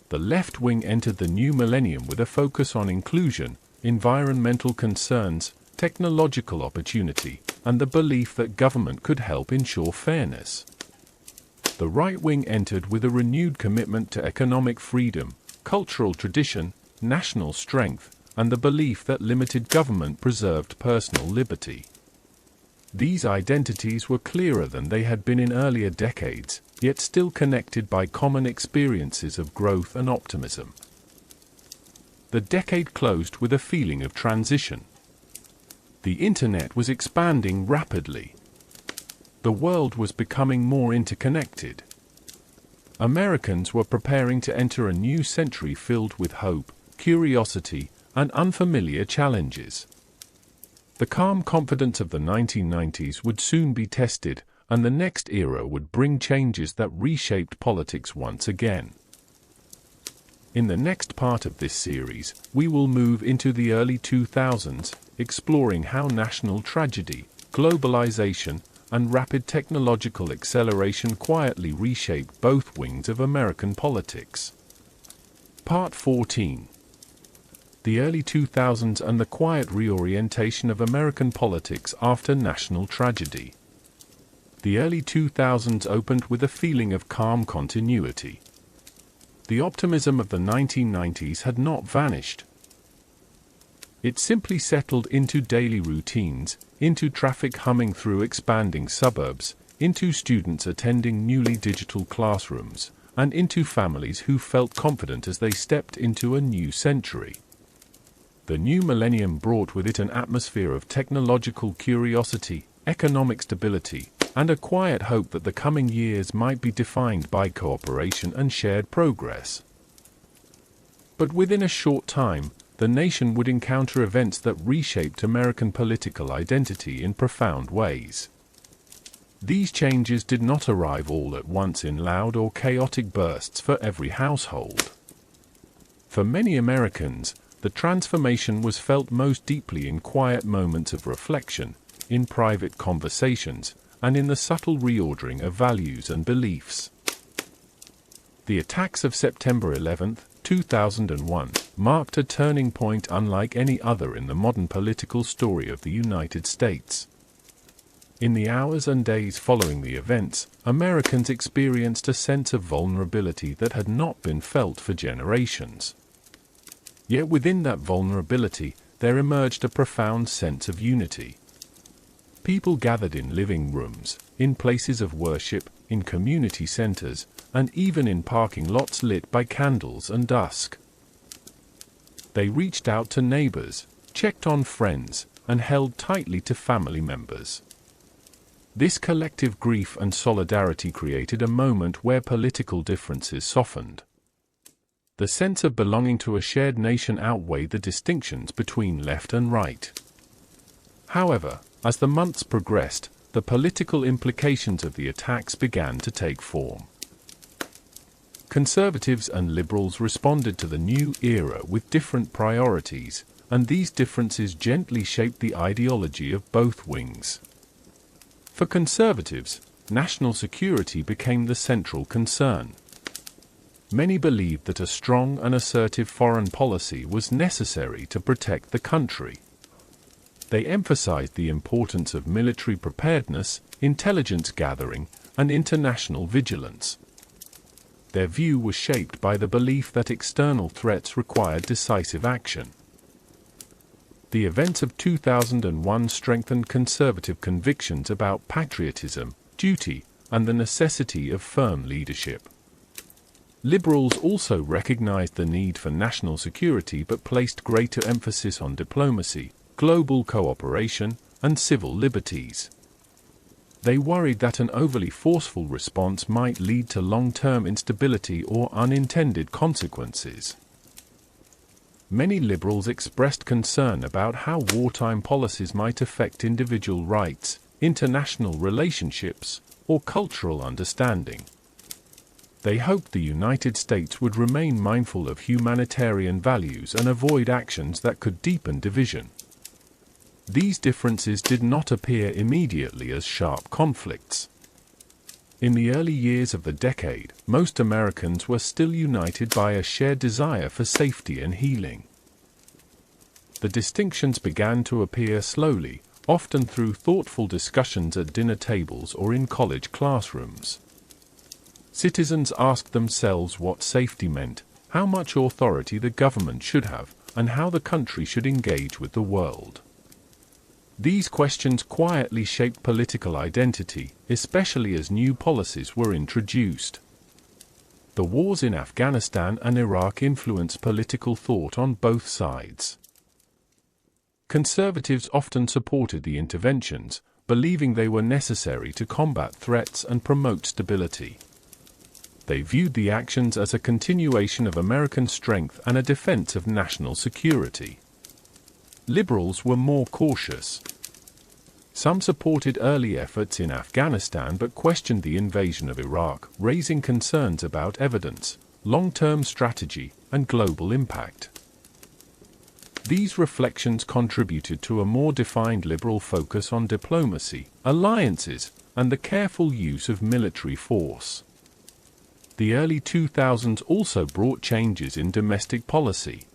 The left wing entered the new millennium with a focus on inclusion, environmental concerns, technological opportunity, and the belief that government could help ensure fairness. The right wing entered with a renewed commitment to economic freedom, cultural tradition, national strength, and the belief that limited government preserved personal liberty. These identities were clearer than they had been in earlier decades, yet still connected by common experiences of growth and optimism. The decade closed with a feeling of transition. The internet was expanding rapidly. The world was becoming more interconnected. Americans were preparing to enter a new century filled with hope, curiosity, and unfamiliar challenges. The calm confidence of the 1990s would soon be tested, and the next era would bring changes that reshaped politics once again. In the next part of this series, we will move into the early 2000s, exploring how national tragedy, globalization, and rapid technological acceleration quietly reshaped both wings of American politics. Part 14. The early 2000s and the quiet reorientation of American politics after national tragedy. The early 2000s opened with a feeling of calm continuity. The optimism of the 1990s had not vanished. It simply settled into daily routines, into traffic humming through expanding suburbs, into students attending newly digital classrooms, and into families who felt confident as they stepped into a new century. The new millennium brought with it an atmosphere of technological curiosity, economic stability, and a quiet hope that the coming years might be defined by cooperation and shared progress. But within a short time, the nation would encounter events that reshaped American political identity in profound ways. These changes did not arrive all at once in loud or chaotic bursts for every household. For many Americans, the transformation was felt most deeply in quiet moments of reflection, in private conversations, and in the subtle reordering of values and beliefs. The attacks of September 11, 2001, marked a turning point unlike any other in the modern political story of the United States. In the hours and days following the events, Americans experienced a sense of vulnerability that had not been felt for generations. Yet within that vulnerability, there emerged a profound sense of unity. People gathered in living rooms, in places of worship, in community centers, and even in parking lots lit by candles and dusk. They reached out to neighbors, checked on friends, and held tightly to family members. This collective grief and solidarity created a moment where political differences softened. The sense of belonging to a shared nation outweighed the distinctions between left and right. However, as the months progressed, the political implications of the attacks began to take form. Conservatives and liberals responded to the new era with different priorities, and these differences gently shaped the ideology of both wings. For conservatives, national security became the central concern. Many believed that a strong and assertive foreign policy was necessary to protect the country. They emphasized the importance of military preparedness, intelligence gathering, and international vigilance. Their view was shaped by the belief that external threats required decisive action. The events of 2001 strengthened conservative convictions about patriotism, duty, and the necessity of firm leadership. Liberals also recognized the need for national security but placed greater emphasis on diplomacy, global cooperation, and civil liberties. They worried that an overly forceful response might lead to long-term instability or unintended consequences. Many liberals expressed concern about how wartime policies might affect individual rights, international relationships, or cultural understanding. They hoped the United States would remain mindful of humanitarian values and avoid actions that could deepen division. These differences did not appear immediately as sharp conflicts. In the early years of the decade, most Americans were still united by a shared desire for safety and healing. The distinctions began to appear slowly, often through thoughtful discussions at dinner tables or in college classrooms. Citizens asked themselves what safety meant, how much authority the government should have, and how the country should engage with the world. These questions quietly shaped political identity, especially as new policies were introduced. The wars in Afghanistan and Iraq influenced political thought on both sides. Conservatives often supported the interventions, believing they were necessary to combat threats and promote stability. They viewed the actions as a continuation of American strength and a defense of national security. Liberals were more cautious. Some supported early efforts in Afghanistan but questioned the invasion of Iraq, raising concerns about evidence, long-term strategy, and global impact. These reflections contributed to a more defined liberal focus on diplomacy, alliances, and the careful use of military force. The early 2000s also brought changes in domestic policy.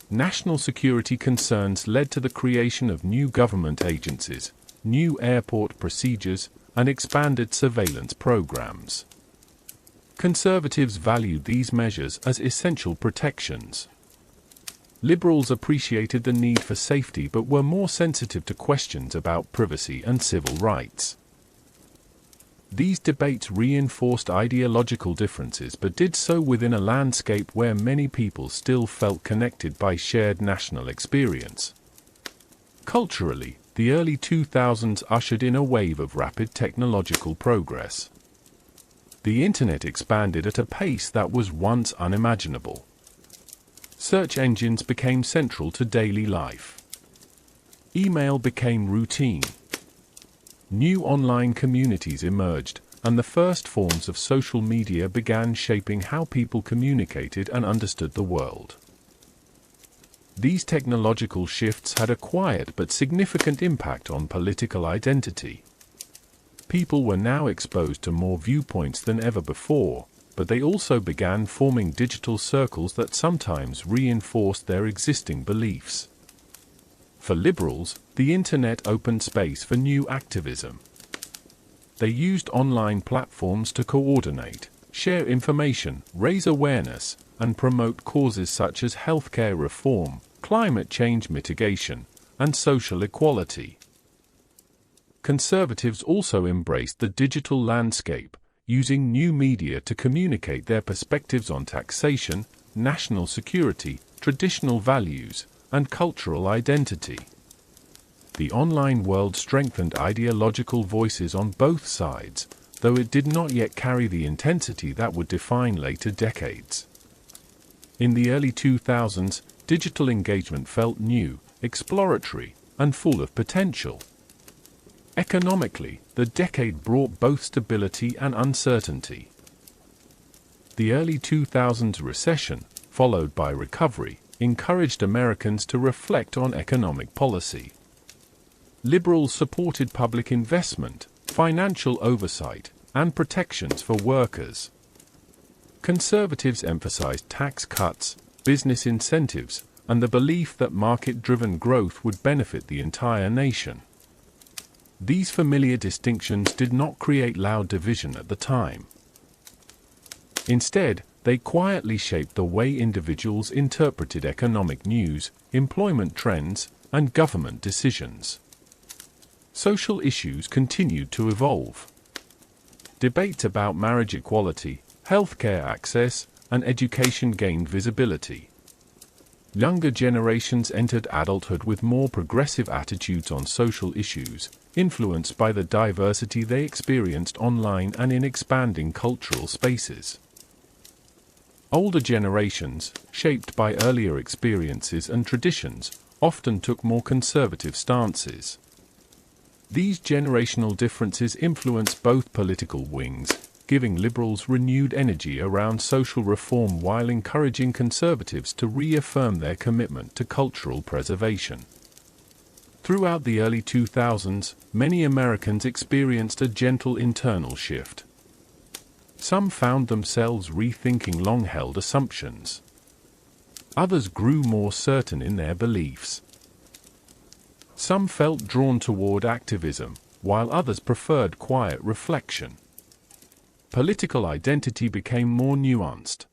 National security concerns led to the creation of new government agencies, new airport procedures, and expanded surveillance programs. Conservatives valued these measures as essential protections. Liberals appreciated the need for safety but were more sensitive to questions about privacy and civil rights. These debates reinforced ideological differences but did so within a landscape where many people still felt connected by shared national experience. Culturally, the early 2000s ushered in a wave of rapid technological progress. The Internet expanded at a pace that was once unimaginable. Search engines became central to daily life. Email became routine. New online communities emerged, and the first forms of social media began shaping how people communicated and understood the world. These technological shifts had a quiet but significant impact on political identity. People were now exposed to more viewpoints than ever before, but they also began forming digital circles that sometimes reinforced their existing beliefs. For liberals, the Internet opened space for new activism. They used online platforms to coordinate, share information, raise awareness, and promote causes such as healthcare reform, climate change mitigation, and social equality. Conservatives also embraced the digital landscape, using new media to communicate their perspectives on taxation, national security, traditional values, and cultural identity. The online world strengthened ideological voices on both sides, though it did not yet carry the intensity that would define later decades. In the early 2000s, digital engagement felt new, exploratory, and full of potential. Economically, the decade brought both stability and uncertainty. The early 2000s recession, followed by recovery, encouraged Americans to reflect on economic policy. Liberals supported public investment, financial oversight, and protections for workers. Conservatives emphasized tax cuts, business incentives, and the belief that market-driven growth would benefit the entire nation. These familiar distinctions did not create loud division at the time. Instead, they quietly shaped the way individuals interpreted economic news, employment trends, and government decisions. Social issues continued to evolve. Debates about marriage equality, healthcare access, and education gained visibility. Younger generations entered adulthood with more progressive attitudes on social issues, influenced by the diversity they experienced online and in expanding cultural spaces. Older generations, shaped by earlier experiences and traditions, often took more conservative stances. These generational differences influenced both political wings, giving liberals renewed energy around social reform while encouraging conservatives to reaffirm their commitment to cultural preservation. Throughout the early 2000s, many Americans experienced a gentle internal shift. Some found themselves rethinking long-held assumptions. Others grew more certain in their beliefs. Some felt drawn toward activism, while others preferred quiet reflection. Political identity became more nuanced.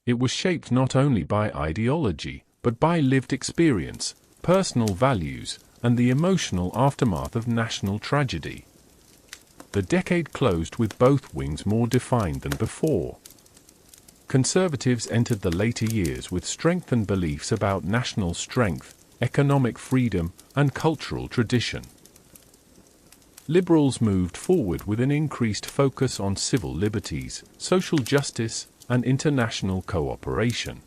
It was shaped not only by ideology, but by lived experience, personal values, and the emotional aftermath of national tragedy. The decade closed with both wings more defined than before. Conservatives entered the later years with strengthened beliefs about national strength, economic freedom, and cultural tradition. Liberals moved forward with an increased focus on civil liberties, social justice, and international cooperation.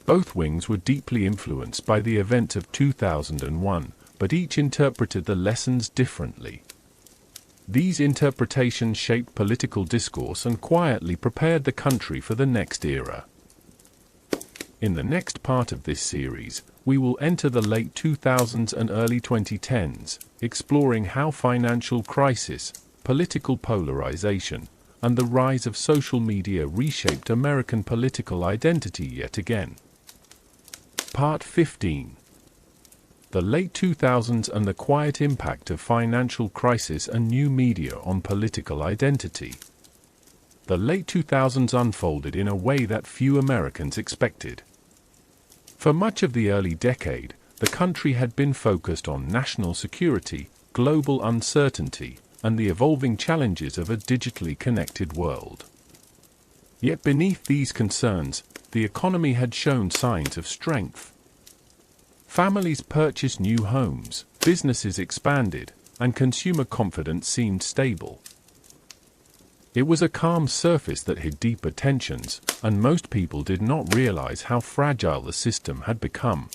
Both wings were deeply influenced by the events of 2001, but each interpreted the lessons differently. These interpretations shaped political discourse and quietly prepared the country for the next era. In the next part of this series, we will enter the late 2000s and early 2010s, exploring how financial crisis, political polarization, and the rise of social media reshaped American political identity yet again. Part 15. The late 2000s and the quiet impact of financial crisis and new media on political identity. The late 2000s unfolded in a way that few Americans expected. For much of the early decade, the country had been focused on national security, global uncertainty, and the evolving challenges of a digitally connected world. Yet beneath these concerns, the economy had shown signs of strength. Families purchased new homes, businesses expanded, and consumer confidence seemed stable. It was a calm surface that hid deeper tensions, and most people did not realize how fragile the system had become.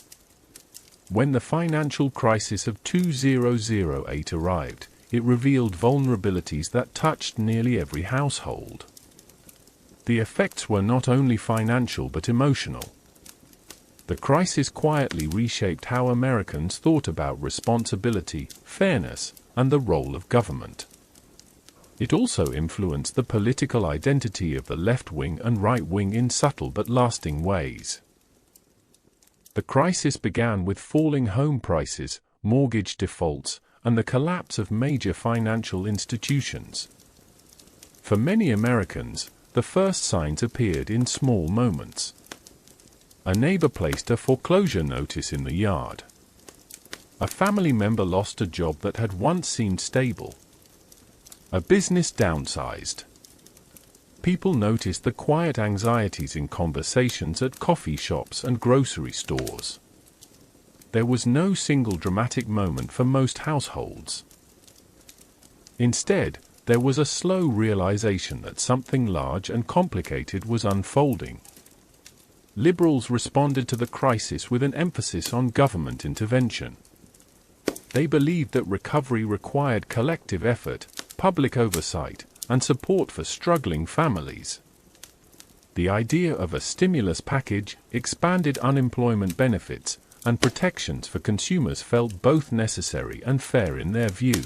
When the financial crisis of 2008 arrived, it revealed vulnerabilities that touched nearly every household. The effects were not only financial but emotional. The crisis quietly reshaped how Americans thought about responsibility, fairness, and the role of government. It also influenced the political identity of the left wing and right wing in subtle but lasting ways. The crisis began with falling home prices, mortgage defaults, and the collapse of major financial institutions. For many Americans, the first signs appeared in small moments. A neighbor placed a foreclosure notice in the yard. A family member lost a job that had once seemed stable. A business downsized. People noticed the quiet anxieties in conversations at coffee shops and grocery stores. There was no single dramatic moment for most households. Instead, there was a slow realization that something large and complicated was unfolding. Liberals responded to the crisis with an emphasis on government intervention. They believed that recovery required collective effort, public oversight, and support for struggling families. The idea of a stimulus package, expanded unemployment benefits, and protections for consumers felt both necessary and fair in their view.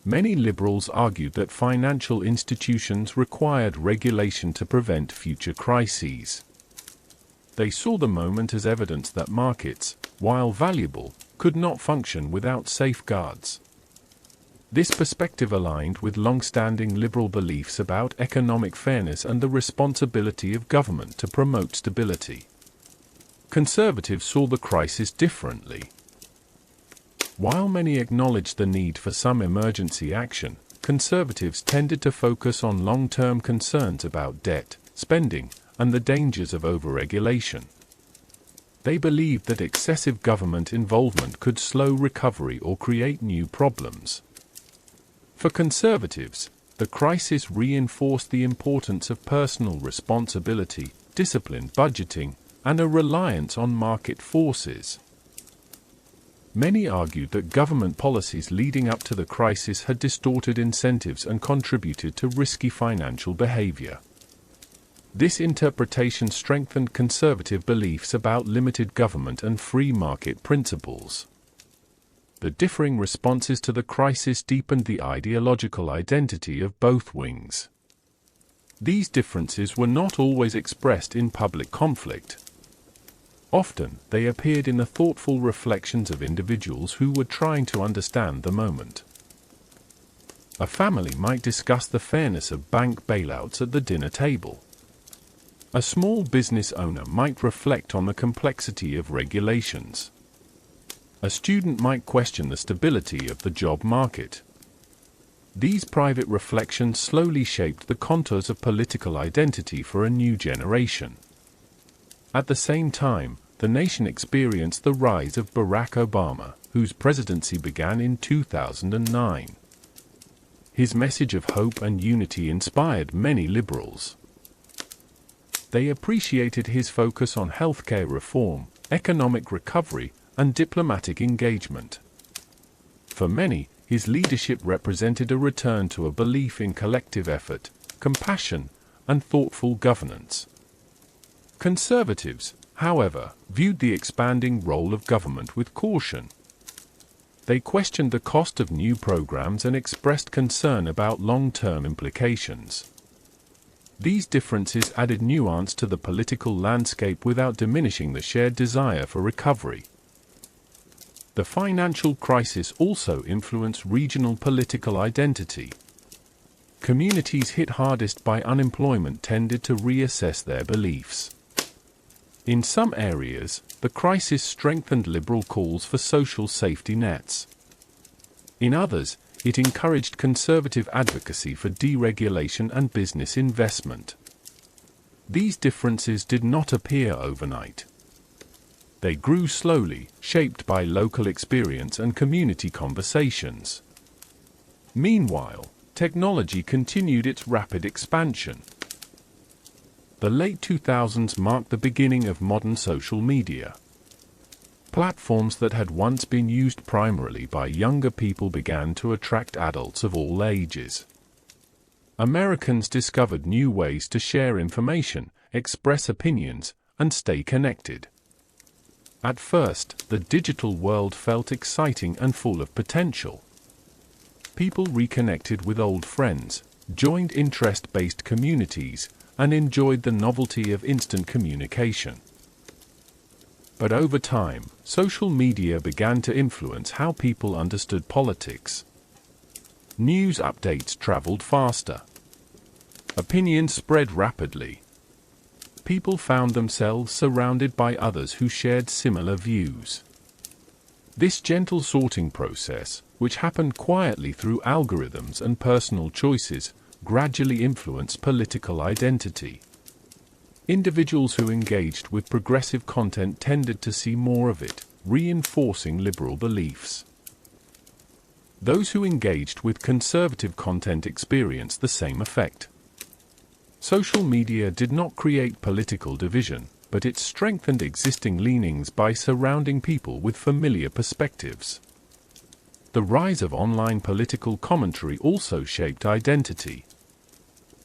Many liberals argued that financial institutions required regulation to prevent future crises. They saw the moment as evidence that markets, while valuable, could not function without safeguards. This perspective aligned with long-standing liberal beliefs about economic fairness and the responsibility of government to promote stability. Conservatives saw the crisis differently. While many acknowledged the need for some emergency action, conservatives tended to focus on long-term concerns about debt, spending, and the dangers of overregulation. They believed that excessive government involvement could slow recovery or create new problems. For conservatives, the crisis reinforced the importance of personal responsibility, disciplined budgeting, and a reliance on market forces. Many argued that government policies leading up to the crisis had distorted incentives and contributed to risky financial behavior. This interpretation strengthened conservative beliefs about limited government and free market principles. The differing responses to the crisis deepened the ideological identity of both wings. These differences were not always expressed in public conflict. Often, they appeared in the thoughtful reflections of individuals who were trying to understand the moment. A family might discuss the fairness of bank bailouts at the dinner table. A small business owner might reflect on the complexity of regulations. A student might question the stability of the job market. These private reflections slowly shaped the contours of political identity for a new generation. At the same time, the nation experienced the rise of Barack Obama, whose presidency began in 2009. His message of hope and unity inspired many liberals. They appreciated his focus on healthcare reform, economic recovery, and diplomatic engagement. For many, his leadership represented a return to a belief in collective effort, compassion, and thoughtful governance. Conservatives, however, viewed the expanding role of government with caution. They questioned the cost of new programs and expressed concern about long-term implications. These differences added nuance to the political landscape without diminishing the shared desire for recovery. The financial crisis also influenced regional political identity. Communities hit hardest by unemployment tended to reassess their beliefs. In some areas, the crisis strengthened liberal calls for social safety nets. In others, it encouraged conservative advocacy for deregulation and business investment. These differences did not appear overnight. They grew slowly, shaped by local experience and community conversations. Meanwhile, technology continued its rapid expansion. The late 2000s marked the beginning of modern social media. Platforms that had once been used primarily by younger people began to attract adults of all ages. Americans discovered new ways to share information, express opinions, and stay connected. At first, the digital world felt exciting and full of potential. People reconnected with old friends, joined interest-based communities, and enjoyed the novelty of instant communication. But over time, social media began to influence how people understood politics. News updates traveled faster. Opinions spread rapidly. People found themselves surrounded by others who shared similar views. This gentle sorting process, which happened quietly through algorithms and personal choices, gradually influenced political identity. Individuals who engaged with progressive content tended to see more of it, reinforcing liberal beliefs. Those who engaged with conservative content experienced the same effect. Social media did not create political division, but it strengthened existing leanings by surrounding people with familiar perspectives. The rise of online political commentary also shaped identity.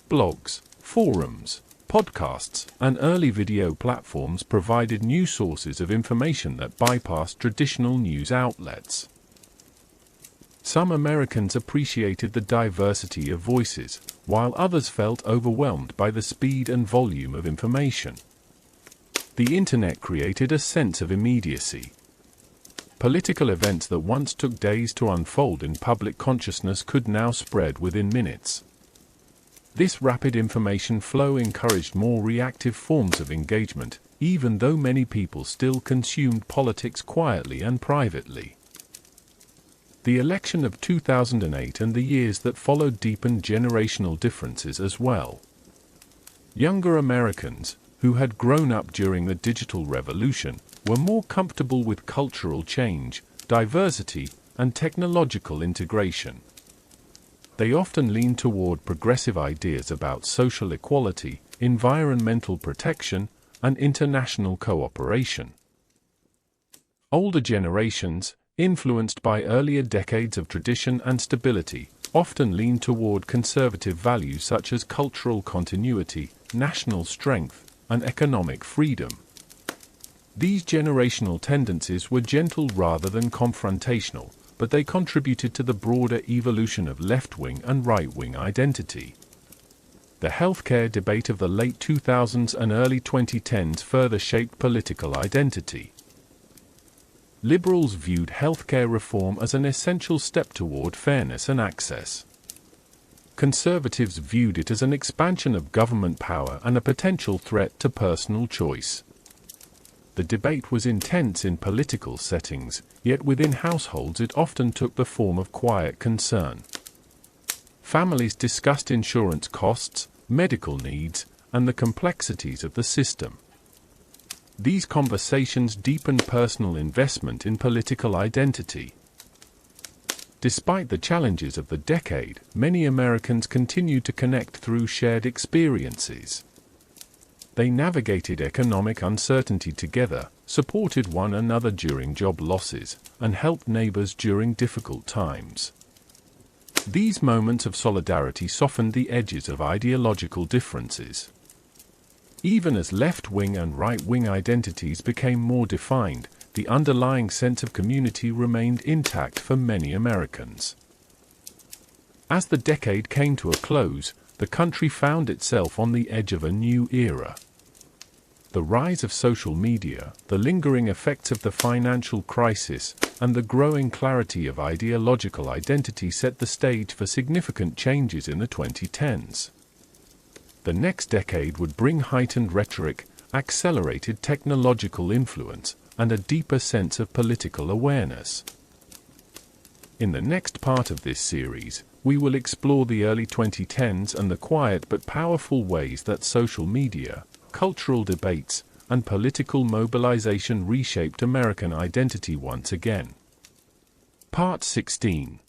Blogs, forums, podcasts, and early video platforms provided new sources of information that bypassed traditional news outlets. Some Americans appreciated the diversity of voices, while others felt overwhelmed by the speed and volume of information. The Internet created a sense of immediacy. Political events that once took days to unfold in public consciousness could now spread within minutes. This rapid information flow encouraged more reactive forms of engagement, even though many people still consumed politics quietly and privately. The election of 2008 and the years that followed deepened generational differences as well. Younger Americans, who had grown up during the digital revolution, were more comfortable with cultural change, diversity, and technological integration. They often leaned toward progressive ideas about social equality, environmental protection, and international cooperation. Older generations, influenced by earlier decades of tradition and stability, often lean toward conservative values such as cultural continuity, national strength, and economic freedom. These generational tendencies were gentle rather than confrontational, but they contributed to the broader evolution of left-wing and right-wing identity. The healthcare debate of the late 2000s and early 2010s further shaped political identity. Liberals viewed healthcare reform as an essential step toward fairness and access. Conservatives viewed it as an expansion of government power and a potential threat to personal choice. The debate was intense in political settings, yet within households it often took the form of quiet concern. Families discussed insurance costs, medical needs, and the complexities of the system. These conversations deepened personal investment in political identity. Despite the challenges of the decade, many Americans continued to connect through shared experiences. They navigated economic uncertainty together, supported one another during job losses, and helped neighbors during difficult times. These moments of solidarity softened the edges of ideological differences. Even as left-wing and right-wing identities became more defined, the underlying sense of community remained intact for many Americans. As the decade came to a close, the country found itself on the edge of a new era. The rise of social media, the lingering effects of the financial crisis, and the growing clarity of ideological identity set the stage for significant changes in the 2010s. The next decade would bring heightened rhetoric, accelerated technological influence, and a deeper sense of political awareness. In the next part of this series, we will explore the early 2010s and the quiet but powerful ways that social media, cultural debates, and political mobilization reshaped American identity once again. Part 16.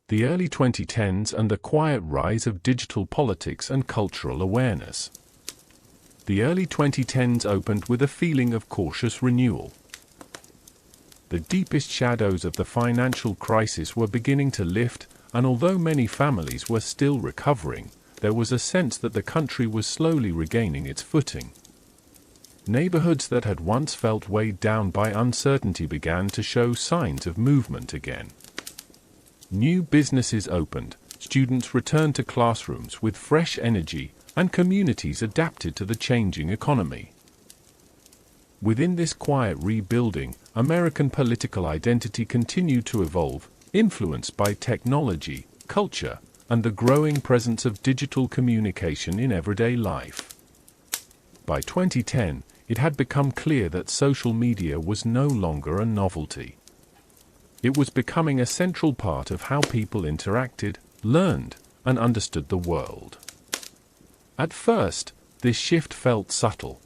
The early 2010s and the quiet rise of digital politics and cultural awareness. The early 2010s opened with a feeling of cautious renewal. The deepest shadows of the financial crisis were beginning to lift, and although many families were still recovering, there was a sense that the country was slowly regaining its footing. Neighborhoods that had once felt weighed down by uncertainty began to show signs of movement again. New businesses opened, students returned to classrooms with fresh energy, and communities adapted to the changing economy. Within this quiet rebuilding, American political identity continued to evolve, influenced by technology, culture, and the growing presence of digital communication in everyday life. By 2010, it had become clear that social media was no longer a novelty. It was becoming a central part of how people interacted, learned, and understood the world. At first, this shift felt subtle.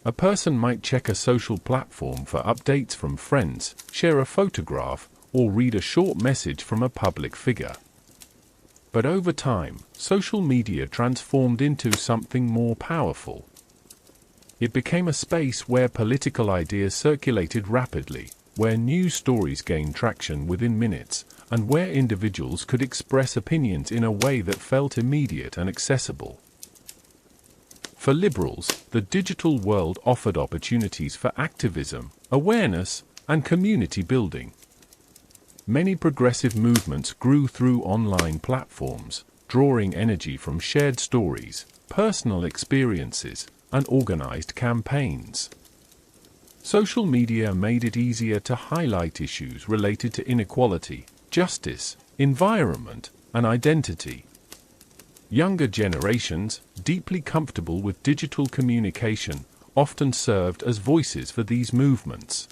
A person might check a social platform for updates from friends, share a photograph, or read a short message from a public figure. But over time, social media transformed into something more powerful. It became a space where political ideas circulated rapidly, where news stories gained traction within minutes, and where individuals could express opinions in a way that felt immediate and accessible. For liberals, the digital world offered opportunities for activism, awareness, and community building. Many progressive movements grew through online platforms, drawing energy from shared stories, personal experiences, and organized campaigns. Social media made it easier to highlight issues related to inequality, justice, environment, and identity. Younger generations, deeply comfortable with digital communication, often served as voices for these movements.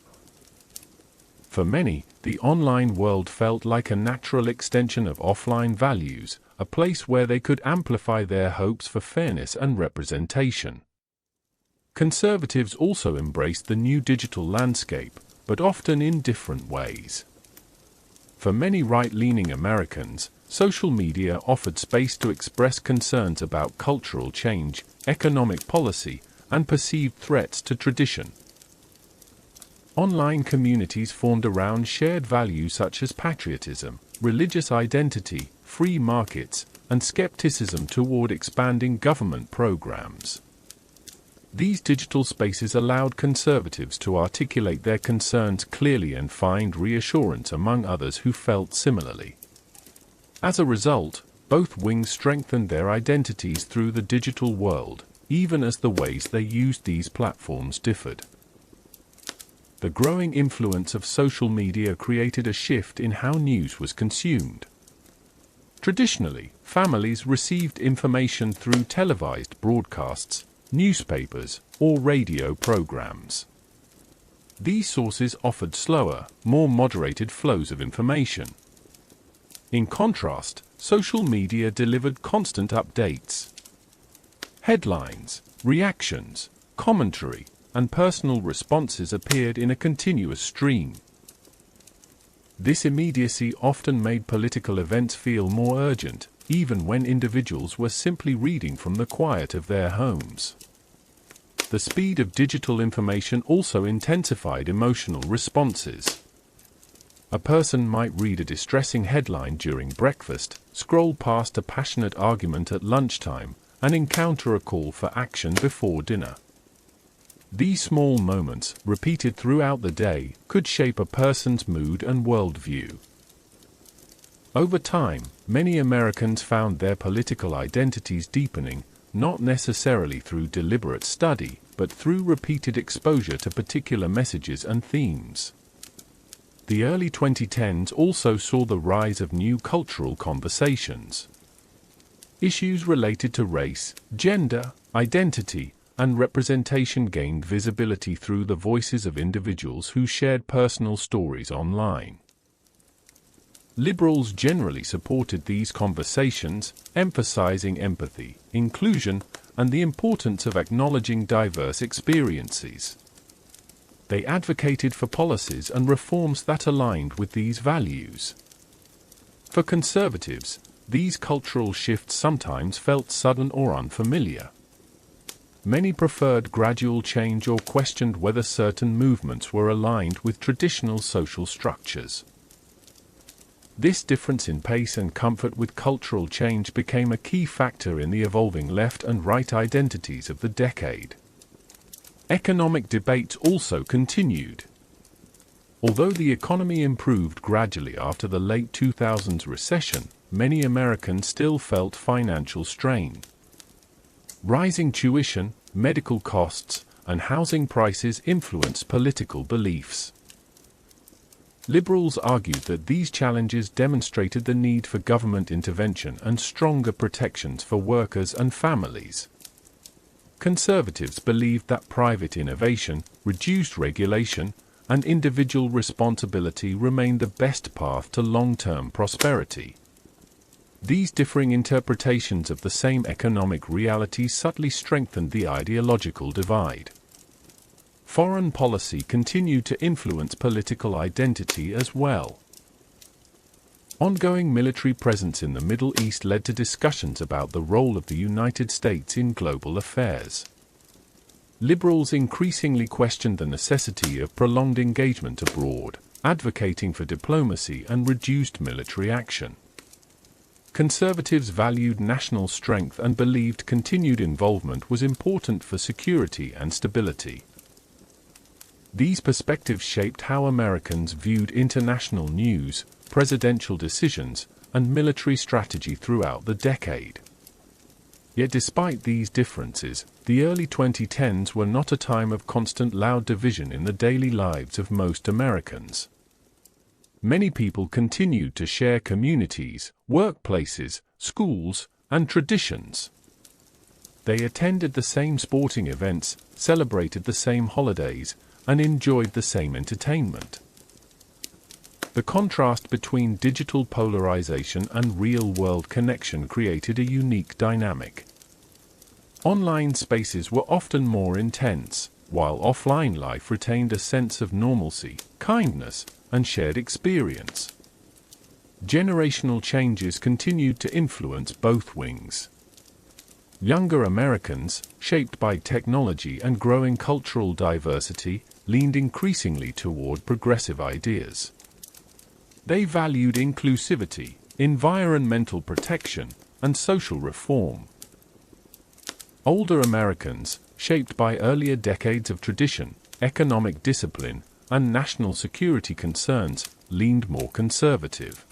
For many, the online world felt like a natural extension of offline values, a place where they could amplify their hopes for fairness and representation. Conservatives also embraced the new digital landscape, but often in different ways. For many right-leaning Americans, social media offered space to express concerns about cultural change, economic policy, and perceived threats to tradition. Online communities formed around shared values such as patriotism, religious identity, free markets, and skepticism toward expanding government programs. These digital spaces allowed conservatives to articulate their concerns clearly and find reassurance among others who felt similarly. As a result, both wings strengthened their identities through the digital world, even as the ways they used these platforms differed. The growing influence of social media created a shift in how news was consumed. Traditionally, families received information through televised broadcasts, newspapers, or radio programs. These sources offered slower, more moderated flows of information. In contrast, social media delivered constant updates. Headlines, reactions, commentary, and personal responses appeared in a continuous stream. This immediacy often made political events feel more urgent, even when individuals were simply reading from the quiet of their homes. The speed of digital information also intensified emotional responses. A person might read a distressing headline during breakfast, scroll past a passionate argument at lunchtime, and encounter a call for action before dinner. These small moments, repeated throughout the day, could shape a person's mood and worldview. Over time, many Americans found their political identities deepening, not necessarily through deliberate study, but through repeated exposure to particular messages and themes. The early 2010s also saw the rise of new cultural conversations. Issues related to race, gender, identity, and representation gained visibility through the voices of individuals who shared personal stories online. Liberals generally supported these conversations, emphasizing empathy, inclusion, and the importance of acknowledging diverse experiences. They advocated for policies and reforms that aligned with these values. For conservatives, these cultural shifts sometimes felt sudden or unfamiliar. Many preferred gradual change or questioned whether certain movements were aligned with traditional social structures. This difference in pace and comfort with cultural change became a key factor in the evolving left and right identities of the decade. Economic debates also continued. Although the economy improved gradually after the late 2000s recession, many Americans still felt financial strain. Rising tuition, medical costs, and housing prices influenced political beliefs. Liberals argued that these challenges demonstrated the need for government intervention and stronger protections for workers and families. Conservatives believed that private innovation, reduced regulation, and individual responsibility remained the best path to long-term prosperity. These differing interpretations of the same economic reality subtly strengthened the ideological divide. Foreign policy continued to influence political identity as well. Ongoing military presence in the Middle East led to discussions about the role of the United States in global affairs. Liberals increasingly questioned the necessity of prolonged engagement abroad, advocating for diplomacy and reduced military action. Conservatives valued national strength and believed continued involvement was important for security and stability. These perspectives shaped how Americans viewed international news, presidential decisions, and military strategy throughout the decade. Yet despite these differences, the early 2010s were not a time of constant loud division in the daily lives of most Americans. Many people continued to share communities, workplaces, schools, and traditions. They attended the same sporting events, celebrated the same holidays, and enjoyed the same entertainment. The contrast between digital polarization and real-world connection created a unique dynamic. Online spaces were often more intense, while offline life retained a sense of normalcy, kindness, and shared experience. Generational changes continued to influence both wings. Younger Americans, shaped by technology and growing cultural diversity, leaned increasingly toward progressive ideas. They valued inclusivity, environmental protection, and social reform. Older Americans, shaped by earlier decades of tradition, economic discipline, and national security concerns, leaned more conservative.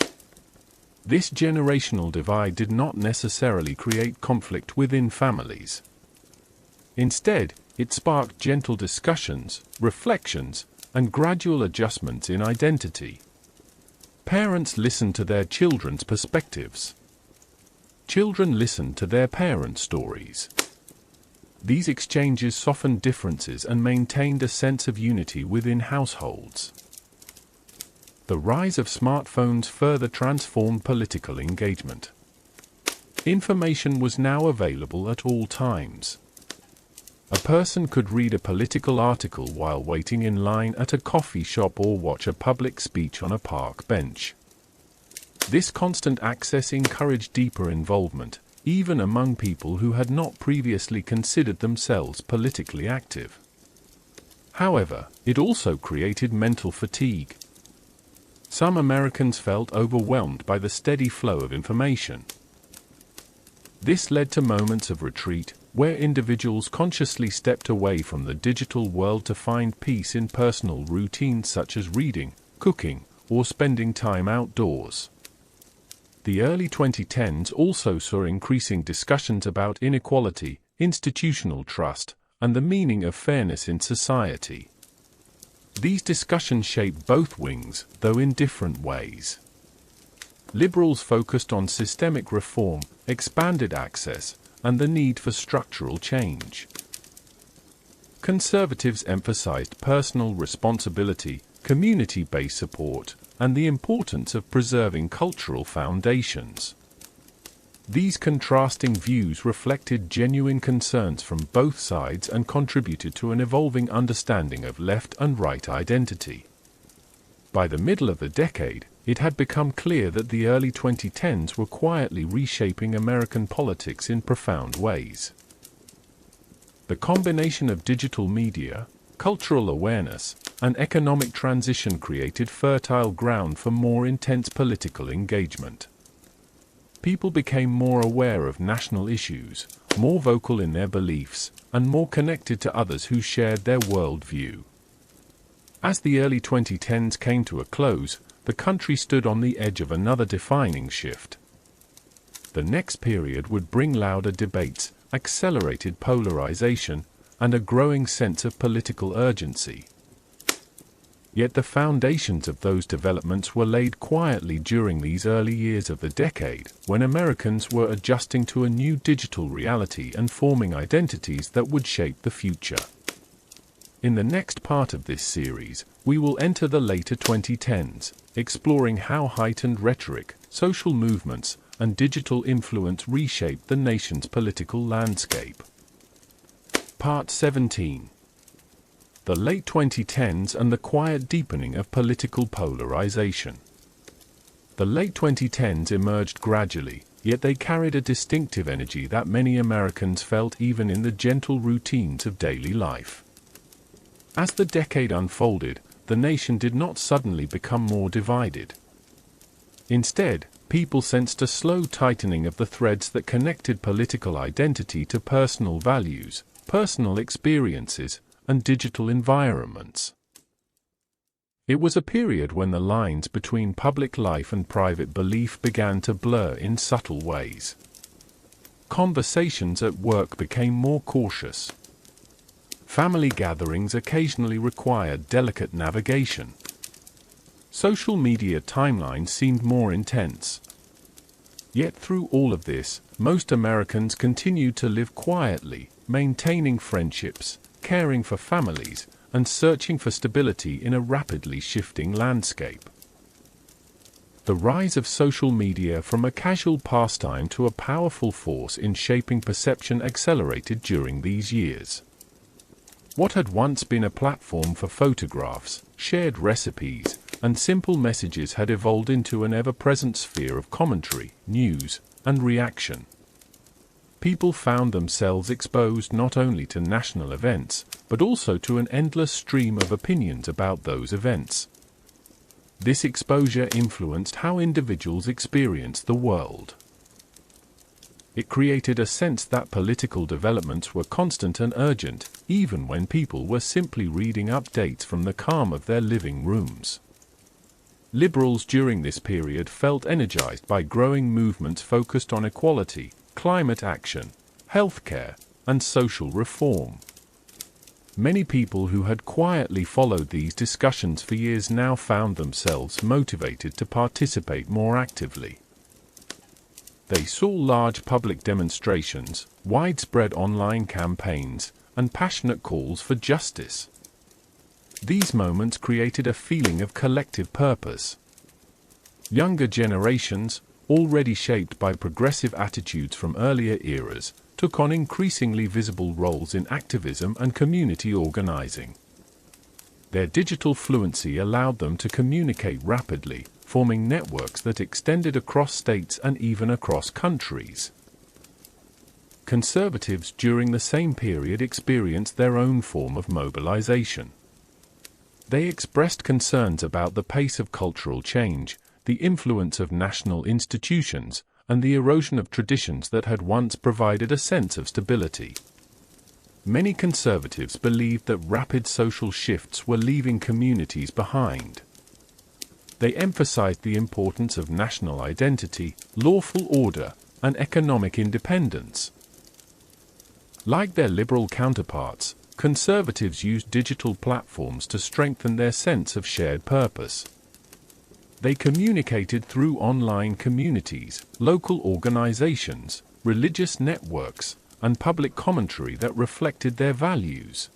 This generational divide did not necessarily create conflict within families. Instead, it sparked gentle discussions, reflections, and gradual adjustments in identity. Parents listened to their children's perspectives. Children listened to their parents' stories. These exchanges softened differences and maintained a sense of unity within households. The rise of smartphones further transformed political engagement. Information was now available at all times. A person could read a political article while waiting in line at a coffee shop or watch a public speech on a park bench. This constant access encouraged deeper involvement, even among people who had not previously considered themselves politically active. However, it also created mental fatigue. Some Americans felt overwhelmed by the steady flow of information. This led to moments of retreat, where individuals consciously stepped away from the digital world to find peace in personal routines such as reading, cooking, or spending time outdoors. The early 2010s also saw increasing discussions about inequality, institutional trust, and the meaning of fairness in society. These discussions shaped both wings, though in different ways. Liberals focused on systemic reform, expanded access, and the need for structural change. Conservatives emphasized personal responsibility, community-based support, and the importance of preserving cultural foundations. These contrasting views reflected genuine concerns from both sides and contributed to an evolving understanding of left and right identity. By the middle of the decade, it had become clear that the early 2010s were quietly reshaping American politics in profound ways. The combination of digital media, cultural awareness, and economic transition created fertile ground for more intense political engagement. People became more aware of national issues, more vocal in their beliefs, and more connected to others who shared their worldview. As the early 2010s came to a close, the country stood on the edge of another defining shift. The next period would bring louder debates, accelerated polarization, and a growing sense of political urgency. Yet the foundations of those developments were laid quietly during these early years of the decade, when Americans were adjusting to a new digital reality and forming identities that would shape the future. In the next part of this series, we will enter the later 2010s, exploring how heightened rhetoric, social movements, and digital influence reshaped the nation's political landscape. Part 17. The late 2010s and the quiet deepening of political polarization. The late 2010s emerged gradually, yet they carried a distinctive energy that many Americans felt even in the gentle routines of daily life. As the decade unfolded, the nation did not suddenly become more divided. Instead, people sensed a slow tightening of the threads that connected political identity to personal values, personal experiences, and digital environments. It was a period when the lines between public life and private belief began to blur in subtle ways. Conversations at work became more cautious. Family gatherings occasionally required delicate navigation. Social media timelines seemed more intense. Yet through all of this, most Americans continued to live quietly, maintaining friendships, caring for families, and searching for stability in a rapidly shifting landscape. The rise of social media from a casual pastime to a powerful force in shaping perception accelerated during these years. What had once been a platform for photographs, shared recipes, and simple messages had evolved into an ever-present sphere of commentary, news, and reaction. people found themselves exposed not only to national events, but also to an endless stream of opinions about those events. This exposure influenced how individuals experienced the world. It created a sense that political developments were constant and urgent, even when people were simply reading updates from the calm of their living rooms. Liberals during this period felt energized by growing movements focused on equality, climate action, healthcare, and social reform. Many people who had quietly followed these discussions for years now found themselves motivated to participate more actively. They saw large public demonstrations, widespread online campaigns, and passionate calls for justice. These moments created a feeling of collective purpose. Younger generations, already shaped by progressive attitudes from earlier eras, took on increasingly visible roles in activism and community organizing. Their digital fluency allowed them to communicate rapidly, forming networks that extended across states and even across countries. Conservatives during the same period experienced their own form of mobilization. They expressed concerns about the pace of cultural change, the influence of national institutions, and the erosion of traditions that had once provided a sense of stability. Many conservatives believed that rapid social shifts were leaving communities behind. They emphasized the importance of national identity, lawful order, and economic independence. Like their liberal counterparts, conservatives used digital platforms to strengthen their sense of shared purpose. They communicated through online communities, local organizations, religious networks, and public commentary that reflected their values.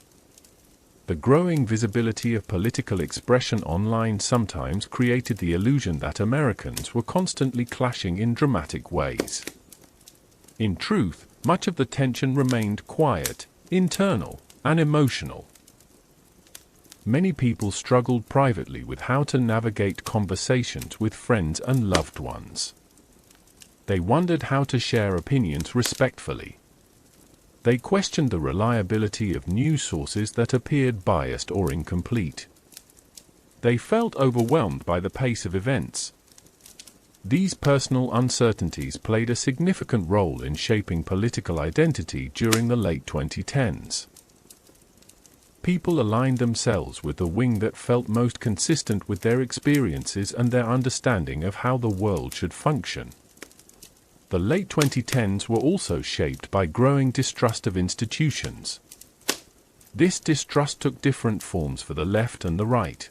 The growing visibility of political expression online sometimes created the illusion that Americans were constantly clashing in dramatic ways. In truth, much of the tension remained quiet, internal, and emotional. Many people struggled privately with how to navigate conversations with friends and loved ones. They wondered how to share opinions respectfully. They questioned the reliability of news sources that appeared biased or incomplete. They felt overwhelmed by the pace of events. These personal uncertainties played a significant role in shaping political identity during the late 2010s. People aligned themselves with the wing that felt most consistent with their experiences and their understanding of how the world should function. The late 2010s were also shaped by growing distrust of institutions. This distrust took different forms for the left and the right.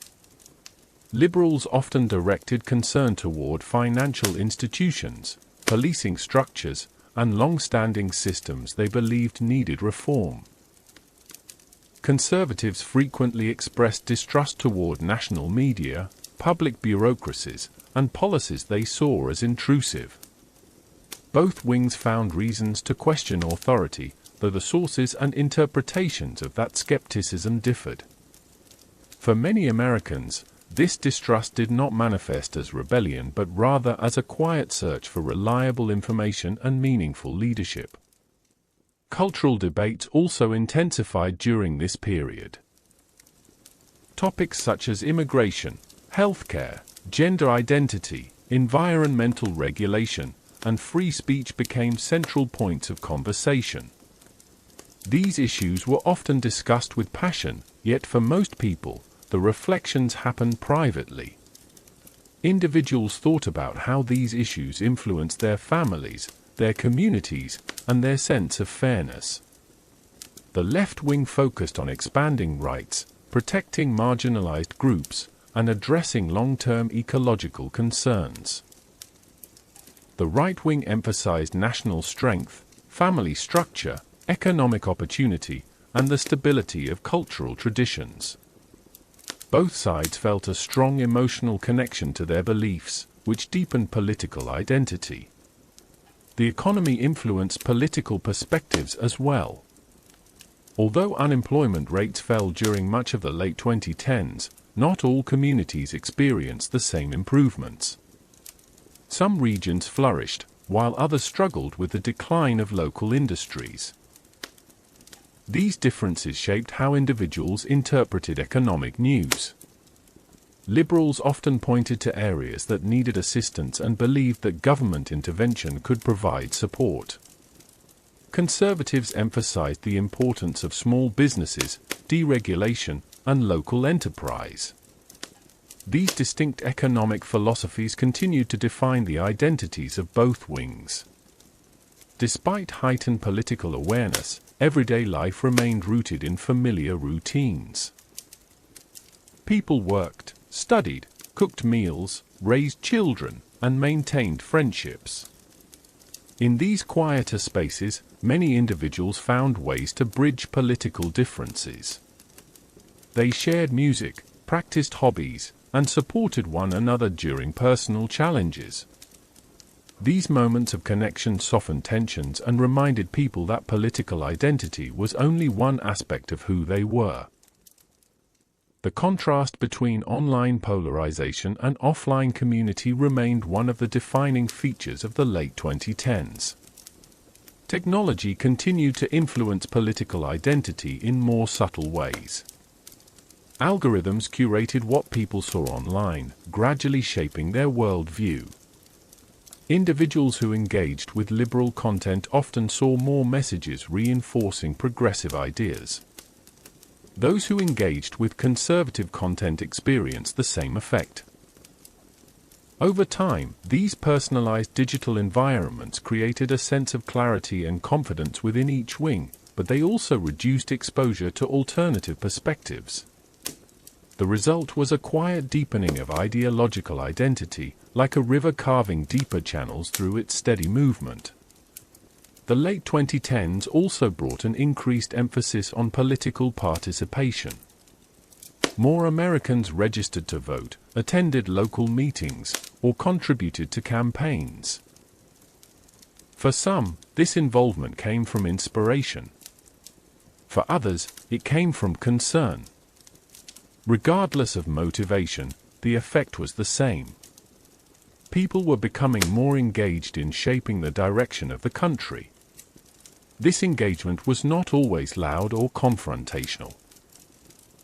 Liberals often directed concern toward financial institutions, policing structures, and long-standing systems they believed needed reform. Conservatives frequently expressed distrust toward national media, public bureaucracies, and policies they saw as intrusive. Both wings found reasons to question authority, though the sources and interpretations of that skepticism differed. For many Americans, this distrust did not manifest as rebellion but rather as a quiet search for reliable information and meaningful leadership. Cultural debates also intensified during this period. Topics such as immigration, healthcare, gender identity, environmental regulation, and free speech became central points of conversation. These issues were often discussed with passion, yet for most people, the reflections happened privately. Individuals thought about how these issues influenced their families, their communities, and their sense of fairness. The left wing focused on expanding rights, protecting marginalized groups, and addressing long-term ecological concerns. The right wing emphasized national strength, family structure, economic opportunity, and the stability of cultural traditions. Both sides felt a strong emotional connection to their beliefs, which deepened political identity. The economy influenced political perspectives as well. Although unemployment rates fell during much of the late 2010s, not all communities experienced the same improvements. Some regions flourished, while others struggled with the decline of local industries. These differences shaped how individuals interpreted economic news. Liberals often pointed to areas that needed assistance and believed that government intervention could provide support. Conservatives emphasized the importance of small businesses, deregulation, and local enterprise. These distinct economic philosophies continued to define the identities of both wings. Despite heightened political awareness, everyday life remained rooted in familiar routines. People worked, studied, cooked meals, raised children, and maintained friendships. In these quieter spaces, many individuals found ways to bridge political differences. They shared music, practiced hobbies, and supported one another during personal challenges. These moments of connection softened tensions and reminded people that political identity was only one aspect of who they were. The contrast between online polarization and offline community remained one of the defining features of the late 2010s. Technology continued to influence political identity in more subtle ways. Algorithms curated what people saw online, gradually shaping their worldview. Individuals who engaged with liberal content often saw more messages reinforcing progressive ideas. Those who engaged with conservative content experienced the same effect. Over time, these personalized digital environments created a sense of clarity and confidence within each wing, but they also reduced exposure to alternative perspectives. The result was a quiet deepening of ideological identity, like a river carving deeper channels through its steady movement. The late 2010s also brought an increased emphasis on political participation. More Americans registered to vote, attended local meetings, or contributed to campaigns. For some, this involvement came from inspiration. For others, it came from concern. Regardless of motivation, the effect was the same. People were becoming more engaged in shaping the direction of the country. This engagement was not always loud or confrontational.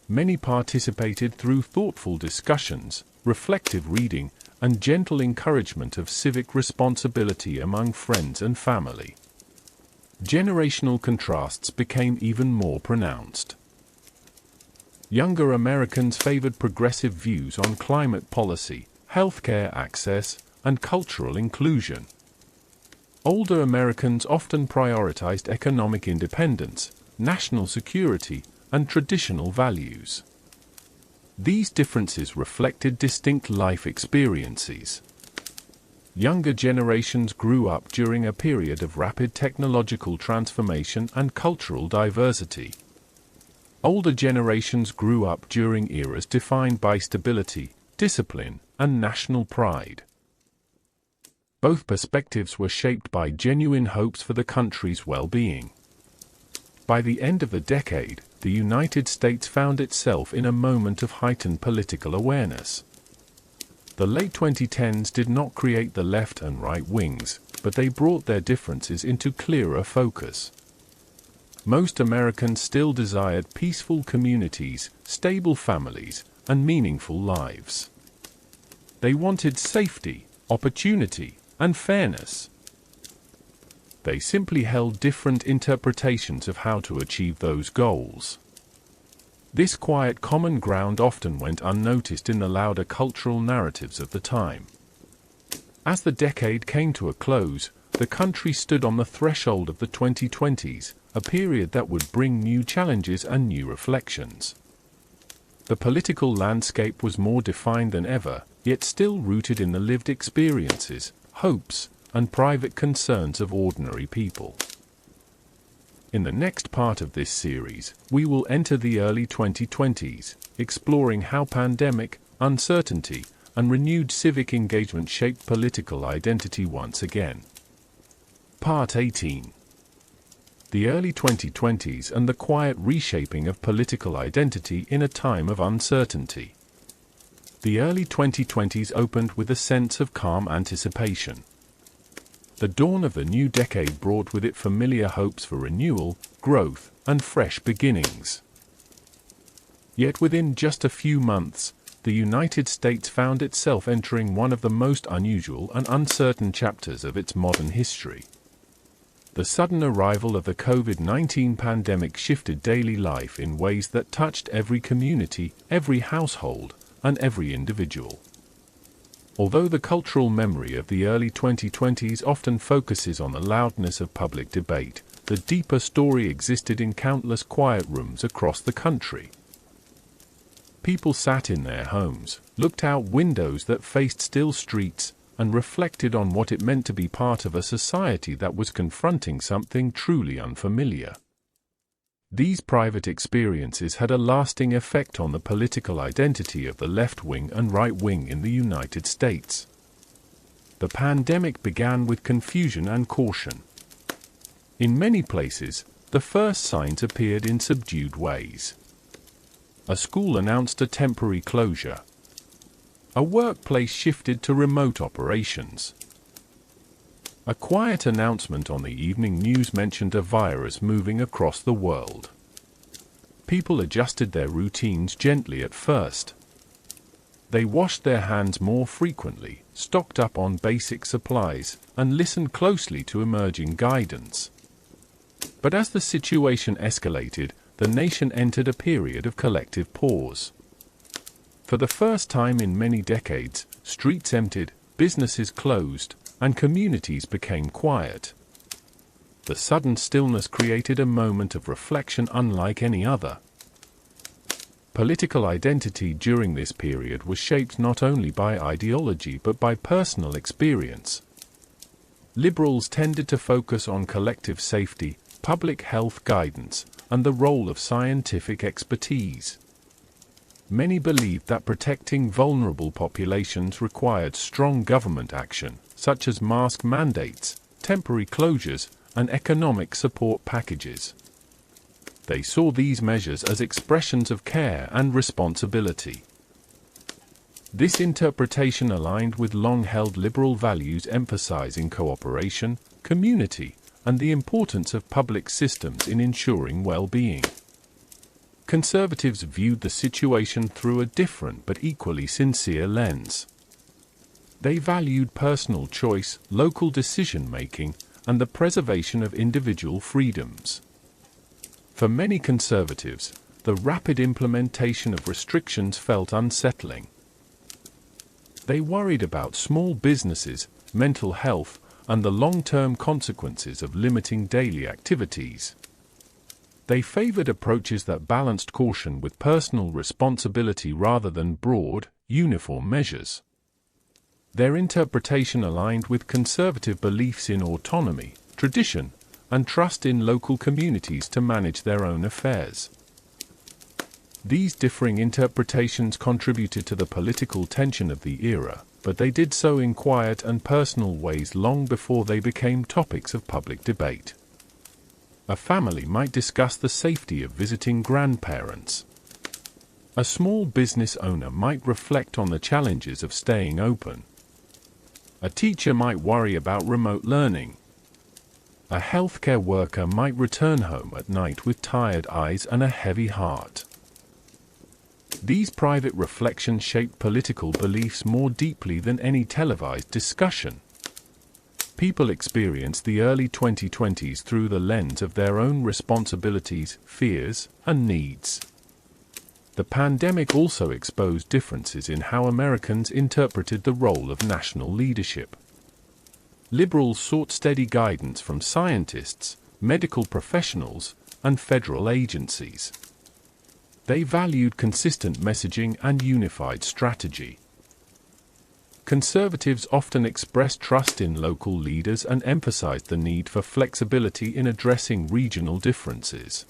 Many participated through thoughtful discussions, reflective reading, and gentle encouragement of civic responsibility among friends and family. Generational contrasts became even more pronounced. Younger Americans favored progressive views on climate policy, healthcare access, and cultural inclusion. Older Americans often prioritized economic independence, national security, and traditional values. These differences reflected distinct life experiences. Younger generations grew up during a period of rapid technological transformation and cultural diversity. Older generations grew up during eras defined by stability, discipline, and national pride. Both perspectives were shaped by genuine hopes for the country's well-being. By the end of the decade, the United States found itself in a moment of heightened political awareness. The late 2010s did not create the left and right wings, but they brought their differences into clearer focus. Most Americans still desired peaceful communities, stable families, and meaningful lives. They wanted safety, opportunity, and fairness. They simply held different interpretations of how to achieve those goals. This quiet common ground often went unnoticed in the louder cultural narratives of the time. As the decade came to a close, the country stood on the threshold of the 2020s, a period that would bring new challenges and new reflections. The political landscape was more defined than ever, yet still rooted in the lived experiences, hopes, and private concerns of ordinary people. In the next part of this series, we will enter the early 2020s, exploring how pandemic, uncertainty, and renewed civic engagement shaped political identity once again. Part 18. The early 2020s and the quiet reshaping of political identity in a time of uncertainty. The early 2020s opened with a sense of calm anticipation. The dawn of the new decade brought with it familiar hopes for renewal, growth, and fresh beginnings. Yet within just a few months, the United States found itself entering one of the most unusual and uncertain chapters of its modern history. The sudden arrival of the COVID-19 pandemic shifted daily life in ways that touched every community, every household, and every individual. Although the cultural memory of the early 2020s often focuses on the loudness of public debate, the deeper story existed in countless quiet rooms across the country. People sat in their homes, looked out windows that faced still streets, and reflected on what it meant to be part of a society that was confronting something truly unfamiliar. These private experiences had a lasting effect on the political identity of the left wing and right wing in the United States. The pandemic began with confusion and caution. In many places, the first signs appeared in subdued ways. A school announced a temporary closure. A workplace shifted to remote operations. A quiet announcement on the evening news mentioned a virus moving across the world. People adjusted their routines gently at first. They washed their hands more frequently, stocked up on basic supplies, and listened closely to emerging guidance. But as the situation escalated, the nation entered a period of collective pause. For the first time in many decades, streets emptied, businesses closed, and communities became quiet. The sudden stillness created a moment of reflection unlike any other. Political identity during this period was shaped not only by ideology but by personal experience. Liberals tended to focus on collective safety, public health guidance, and the role of scientific expertise. Many believed that protecting vulnerable populations required strong government action, such as mask mandates, temporary closures, and economic support packages. They saw these measures as expressions of care and responsibility. This interpretation aligned with long-held liberal values emphasizing cooperation, community, and the importance of public systems in ensuring well-being. Conservatives viewed the situation through a different but equally sincere lens. They valued personal choice, local decision-making, and the preservation of individual freedoms. For many conservatives, the rapid implementation of restrictions felt unsettling. They worried about small businesses, mental health, and the long-term consequences of limiting daily activities. They favored approaches that balanced caution with personal responsibility rather than broad, uniform measures. Their interpretation aligned with conservative beliefs in autonomy, tradition, and trust in local communities to manage their own affairs. These differing interpretations contributed to the political tension of the era, but they did so in quiet and personal ways long before they became topics of public debate. A family might discuss the safety of visiting grandparents. A small business owner might reflect on the challenges of staying open. A teacher might worry about remote learning. A healthcare worker might return home at night with tired eyes and a heavy heart. These private reflections shaped political beliefs more deeply than any televised discussion. People experienced the early 2020s through the lens of their own responsibilities, fears, and needs. The pandemic also exposed differences in how Americans interpreted the role of national leadership. Liberals sought steady guidance from scientists, medical professionals, and federal agencies. They valued consistent messaging and unified strategy. Conservatives often expressed trust in local leaders and emphasized the need for flexibility in addressing regional differences.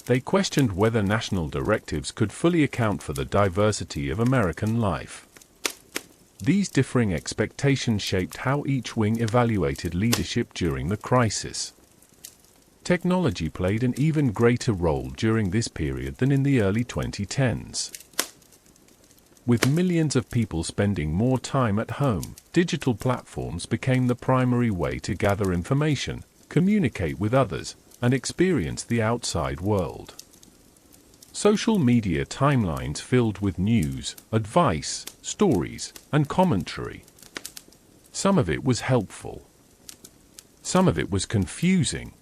They questioned whether national directives could fully account for the diversity of American life. These differing expectations shaped how each wing evaluated leadership during the crisis. Technology played an even greater role during this period than in the early 2010s. With millions of people spending more time at home, digital platforms became the primary way to gather information, communicate with others, and experience the outside world. Social media timelines filled with news, advice, stories, and commentary. Some of it was helpful. Some of it was confusing.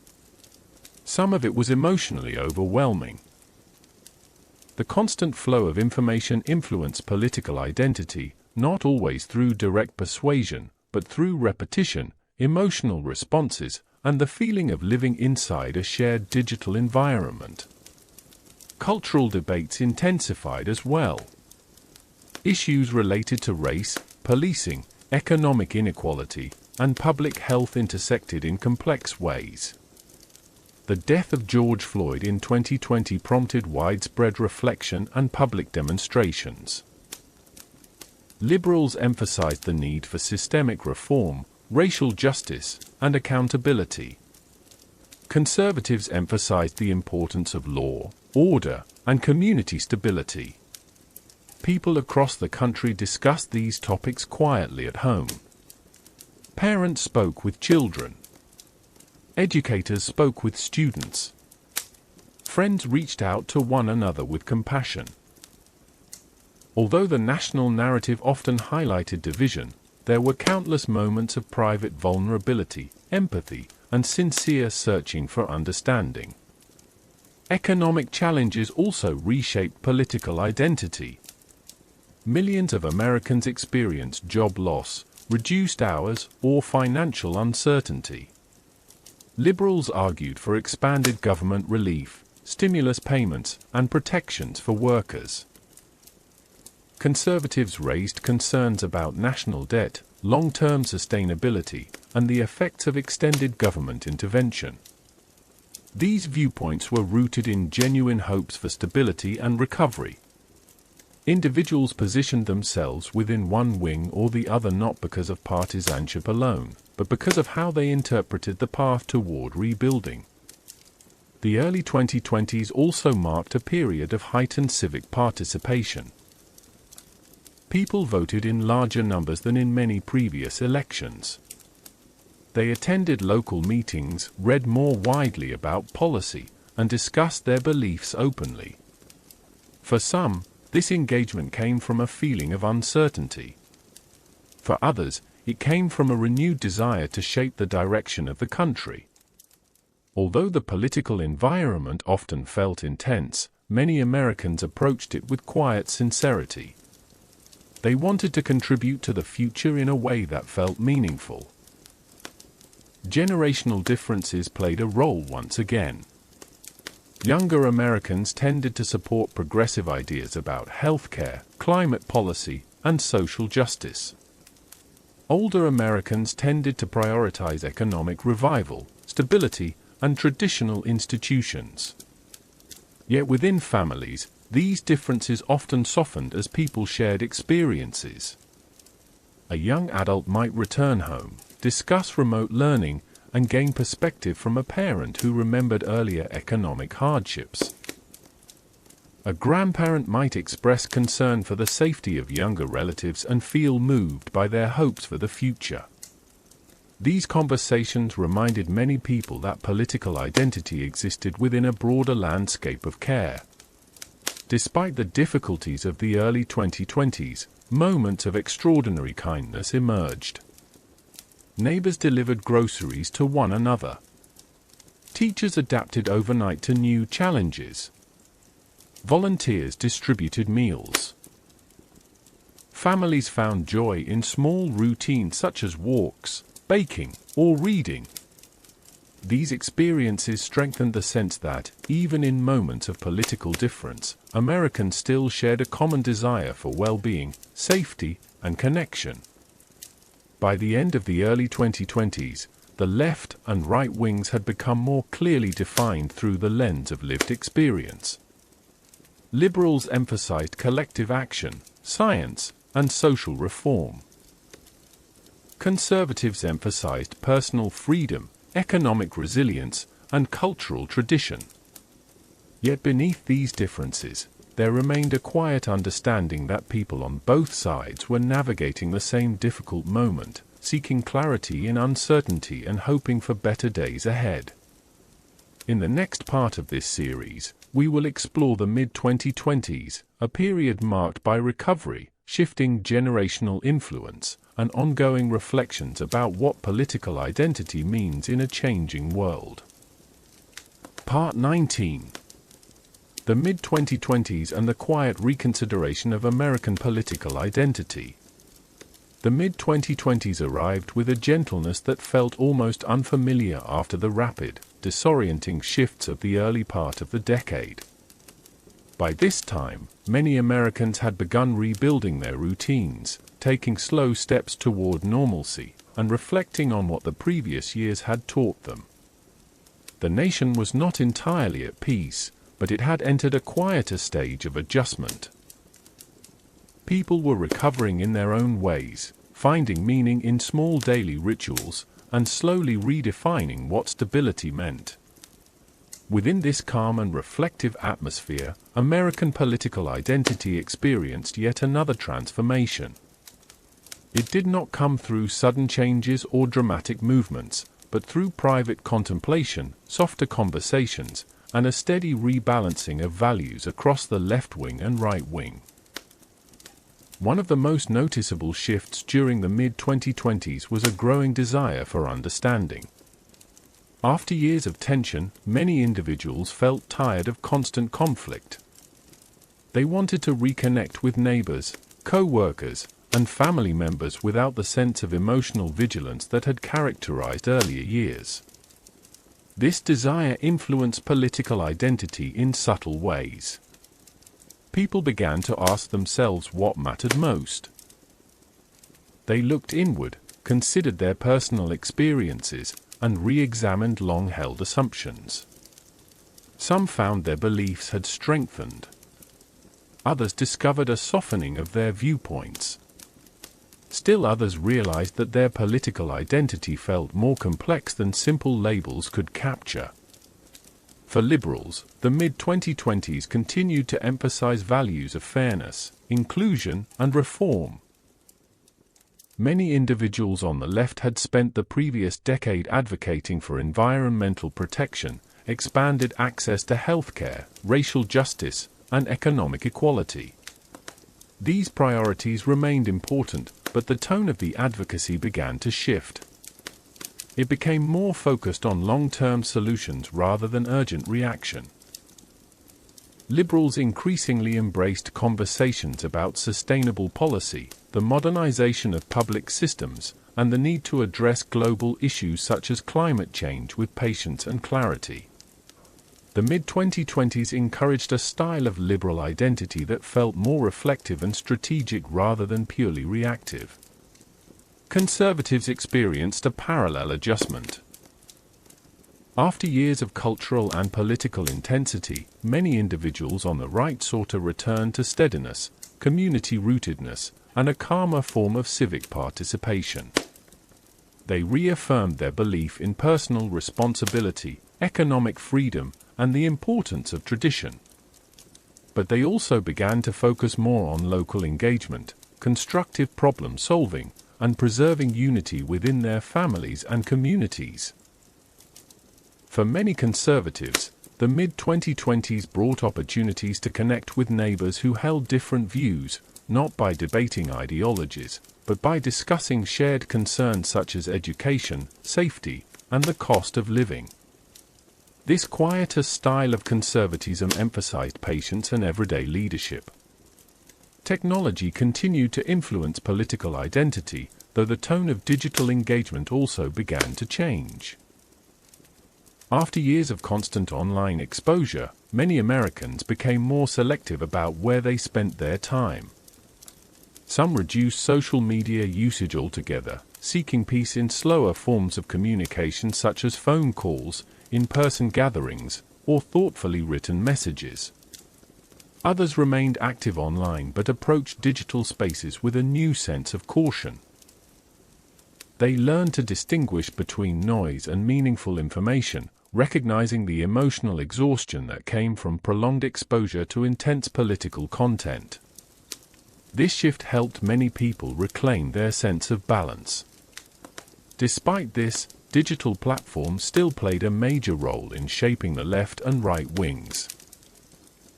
Some of it was emotionally overwhelming. The constant flow of information influenced political identity, not always through direct persuasion, but through repetition, emotional responses, and the feeling of living inside a shared digital environment. Cultural debates intensified as well. Issues related to race, policing, economic inequality, and public health intersected in complex ways. The death of George Floyd in 2020 prompted widespread reflection and public demonstrations. Liberals emphasized the need for systemic reform, racial justice, and accountability. Conservatives emphasized the importance of law, order, and community stability. People across the country discussed these topics quietly at home. Parents spoke with children. Educators spoke with students. Friends reached out to one another with compassion. Although the national narrative often highlighted division, there were countless moments of private vulnerability, empathy, and sincere searching for understanding. Economic challenges also reshaped political identity. Millions of Americans experienced job loss, reduced hours, or financial uncertainty. Liberals argued for expanded government relief, stimulus payments, and protections for workers. Conservatives raised concerns about national debt, long-term sustainability, and the effects of extended government intervention. These viewpoints were rooted in genuine hopes for stability and recovery. Individuals positioned themselves within one wing or the other not because of partisanship alone, but because of how they interpreted the path toward rebuilding. The early 2020s also marked a period of heightened civic participation. People voted in larger numbers than in many previous elections. They attended local meetings, read more widely about policy, and discussed their beliefs openly. For some, this engagement came from a feeling of uncertainty. For others, it came from a renewed desire to shape the direction of the country. Although the political environment often felt intense, many Americans approached it with quiet sincerity. They wanted to contribute to the future in a way that felt meaningful. Generational differences played a role once again. Younger Americans tended to support progressive ideas about healthcare, climate policy, and social justice. Older Americans tended to prioritize economic revival, stability, and traditional institutions. Yet within families, these differences often softened as people shared experiences. A young adult might return home, discuss remote learning, and gain perspective from a parent who remembered earlier economic hardships. A grandparent might express concern for the safety of younger relatives and feel moved by their hopes for the future. These conversations reminded many people that political identity existed within a broader landscape of care. Despite the difficulties of the early 2020s, moments of extraordinary kindness emerged. Neighbors delivered groceries to one another. Teachers adapted overnight to new challenges. Volunteers distributed meals. Families found joy in small routines such as walks, baking, or reading. These experiences strengthened the sense that, even in moments of political difference, Americans still shared a common desire for well-being, safety, and connection. By the end of the early 2020s, the left and right wings had become more clearly defined through the lens of lived experience. Liberals emphasized collective action, science, and social reform. Conservatives emphasized personal freedom, economic resilience, and cultural tradition. Yet beneath these differences, there remained a quiet understanding that people on both sides were navigating the same difficult moment, seeking clarity in uncertainty and hoping for better days ahead. In the next part of this series, we will explore the mid-2020s, a period marked by recovery, shifting generational influence, and ongoing reflections about what political identity means in a changing world. Part 19. The mid-2020s and the quiet reconsideration of American political identity. The mid-2020s arrived with a gentleness that felt almost unfamiliar after the rapid, disorienting shifts of the early part of the decade. By this time, many Americans had begun rebuilding their routines, taking slow steps toward normalcy, and reflecting on what the previous years had taught them. The nation was not entirely at peace, but it had entered a quieter stage of adjustment. People were recovering in their own ways, finding meaning in small daily rituals, and slowly redefining what stability meant. Within this calm and reflective atmosphere, American political identity experienced yet another transformation. It did not come through sudden changes or dramatic movements, but through private contemplation, softer conversations, and a steady rebalancing of values across the left wing and right wing. One of the most noticeable shifts during the mid-2020s was a growing desire for understanding. After years of tension, many individuals felt tired of constant conflict. They wanted to reconnect with neighbors, co-workers, and family members without the sense of emotional vigilance that had characterized earlier years. This desire influenced political identity in subtle ways. People began to ask themselves what mattered most. They looked inward, considered their personal experiences, and re-examined long-held assumptions. Some found their beliefs had strengthened. Others discovered a softening of their viewpoints. Still others realized that their political identity felt more complex than simple labels could capture. For liberals, the mid-2020s continued to emphasize values of fairness, inclusion, and reform. Many individuals on the left had spent the previous decade advocating for environmental protection, expanded access to healthcare, racial justice, and economic equality. These priorities remained important, but the tone of the advocacy began to shift. It became more focused on long-term solutions rather than urgent reaction. Liberals increasingly embraced conversations about sustainable policy, the modernization of public systems, and the need to address global issues such as climate change with patience and clarity. The mid-2020s encouraged a style of liberal identity that felt more reflective and strategic rather than purely reactive. Conservatives experienced a parallel adjustment. After years of cultural and political intensity, many individuals on the right sought a return to steadiness, community rootedness, and a calmer form of civic participation. They reaffirmed their belief in personal responsibility, economic freedom, and the importance of tradition. But they also began to focus more on local engagement, constructive problem solving, and preserving unity within their families and communities. For many conservatives, the mid-2020s brought opportunities to connect with neighbors who held different views, not by debating ideologies, but by discussing shared concerns such as education, safety, and the cost of living. This quieter style of conservatism emphasized patience and everyday leadership. Technology continued to influence political identity, though the tone of digital engagement also began to change. After years of constant online exposure, many Americans became more selective about where they spent their time. Some reduced social media usage altogether, seeking peace in slower forms of communication such as phone calls, in-person gatherings, or thoughtfully written messages. Others remained active online but approached digital spaces with a new sense of caution. They learned to distinguish between noise and meaningful information, recognizing the emotional exhaustion that came from prolonged exposure to intense political content. This shift helped many people reclaim their sense of balance. Despite this, digital platforms still played a major role in shaping the left and right wings.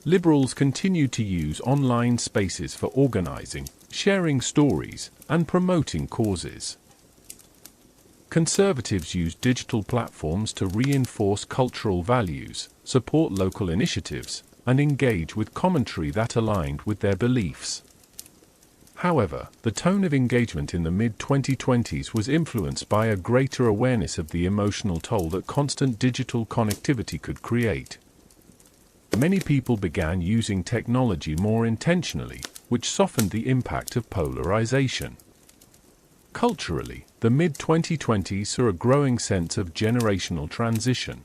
Liberals continued to use online spaces for organizing, sharing stories, and promoting causes. Conservatives used digital platforms to reinforce cultural values, support local initiatives, and engage with commentary that aligned with their beliefs. However, the tone of engagement in the mid-2020s was influenced by a greater awareness of the emotional toll that constant digital connectivity could create. Many people began using technology more intentionally, which softened the impact of polarization. Culturally, the mid-2020s saw a growing sense of generational transition.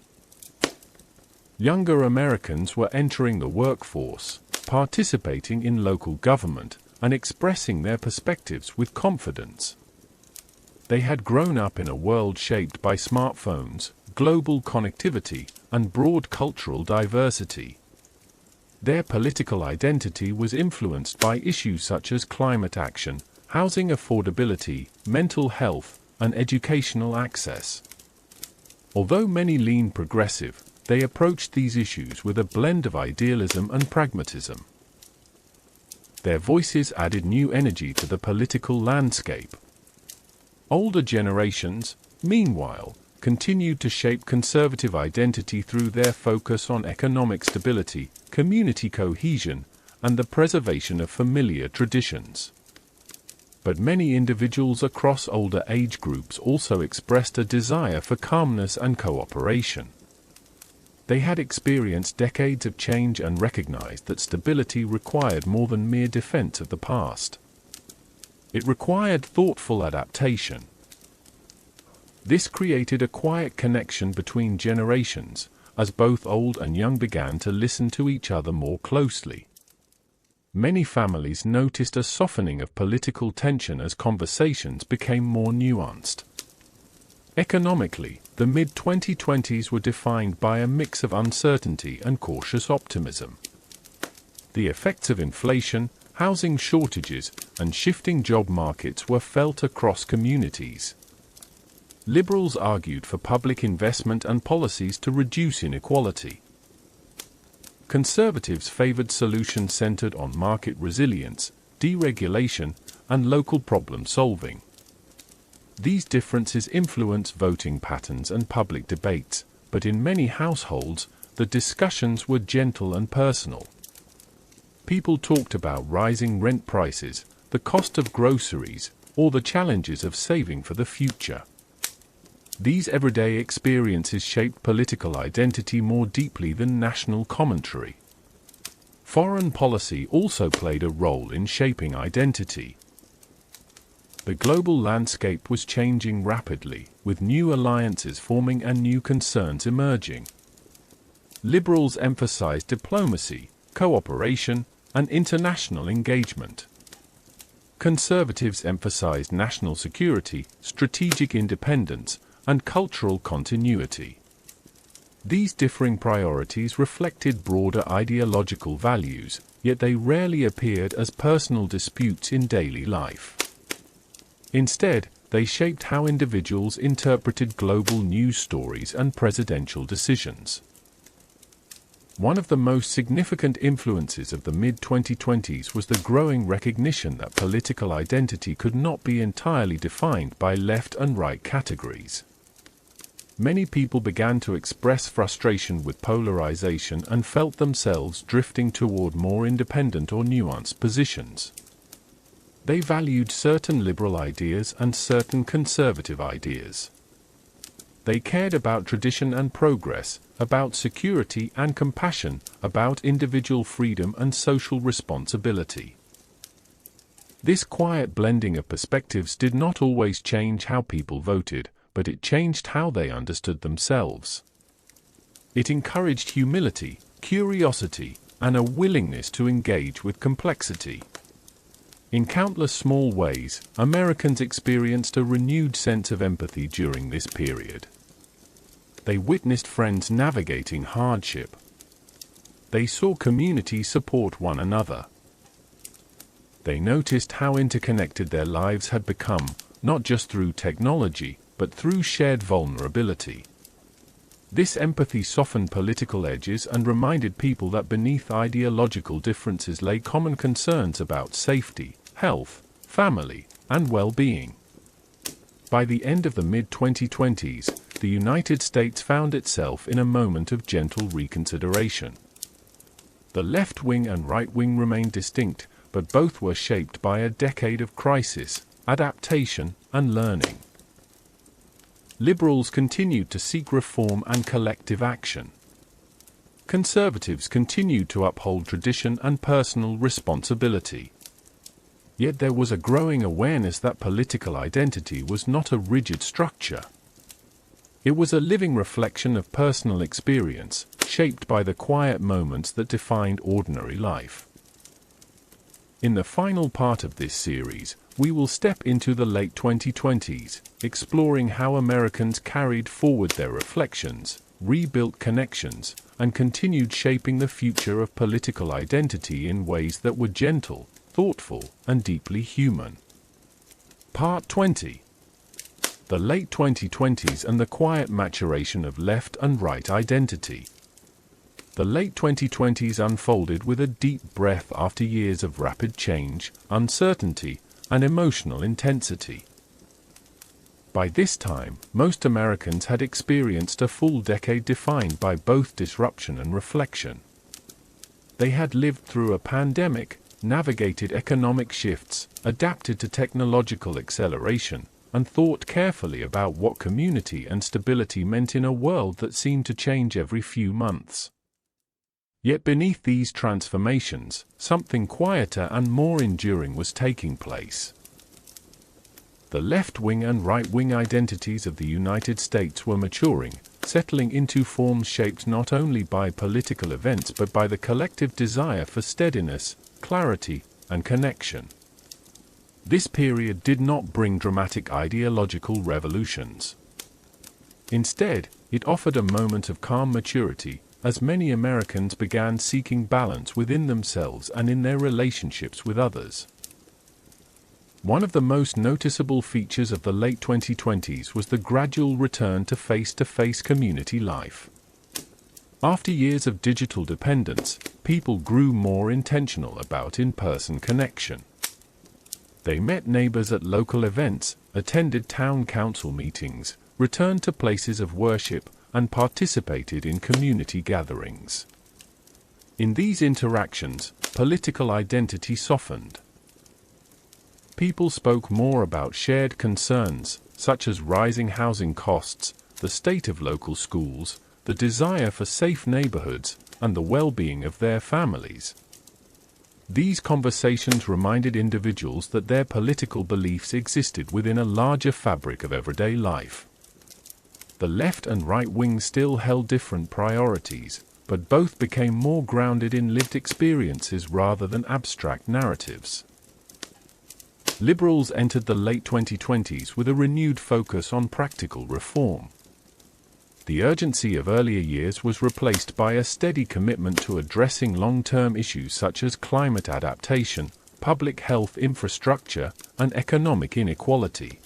Younger Americans were entering the workforce, participating in local government, and expressing their perspectives with confidence. They had grown up in a world shaped by smartphones, global connectivity, and broad cultural diversity. Their political identity was influenced by issues such as climate action, housing affordability, mental health, and educational access. Although many leaned progressive, they approached these issues with a blend of idealism and pragmatism. Their voices added new energy to the political landscape. Older generations, meanwhile, continued to shape conservative identity through their focus on economic stability, community cohesion, and the preservation of familiar traditions. But many individuals across older age groups also expressed a desire for calmness and cooperation. They had experienced decades of change and recognized that stability required more than mere defense of the past. It required thoughtful adaptation. This created a quiet connection between generations, as both old and young began to listen to each other more closely. Many families noticed a softening of political tension as conversations became more nuanced. Economically, the mid-2020s were defined by a mix of uncertainty and cautious optimism. The effects of inflation, housing shortages, and shifting job markets were felt across communities. Liberals argued for public investment and policies to reduce inequality. Conservatives favored solutions centered on market resilience, deregulation, and local problem solving. These differences influence voting patterns and public debates, but in many households, the discussions were gentle and personal. People talked about rising rent prices, the cost of groceries, or the challenges of saving for the future. These everyday experiences shaped political identity more deeply than national commentary. Foreign policy also played a role in shaping identity. The global landscape was changing rapidly, with new alliances forming and new concerns emerging. Liberals emphasized diplomacy, cooperation, and international engagement. Conservatives emphasized national security, strategic independence, and cultural continuity. These differing priorities reflected broader ideological values, yet they rarely appeared as personal disputes in daily life. Instead, they shaped how individuals interpreted global news stories and presidential decisions. One of the most significant influences of the mid-2020s was the growing recognition that political identity could not be entirely defined by left and right categories. Many people began to express frustration with polarization and felt themselves drifting toward more independent or nuanced positions. They valued certain liberal ideas and certain conservative ideas. They cared about tradition and progress, about security and compassion, about individual freedom and social responsibility. This quiet blending of perspectives did not always change how people voted, but it changed how they understood themselves. It encouraged humility, curiosity, and a willingness to engage with complexity. In countless small ways, Americans experienced a renewed sense of empathy during this period. They witnessed friends navigating hardship. They saw community support one another. They noticed how interconnected their lives had become, not just through technology, but through shared vulnerability. This empathy softened political edges and reminded people that beneath ideological differences lay common concerns about safety, health, family, and well-being. By the end of the mid-2020s, the United States found itself in a moment of gentle reconsideration. The left wing and right wing remained distinct, but both were shaped by a decade of crisis, adaptation, and learning. Liberals continued to seek reform and collective action. Conservatives continued to uphold tradition and personal responsibility. Yet there was a growing awareness that political identity was not a rigid structure. It was a living reflection of personal experience, shaped by the quiet moments that defined ordinary life. In the final part of this series, we will step into the late 2020s, exploring how Americans carried forward their reflections, rebuilt connections, and continued shaping the future of political identity in ways that were gentle, thoughtful, and deeply human. Part 20. The late 2020s and the quiet maturation of left and right identity. The late 2020s unfolded with a deep breath after years of rapid change, uncertainty, and emotional intensity. By this time, most Americans had experienced a full decade defined by both disruption and reflection. They had lived through a pandemic, navigated economic shifts, adapted to technological acceleration, and thought carefully about what community and stability meant in a world that seemed to change every few months. Yet beneath these transformations, something quieter and more enduring was taking place. The left-wing and right-wing identities of the United States were maturing, settling into forms shaped not only by political events but by the collective desire for steadiness, clarity, and connection. This period did not bring dramatic ideological revolutions. Instead, it offered a moment of calm maturity, as many Americans began seeking balance within themselves and in their relationships with others. One of the most noticeable features of the late 2020s was the gradual return to face-to-face community life. After years of digital dependence, people grew more intentional about in-person connection. They met neighbors at local events, attended town council meetings, returned to places of worship, and participated in community gatherings. In these interactions, political identity softened. People spoke more about shared concerns, such as rising housing costs, the state of local schools, the desire for safe neighborhoods, and the well-being of their families. These conversations reminded individuals that their political beliefs existed within a larger fabric of everyday life. The left and right wings still held different priorities, but both became more grounded in lived experiences rather than abstract narratives. Liberals entered the late 2020s with a renewed focus on practical reform. The urgency of earlier years was replaced by a steady commitment to addressing long-term issues such as climate adaptation, public health infrastructure, and economic inequality.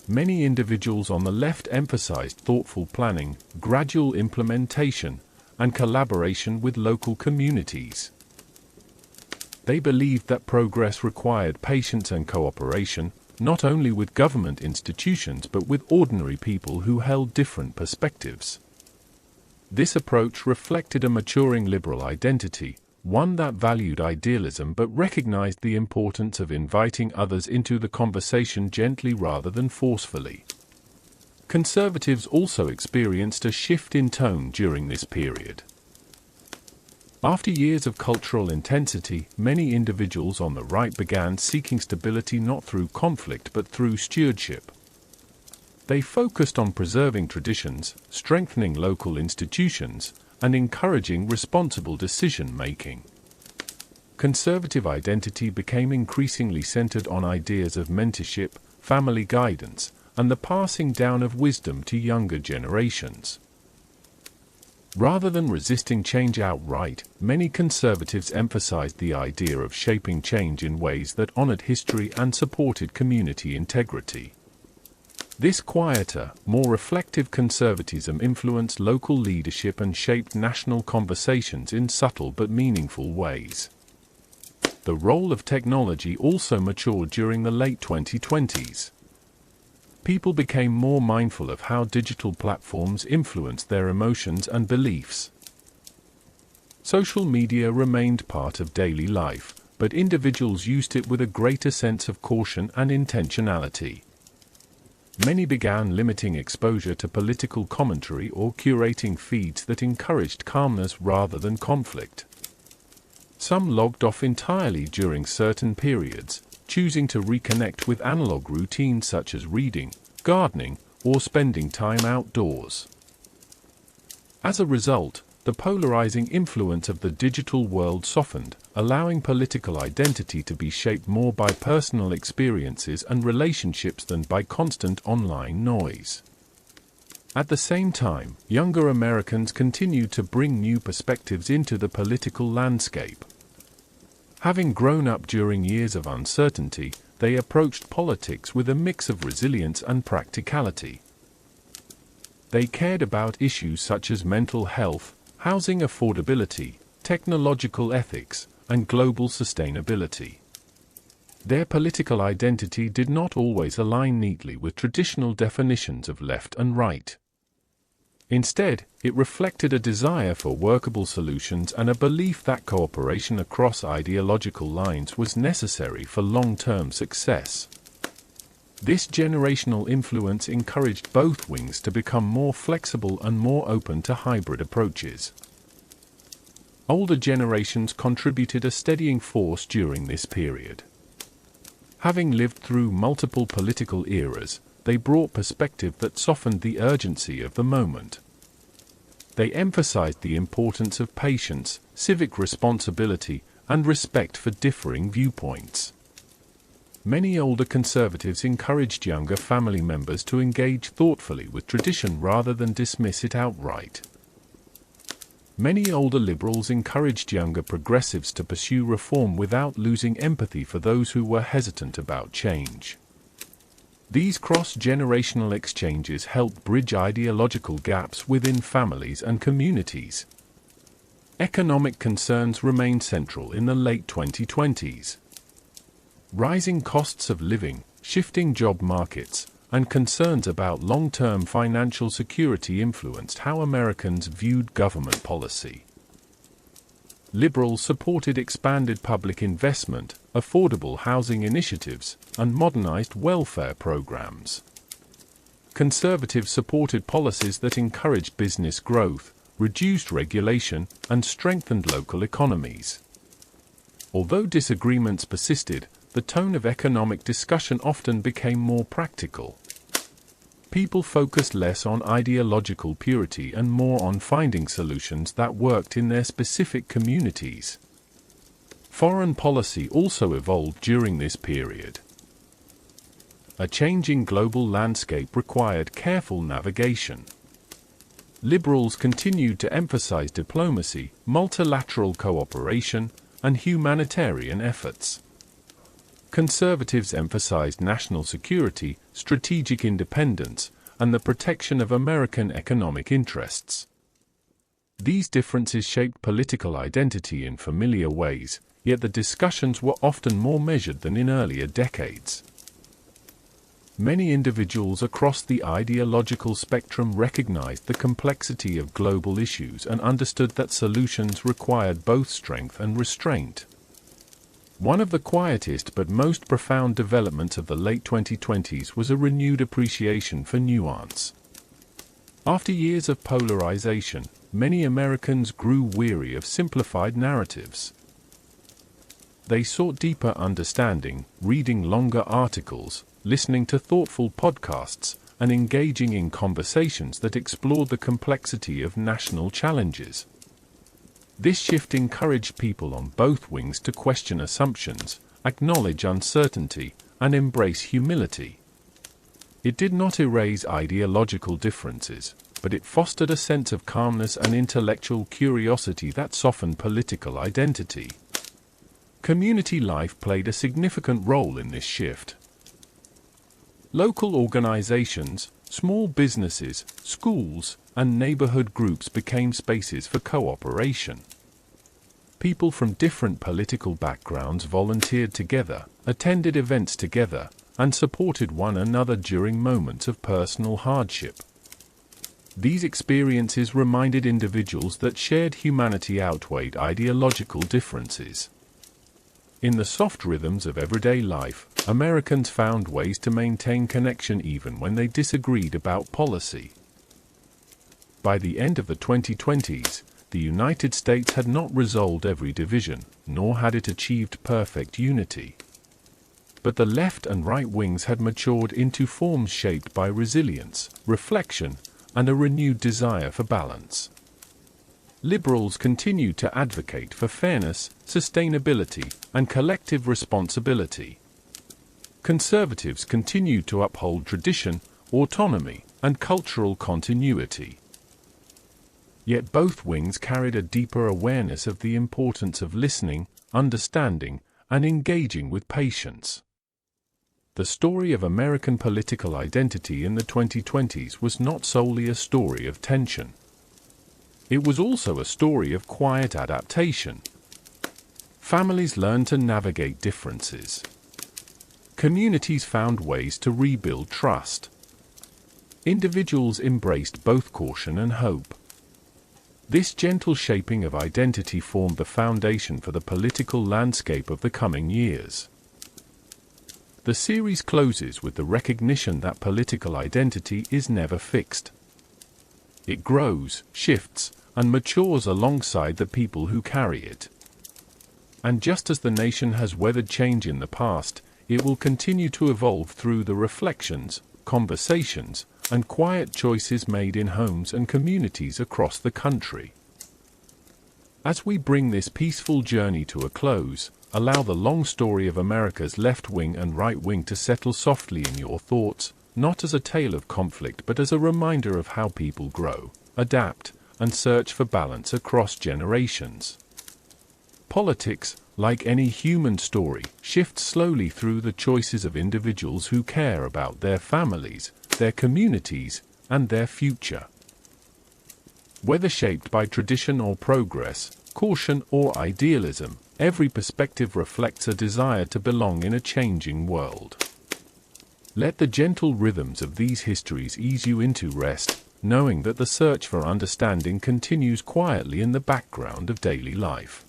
Many individuals on the left emphasized thoughtful planning, gradual implementation, and collaboration with local communities. They believed that progress required patience and cooperation, not only with government institutions but with ordinary people who held different perspectives. This approach reflected a maturing liberal identity, one that valued idealism but recognized the importance of inviting others into the conversation gently rather than forcefully. Conservatives also experienced a shift in tone during this period. After years of cultural intensity, many individuals on the right began seeking stability not through conflict but through stewardship. They focused on preserving traditions, strengthening local institutions, and encouraging responsible decision-making. Conservative identity became increasingly centered on ideas of mentorship, family guidance, and the passing down of wisdom to younger generations. Rather than resisting change outright, many conservatives emphasized the idea of shaping change in ways that honored history and supported community integrity. This quieter, more reflective conservatism influenced local leadership and shaped national conversations in subtle but meaningful ways. The role of technology also matured during the late 2020s. People became more mindful of how digital platforms influence their emotions and beliefs. Social media remained part of daily life, but individuals used it with a greater sense of caution and intentionality. Many began limiting exposure to political commentary or curating feeds that encouraged calmness rather than conflict. Some logged off entirely during certain periods, choosing to reconnect with analog routines such as reading, gardening, or spending time outdoors. As a result, the polarizing influence of the digital world softened, allowing political identity to be shaped more by personal experiences and relationships than by constant online noise. At the same time, younger Americans continued to bring new perspectives into the political landscape. Having grown up during years of uncertainty, they approached politics with a mix of resilience and practicality. They cared about issues such as mental health, housing affordability, technological ethics, and global sustainability. Their political identity did not always align neatly with traditional definitions of left and right. Instead, it reflected a desire for workable solutions and a belief that cooperation across ideological lines was necessary for long-term success. This generational influence encouraged both wings to become more flexible and more open to hybrid approaches. Older generations contributed a steadying force during this period. Having lived through multiple political eras, they brought perspective that softened the urgency of the moment. They emphasized the importance of patience, civic responsibility, and respect for differing viewpoints. Many older conservatives encouraged younger family members to engage thoughtfully with tradition rather than dismiss it outright. Many older liberals encouraged younger progressives to pursue reform without losing empathy for those who were hesitant about change. These cross-generational exchanges helped bridge ideological gaps within families and communities. Economic concerns remained central in the late 2020s. Rising costs of living, shifting job markets, and concerns about long-term financial security influenced how Americans viewed government policy. Liberals supported expanded public investment, affordable housing initiatives, and modernized welfare programs. Conservatives supported policies that encouraged business growth, reduced regulation, and strengthened local economies. Although disagreements persisted, the tone of economic discussion often became more practical. People focused less on ideological purity and more on finding solutions that worked in their specific communities. Foreign policy also evolved during this period. A changing global landscape required careful navigation. Liberals continued to emphasize diplomacy, multilateral cooperation, and humanitarian efforts. Conservatives emphasized national security, strategic independence, and the protection of American economic interests. These differences shaped political identity in familiar ways, yet the discussions were often more measured than in earlier decades. Many individuals across the ideological spectrum recognized the complexity of global issues and understood that solutions required both strength and restraint. One of the quietest but most profound developments of the late 2020s was a renewed appreciation for nuance. After years of polarization, many Americans grew weary of simplified narratives. They sought deeper understanding, reading longer articles, listening to thoughtful podcasts, and engaging in conversations that explored the complexity of national challenges. This shift encouraged people on both wings to question assumptions, acknowledge uncertainty, and embrace humility. It did not erase ideological differences, but it fostered a sense of calmness and intellectual curiosity that softened political identity. Community life played a significant role in this shift. Local organizations, small businesses, schools, and neighborhood groups became spaces for cooperation. People from different political backgrounds volunteered together, attended events together, and supported one another during moments of personal hardship. These experiences reminded individuals that shared humanity outweighed ideological differences. In the soft rhythms of everyday life, Americans found ways to maintain connection even when they disagreed about policy. By the end of the 2020s, the United States had not resolved every division, nor had it achieved perfect unity. But the left and right wings had matured into forms shaped by resilience, reflection, and a renewed desire for balance. Liberals continued to advocate for fairness, sustainability, and collective responsibility. Conservatives continued to uphold tradition, autonomy, and cultural continuity. Yet both wings carried a deeper awareness of the importance of listening, understanding, and engaging with patience. The story of American political identity in the 2020s was not solely a story of tension. It was also a story of quiet adaptation. Families learned to navigate differences. Communities found ways to rebuild trust. Individuals embraced both caution and hope. This gentle shaping of identity formed the foundation for the political landscape of the coming years. The series closes with the recognition that political identity is never fixed. It grows, shifts, and matures alongside the people who carry it. And just as the nation has weathered change in the past, it will continue to evolve through the reflections, conversations, and quiet choices made in homes and communities across the country. As we bring this peaceful journey to a close, allow the long story of America's left wing and right wing to settle softly in your thoughts, not as a tale of conflict but as a reminder of how people grow, adapt, and search for balance across generations. Politics, like any human story, shifts slowly through the choices of individuals who care about their families, their communities, and their future. Whether shaped by tradition or progress, caution or idealism, every perspective reflects a desire to belong in a changing world. Let the gentle rhythms of these histories ease you into rest, knowing that the search for understanding continues quietly in the background of daily life.